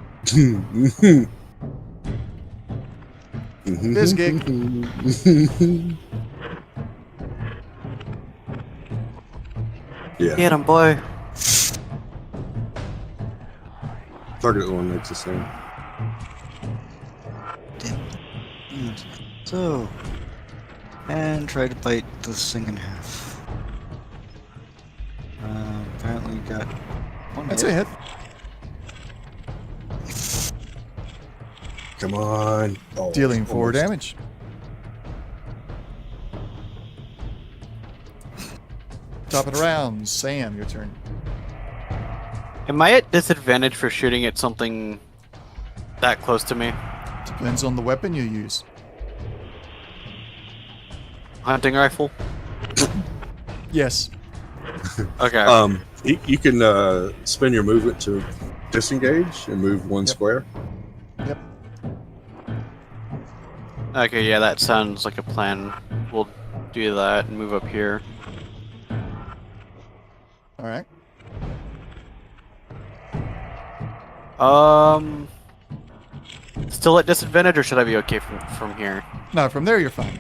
This gig. Yeah. Get him, boy. Target one makes the same. Yes. So, and try to bite this thing in half. Apparently got 1 That's hit. a hit. Come on. Oh, Dealing 4 almost. damage. Top of the round. Sam, your turn. Am I at disadvantage for shooting at something that close to me? Depends on the weapon you use. Hunting rifle? Yes. Okay. You can spend your movement to disengage and move 1 Yep. square. Yep. Okay, yeah, that sounds like a plan. We'll do that and move up here. All right. Still at disadvantage, or should I be okay from here? No, from there you're fine.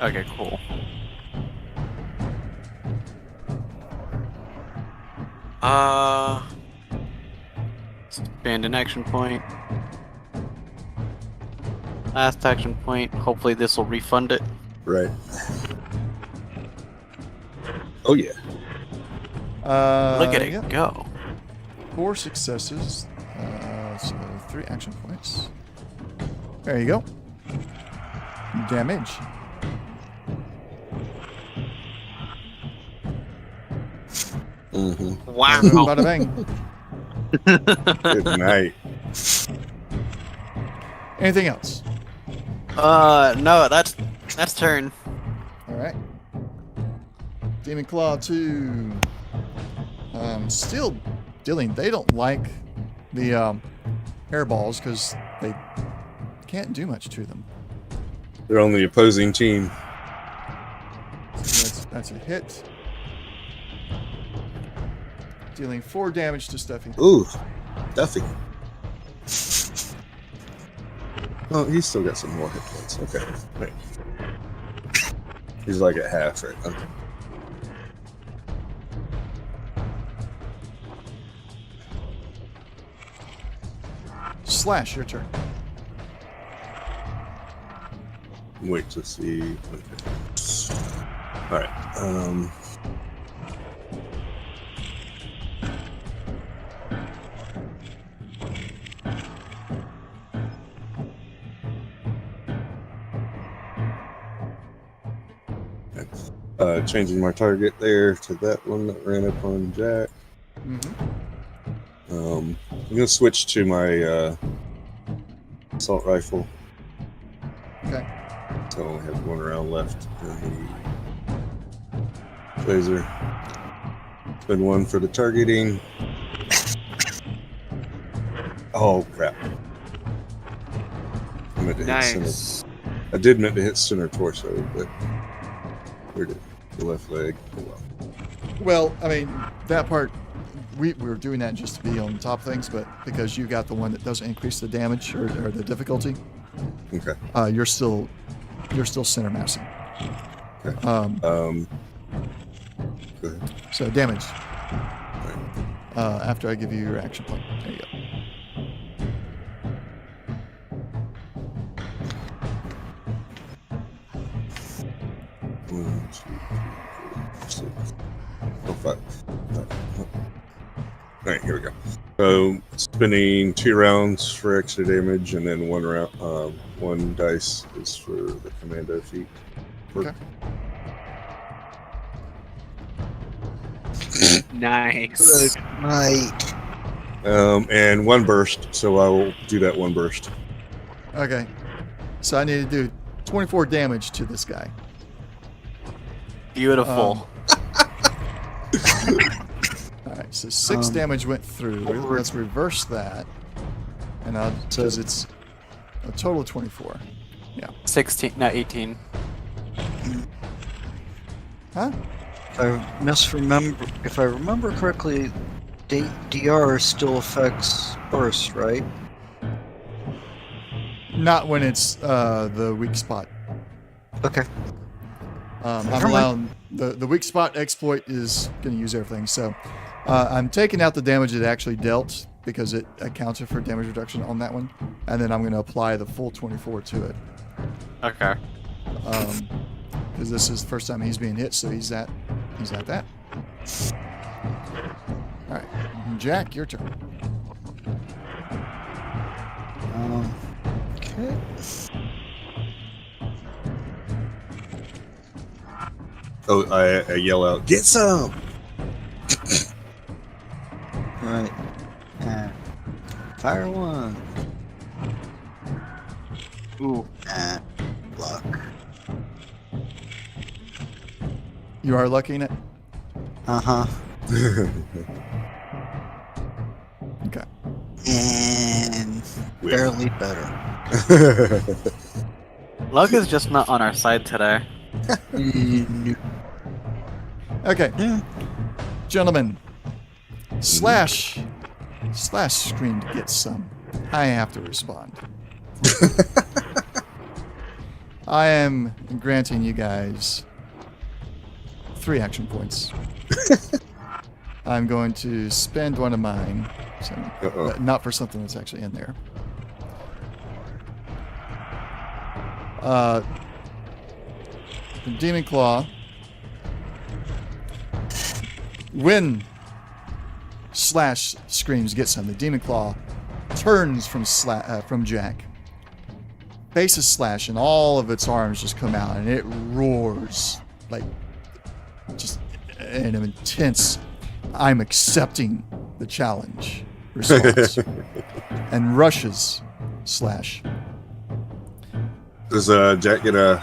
Okay, cool. Spend an action point. Last action point. Hopefully this will refund it. Right. Oh, yeah. Look at it Yep. go. 4 successes. So 3 action points. There you go. Damage. Mm-hmm. Bada bing, bada bing. Good night. Anything else? No, that's turn. All right. Demon Claw 2. Still dealing. They don't like the hairballs because they can't do much to them. They're on the opposing team. So that's a hit. Dealing 4 damage to Stuffy. Ooh, Duffy. Oh, he's still got some more hit points. Okay. Right. He's like at half, right? Okay. Slash, your turn. Wait to see. Okay. All right. Changing my target there to that one that ran up on Jack. Mm-hmm. I'm gonna switch to my assault rifle. Okay. So I only have 1 round left in the laser. Spend 1 for the targeting. Oh crap! I meant to hit center. Nice. I did meant to hit center torso, but where did the left leg? Oh well. Well, I mean, that part, we were doing that just to be on top of things, but because you got the one that doesn't increase the damage or the difficulty, Okay. you're still center massing. Okay. Go ahead. So damage. Right. After I give you your action point. There you go. One, two, three, 4, 6. Oh, 5. All right, here we go. So spinning 2 rounds for extra damage, and then 1 round, 1 dice is for the commando feat. Okay. Nice. Good night. And 1 burst, so I will do that 1 burst. Okay. So I need to do 24 damage to this guy. Beautiful. All right. So 6 damage went through. Let's reverse that, and because it's a total of 24. Yeah. 16, not 18. Huh? If I remember correctly, DR still affects burst, right? Not when it's the weak spot. Okay. I'm Never allowing the weak spot exploit is going to use everything. So I'm taking out the damage it actually dealt because it accounted for damage reduction on that one, and then I'm going to apply the full 24 to it. Okay. Because this is the first time he's being hit, so he's at that. All right, Jack, your turn. Okay. Oh, I yell out, "Get some!" Right. And fire 1. Ooh. And luck. You are lucking it. Uh-huh. Okay. And barely better. Luck is just not on our side today. Okay, Yeah. gentlemen. Slash screamed get some. I have to respond. I am granting you guys 3 action points. I'm going to spend one of mine, so, not for something that's actually in there. Demon Claw. When Slash screams get some, the Demon Claw turns from Jack, faces Slash, and all of its arms just come out, and it roars like just in an intense I'm accepting the challenge response. And rushes Slash. Does Jack get a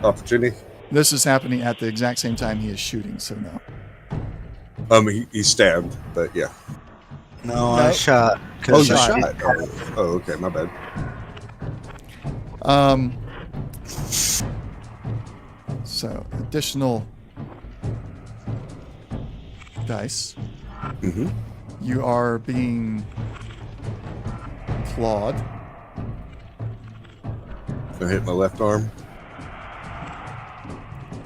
opportunity? This is happening at the exact same time he is shooting, so no. He's stabbed, but yeah. No, I shot. Oh, you 'cause shot. Oh, okay, my bad. So additional dice. Mm-hmm. You are being clawed. I hit my left arm.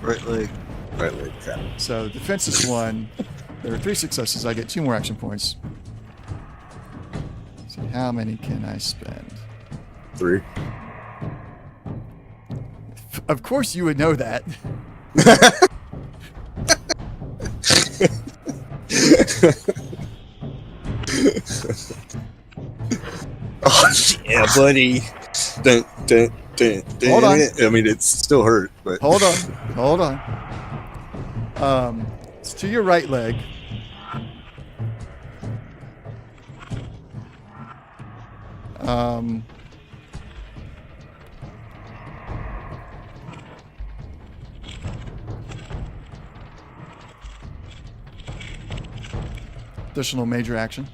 Right leg. Right leg. Okay. So defense is 1. There are 3 successes. I get 2 more action points. Let's see, how many can I spend? 3. Of course you would know that. Oh yeah, buddy. Dun, dun, dun, dun. Hold on. I mean, it's still hurt, but Hold on. It's to your right leg. Additional major action.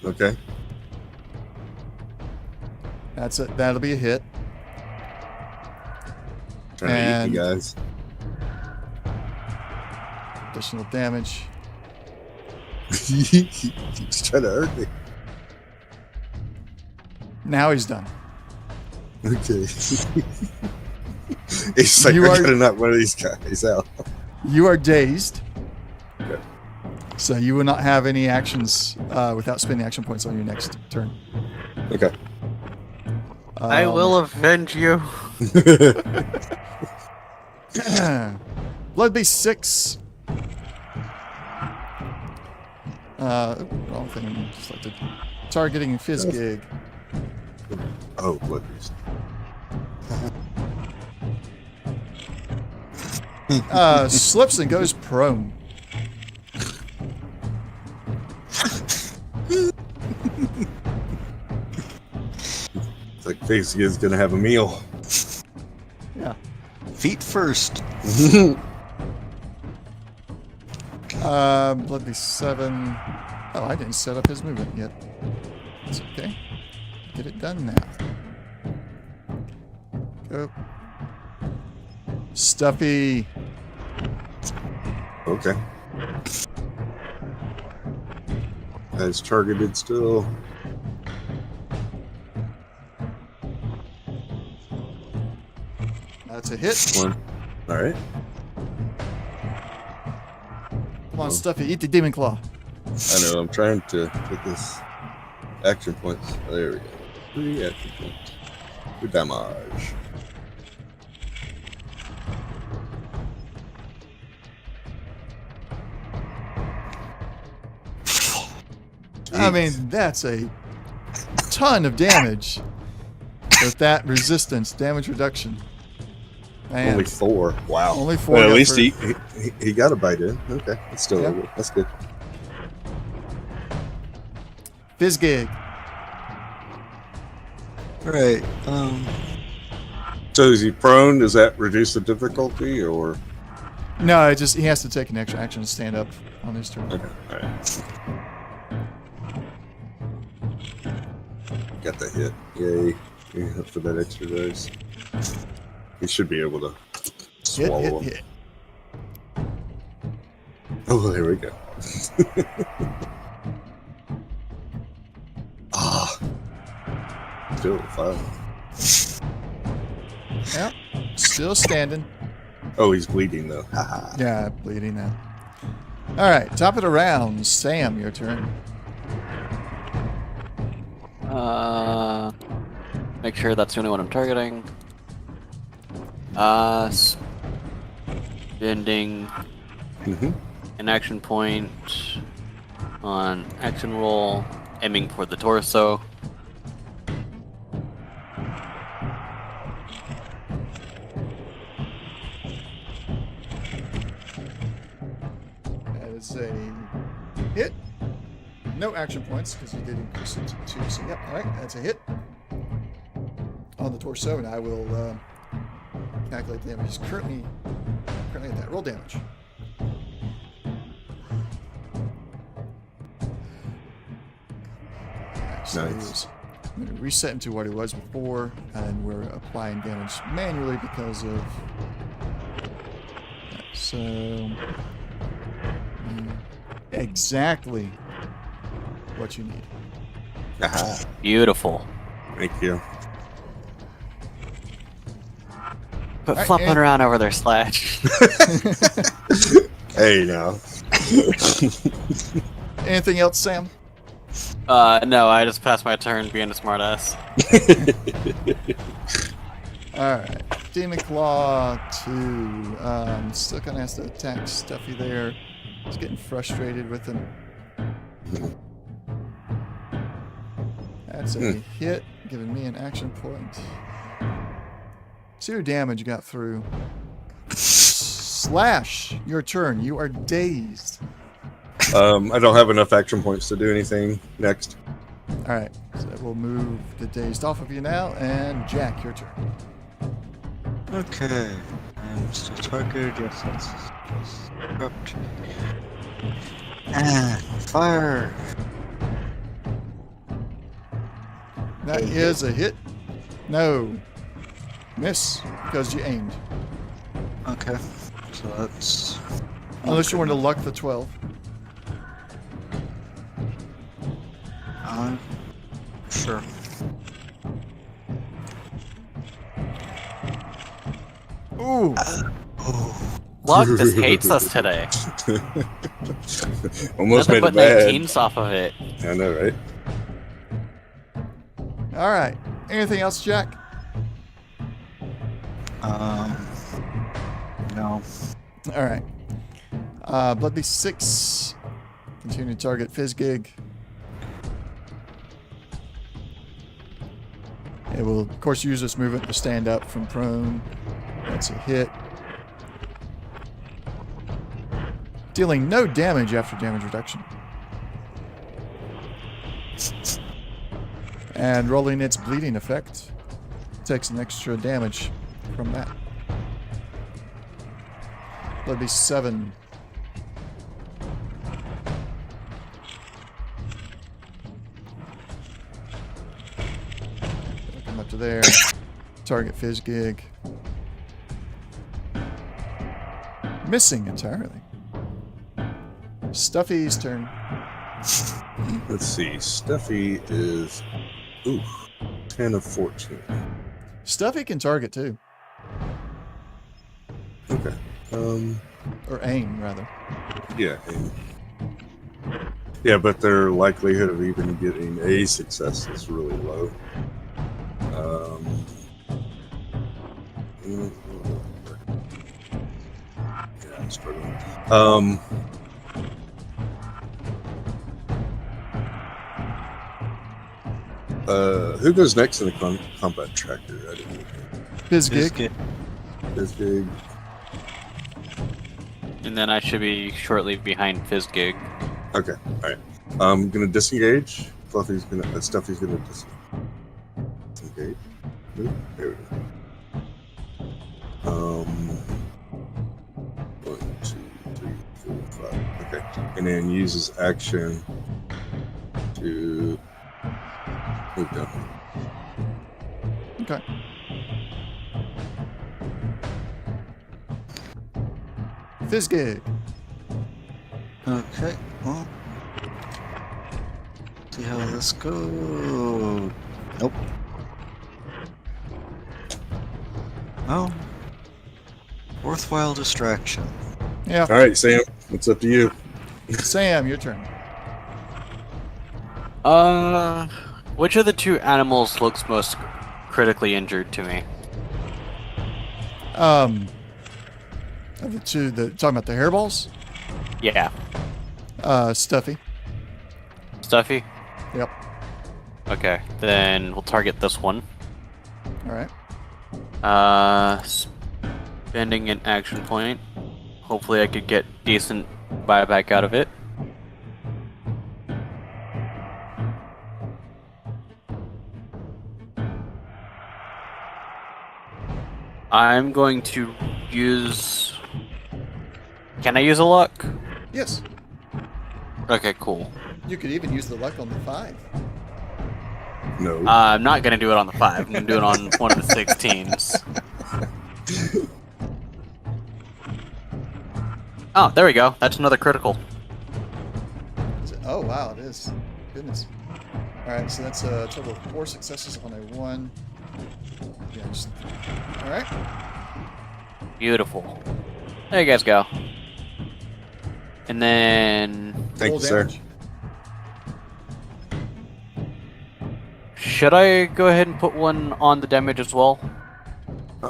okay. That's it. That'll be a hit. Trying to eat And- you guys. Additional damage. He's trying to hurt me. Now he's done. Okay. He's like, You I are- gotta knock one of these guys out. You are dazed. Okay. So you will not have any actions without spending action points on your next turn. Okay. I will avenge you. Blood Beast 6. Wrong thing. Selected. Targeting Fizz Gig. Oh, blood beast. Slips and goes prone. It's like Face is gonna have a meal. Yeah. Feet first. Blood Beast 7. Oh, I didn't set up his movement yet. It's okay. Get it done now. Go. Stuffy. Okay. That's targeted still. That's a hit. One. All right. Come on, Stuffy. Eat the Demon Claw. I know. I'm trying to get this action points. Oh, there we go. 3 action points. 2 damage. I mean, that's a ton of damage with that resistance, damage reduction. Man, Only 4. Wow. Only 4 Well, at got least for- he got a bite in. Okay. That's still Yeah. good. That's good. Fizz Gig. Right. So is he prone? Does that reduce the difficulty or? No, it just he has to take an extra action to stand up on his turn. Okay. All right. Got the hit. Yay. Yeah, for that extra dice. He should be able to Hit, swallow hit, him. hit. Oh, there we go. Ah. Still 5. Yep. Still standing. Oh, he's bleeding though. Haha. Yeah, bleeding now. All right, top of the round. Sam, your turn. Make sure that's the only one I'm targeting. Spending Mm-hmm. an action point on action roll, aiming for the torso. That is That's a hit. No action points because you did increase it to 2. So, yep, alright, that's a hit on the torso, and I will calculate the damage. He's currently at that. Roll damage. So Nice. I'm going to reset him to what he was before, and we're applying damage manually because of. So. Exactly what you need. Aha. Beautiful. Thank you. But Alright, flopping and- around over there, Slash. Hey, now. Anything else, Sam? No, I just passed my turn being a smartass. Alright. Demon Claw 2. Still kind of has to attack Stuffy there. He's getting frustrated with him. That's a hit, giving me an action point. 2 damage got through. Slash, your turn. You are dazed. I don't have enough action points to do anything next. Alright, so we'll move the dazed off of you now, and Jack, your turn. Okay. I'm still targeted. Yes, that's corrupt. And fire. That is a hit. No. Miss, because you aimed. Okay. So that's. Unless you want to luck the 12. Sure. Ooh. Oh. Luck just hates us today. Almost Nothing made but it bad. 19s off of it. I know, right? Alright. Anything else, Jack? No. Alright. Blood Beast 6. Continue to target Fizzgig. It will, of course, use this movement to stand up from prone. That's a hit. Dealing no damage after damage reduction. And rolling its bleeding effect. Takes an extra damage from that. That'd be 7. Come up to there. Target Fizzgig. Missing entirely. Stuffy's turn. Let's see. Stuffy is 10 of 14. Stuffy can target too. Okay. Or aim, rather. Yeah. Yeah, but their likelihood of even getting a success is really low. Yeah, I'm struggling. Who goes next in the combat tracker? I didn't know. Fizzgig. This big. And then I should be shortly behind Fizzgig. Okay, alright. I'm gonna disengage. Stuffy's gonna disengage. Nope, there we go. 1, 2, 3, 4, 5. Okay. And then uses action to move down. Okay. Fizzgig. Okay. Well. See how this goes. Nope. Oh. Worthwhile distraction. Yeah. Alright, Sam, it's up to you. Sam, your turn. Which of the 2 animals looks most critically injured to me? Of the 2, talking about the hairballs? Yeah. Stuffy. Stuffy? Yep. Okay, then we'll target this one. Alright. Spending an action point. Hopefully I could get decent buy back out of it. I'm going to use... Can I use a luck? Yes. Okay, cool. You could even use the luck on the 5. No. I'm not going to do it on the 5. I'm going to do it on one of the 16s. Oh, there we go. That's another critical. Is it? Oh, wow, it is. Goodness. Alright, so that's a total of 4 successes on a 1. Yeah, just... Alright. Beautiful. There you guys go. And then... Thank Roll you, sir. damage. Should I go ahead and put one on the damage as well?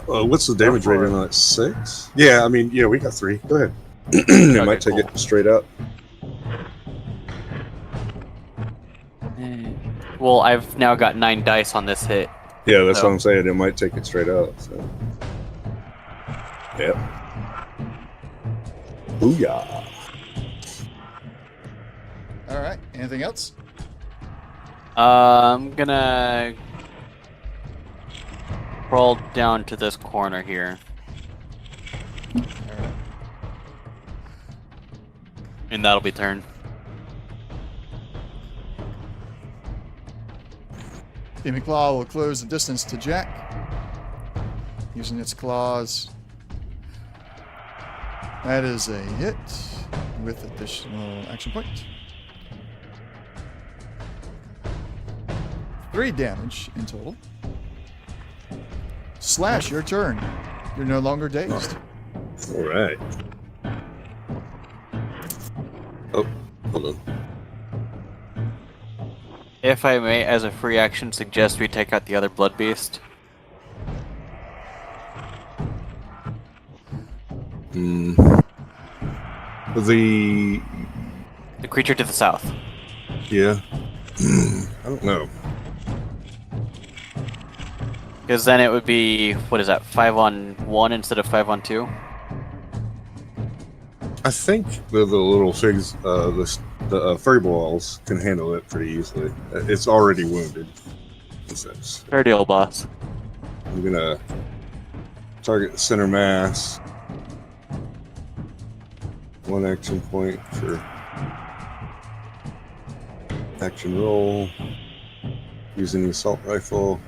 What's the damage for rating it. on it? 6? Yeah, I mean, yeah, we got 3. Go ahead. It might take cool. it straight up. Well, I've now got 9 dice on this hit. Yeah, that's So- what I'm saying. It might take it straight up. So. Yep. Booyah. Alright, anything else? I'm gonna crawl down to this corner here, Alright. and that'll be turn. Demon Claw will close the distance to Jack, using its claws. That is a hit with additional action point. 3 damage in total. Slash, your turn. You're no longer dazed. All right. Oh, hold on. If I may, as a free action, suggest we take out the other blood beast. The The creature to the south. yeah. I don't know. Because then it would be, what is that, 5-on-1 instead of 5-on-2? I think the little figs, the furry balls can handle it pretty easily. It's already wounded. Fair deal, boss. I'm gonna target the center mass. 1 action point for action roll. Using the assault rifle.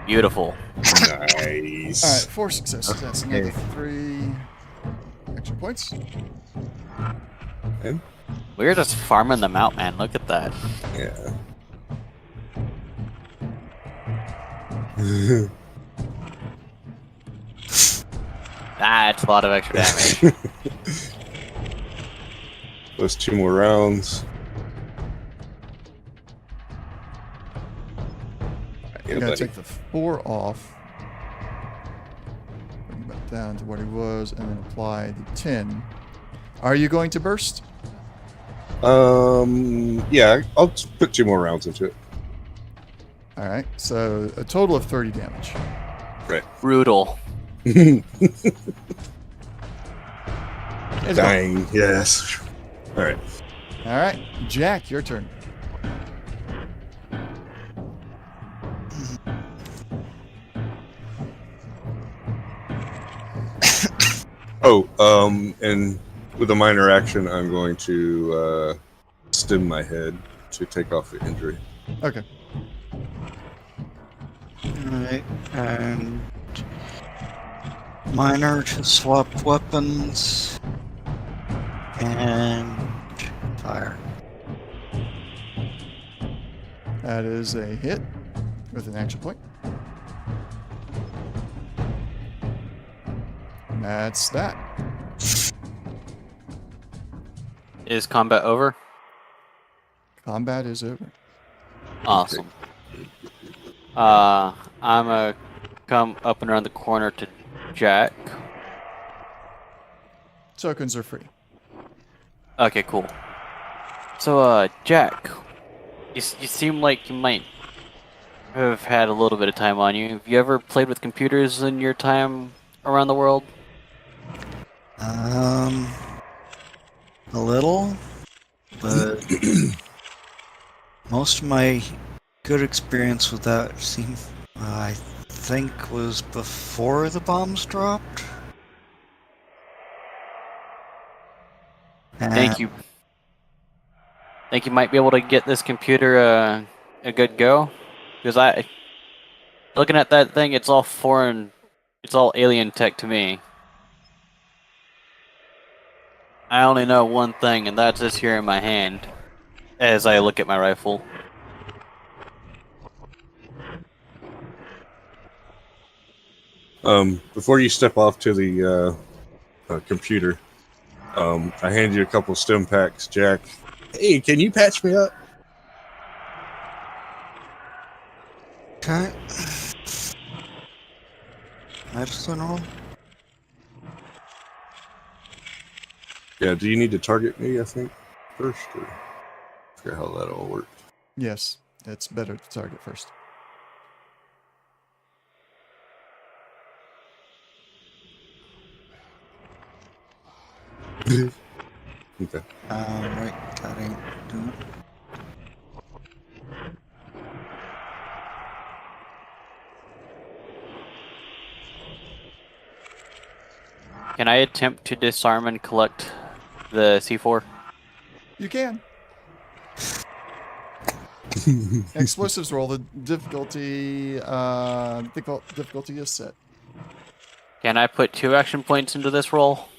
Beautiful. Nice. Alright, 4 successes. That's another Okay. 3 action points. And We're just farming them out, man. Look at that. yeah. That's a lot of extra damage. Those 2 more rounds. Yeah, I'm gonna buddy. take the 4 off. Bring him back down to what he was, and then apply the 10. Are you going to burst? Yeah, I'll just put 2 more rounds into it. Alright, so a total of 30 damage. Brutal. It's gone. Dying, yes. Alright. Alright, Jack, your turn. Oh, and with a minor action, I'm going to stim my head to take off the injury. Okay. Alright, and minor to swap weapons and fire. That is a hit with an action point. And that's that. Is combat over? Combat is over. Awesome. I'm gonna come up and around the corner to Jack. Tokens are free. Okay, cool. So, Jack, you seem like you might I've had a little bit of time on you. Have you ever played with computers in your time around the world? A little, but most of my good experience with that I think, was before the bombs dropped. Think you think you might be able to get this computer a good go? Because looking at that thing, it's all foreign, it's all alien tech to me. I only know one thing, and that's this here in my hand, as I look at my rifle. Before you step off to the computer, I hand you a couple stim packs, Jack. Hey, can you patch me up? Okay. Medicine roll? Yeah, do you need to target me, I think, first? Or I forget how that all works. Yes, it's better to target first. Okay. Right, that ain't doing it. Can I attempt to disarm and collect the C4? You can. Explosives roll. The difficulty difficulty is set. Can I put 2 action points into this roll?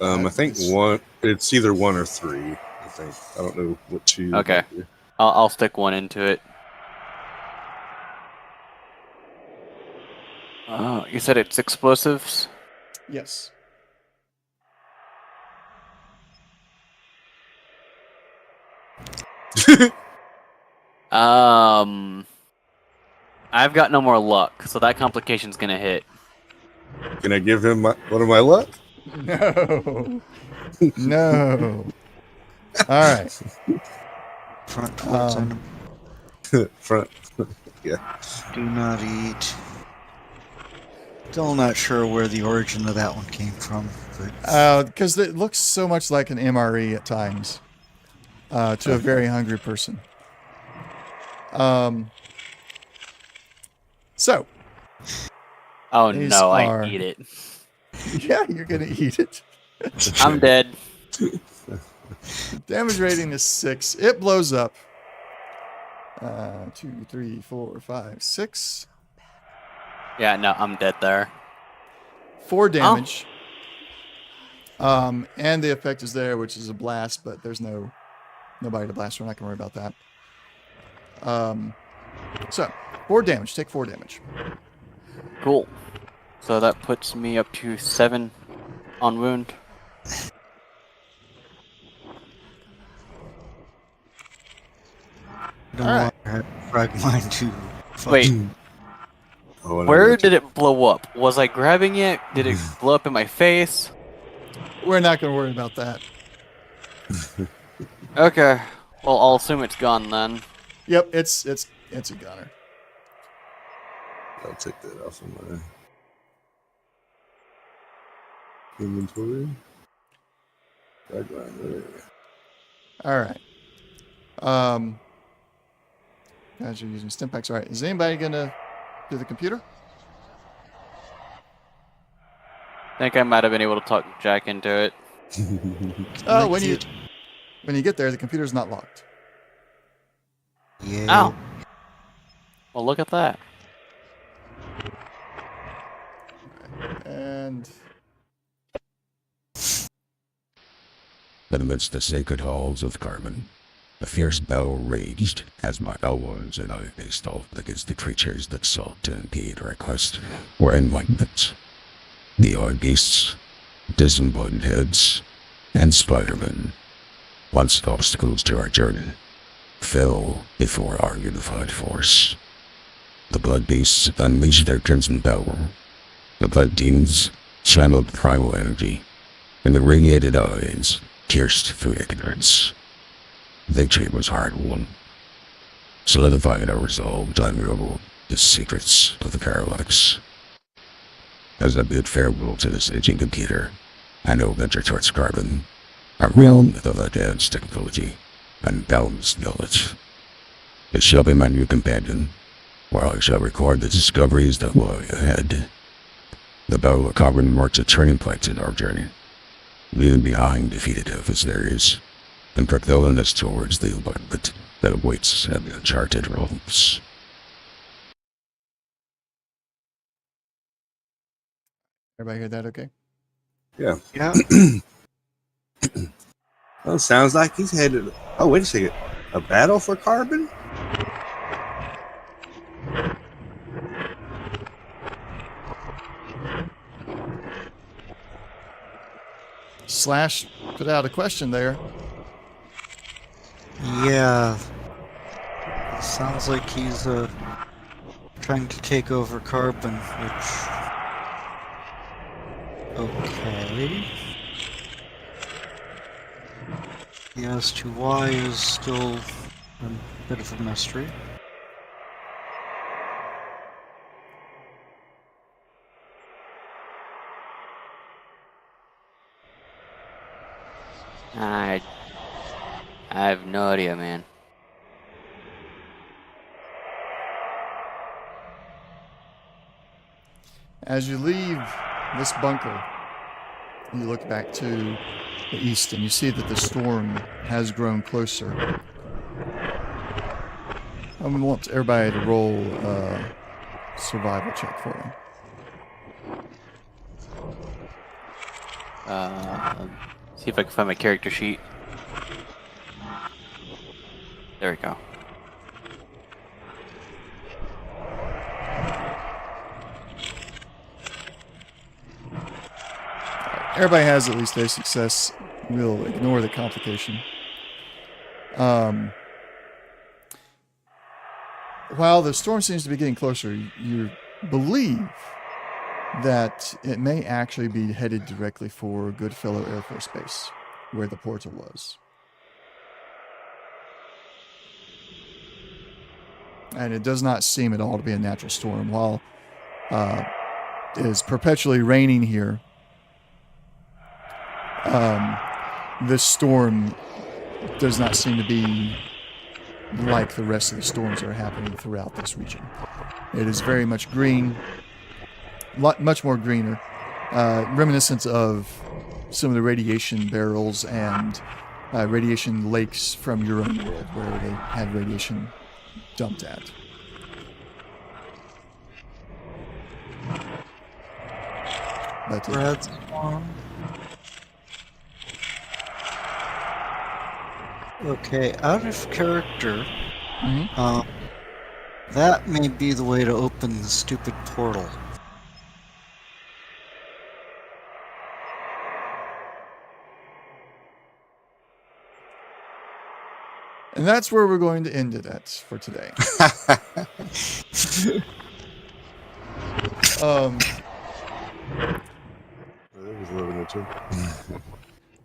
I think one. It's either 1 or 3. I think. I don't know what 2. Okay. I'll stick 1 into it. Oh, you said it's explosives? Yes. I've got no more luck, so that complication's gonna hit. Can I give him one of my luck? No. No. All right. Front towards enemy. Front. Yeah. Do not eat. Still not sure where the origin of that one came from. But Because it looks so much like an MRE at times to a very hungry person. So. Oh These no, are- I eat it. Yeah, you're going to eat it. I'm dead. Damage rating is 6. It blows up. 2, 3, 4, 5, 6. Yeah, no, I'm dead there. 4 damage. And the effect is there, which is a blast, but there's nobody to blast. We're not going to worry about that. So, 4 damage. Take 4 damage. Cool. So that puts me up to 7 on wound. don't Alright. want to frag mine to. Wait, Oh, and where did it blow up? Was I grabbing it? Did it blow up in my face? We're not going to worry about that. Okay. Well, I'll assume it's gone then. Yep, it's a gunner. I'll take that off of my inventory. Background there. All right. Guys are using stim packs. All right. Is anybody gonna do the computer? I think I might have been able to talk Jack into it. Oh, when you get there, the computer's not locked. Yeah. Oh. Well, look at that. And Amidst the sacred halls of Carmen, a fierce battle raged as my allies and I faced off against the creatures that sought to impede our quest or enlightenment. The odd beasts, disembodied heads, and Spider-Man, once obstacles to our journey, fell before our unified force. The blood beasts unleashed their crimson power. The blood demons channeled primal energy, and the radiated eyes pierced through ignorance. Victory was hard won. solidifying our resolve to unravel the secrets of the parallax. As I bid farewell to this aging computer, I know venture towards carbon, a realm of advanced technology and boundless knowledge. It shall be my new companion, where I shall record the discoveries that lie ahead. The Battle of Carbon marks a turning point in our journey, leaving behind defeated adversaries and propelling us towards the enlightenment that awaits in the uncharted realms. Everybody hear that okay? Yeah. Yeah. Well, sounds like he's headed. Oh, wait a second. A battle for carbon? Slash put out a question there. Yeah. It sounds like he's trying to take over carbon, which. Okay. Yeah, as to why is still a bit of a mystery. I have no idea, man. As you leave this bunker, you look back to the east and you see that the storm has grown closer. I want everybody to roll a survival check for me. See if I can find my character sheet. There we go. Everybody has at least a success. We'll ignore the complication. While the storm seems to be getting closer, you believe that it may actually be headed directly for Goodfellow Air Force Base, where the portal was. And it does not seem at all to be a natural storm. While it is perpetually raining here, this storm does not seem to be like the rest of the storms that are happening throughout this region. It is very much green, much more greener, reminiscent of some of the radiation barrels and radiation lakes from your own world where they had radiation dumped at. But Brad's farm. Okay, out of character, that may be the way to open the stupid portal. and that's where we're going to end it at for today.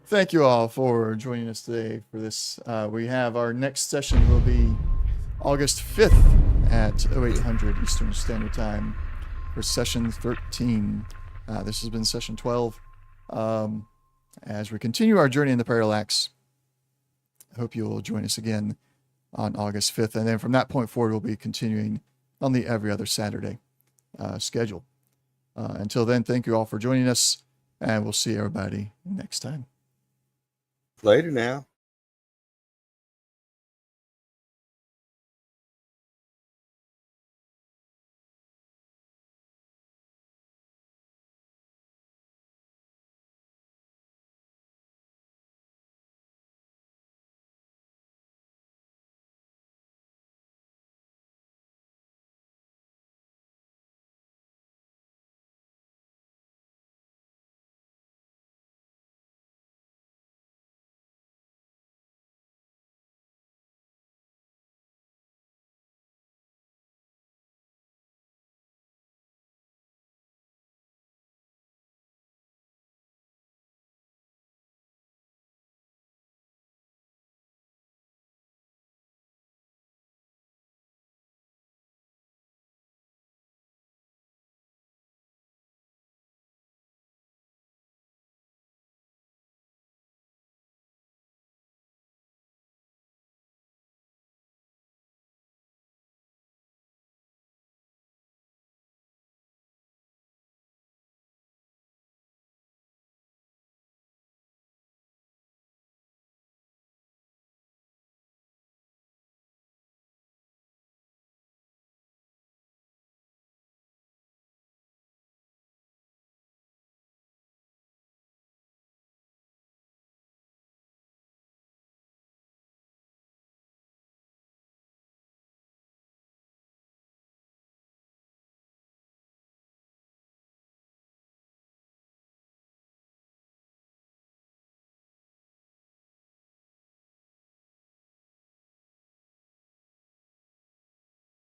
Thank you all for joining us today for this. We have our next session will be August 5th at 0800 Eastern Standard Time for session 13. This has been session 12. As we continue our journey in the parallax, I hope you will join us again on August 5th. And then from that point forward, we'll be continuing on the every other Saturday schedule. Until then, thank you all for joining us, and we'll see everybody next time. Later now.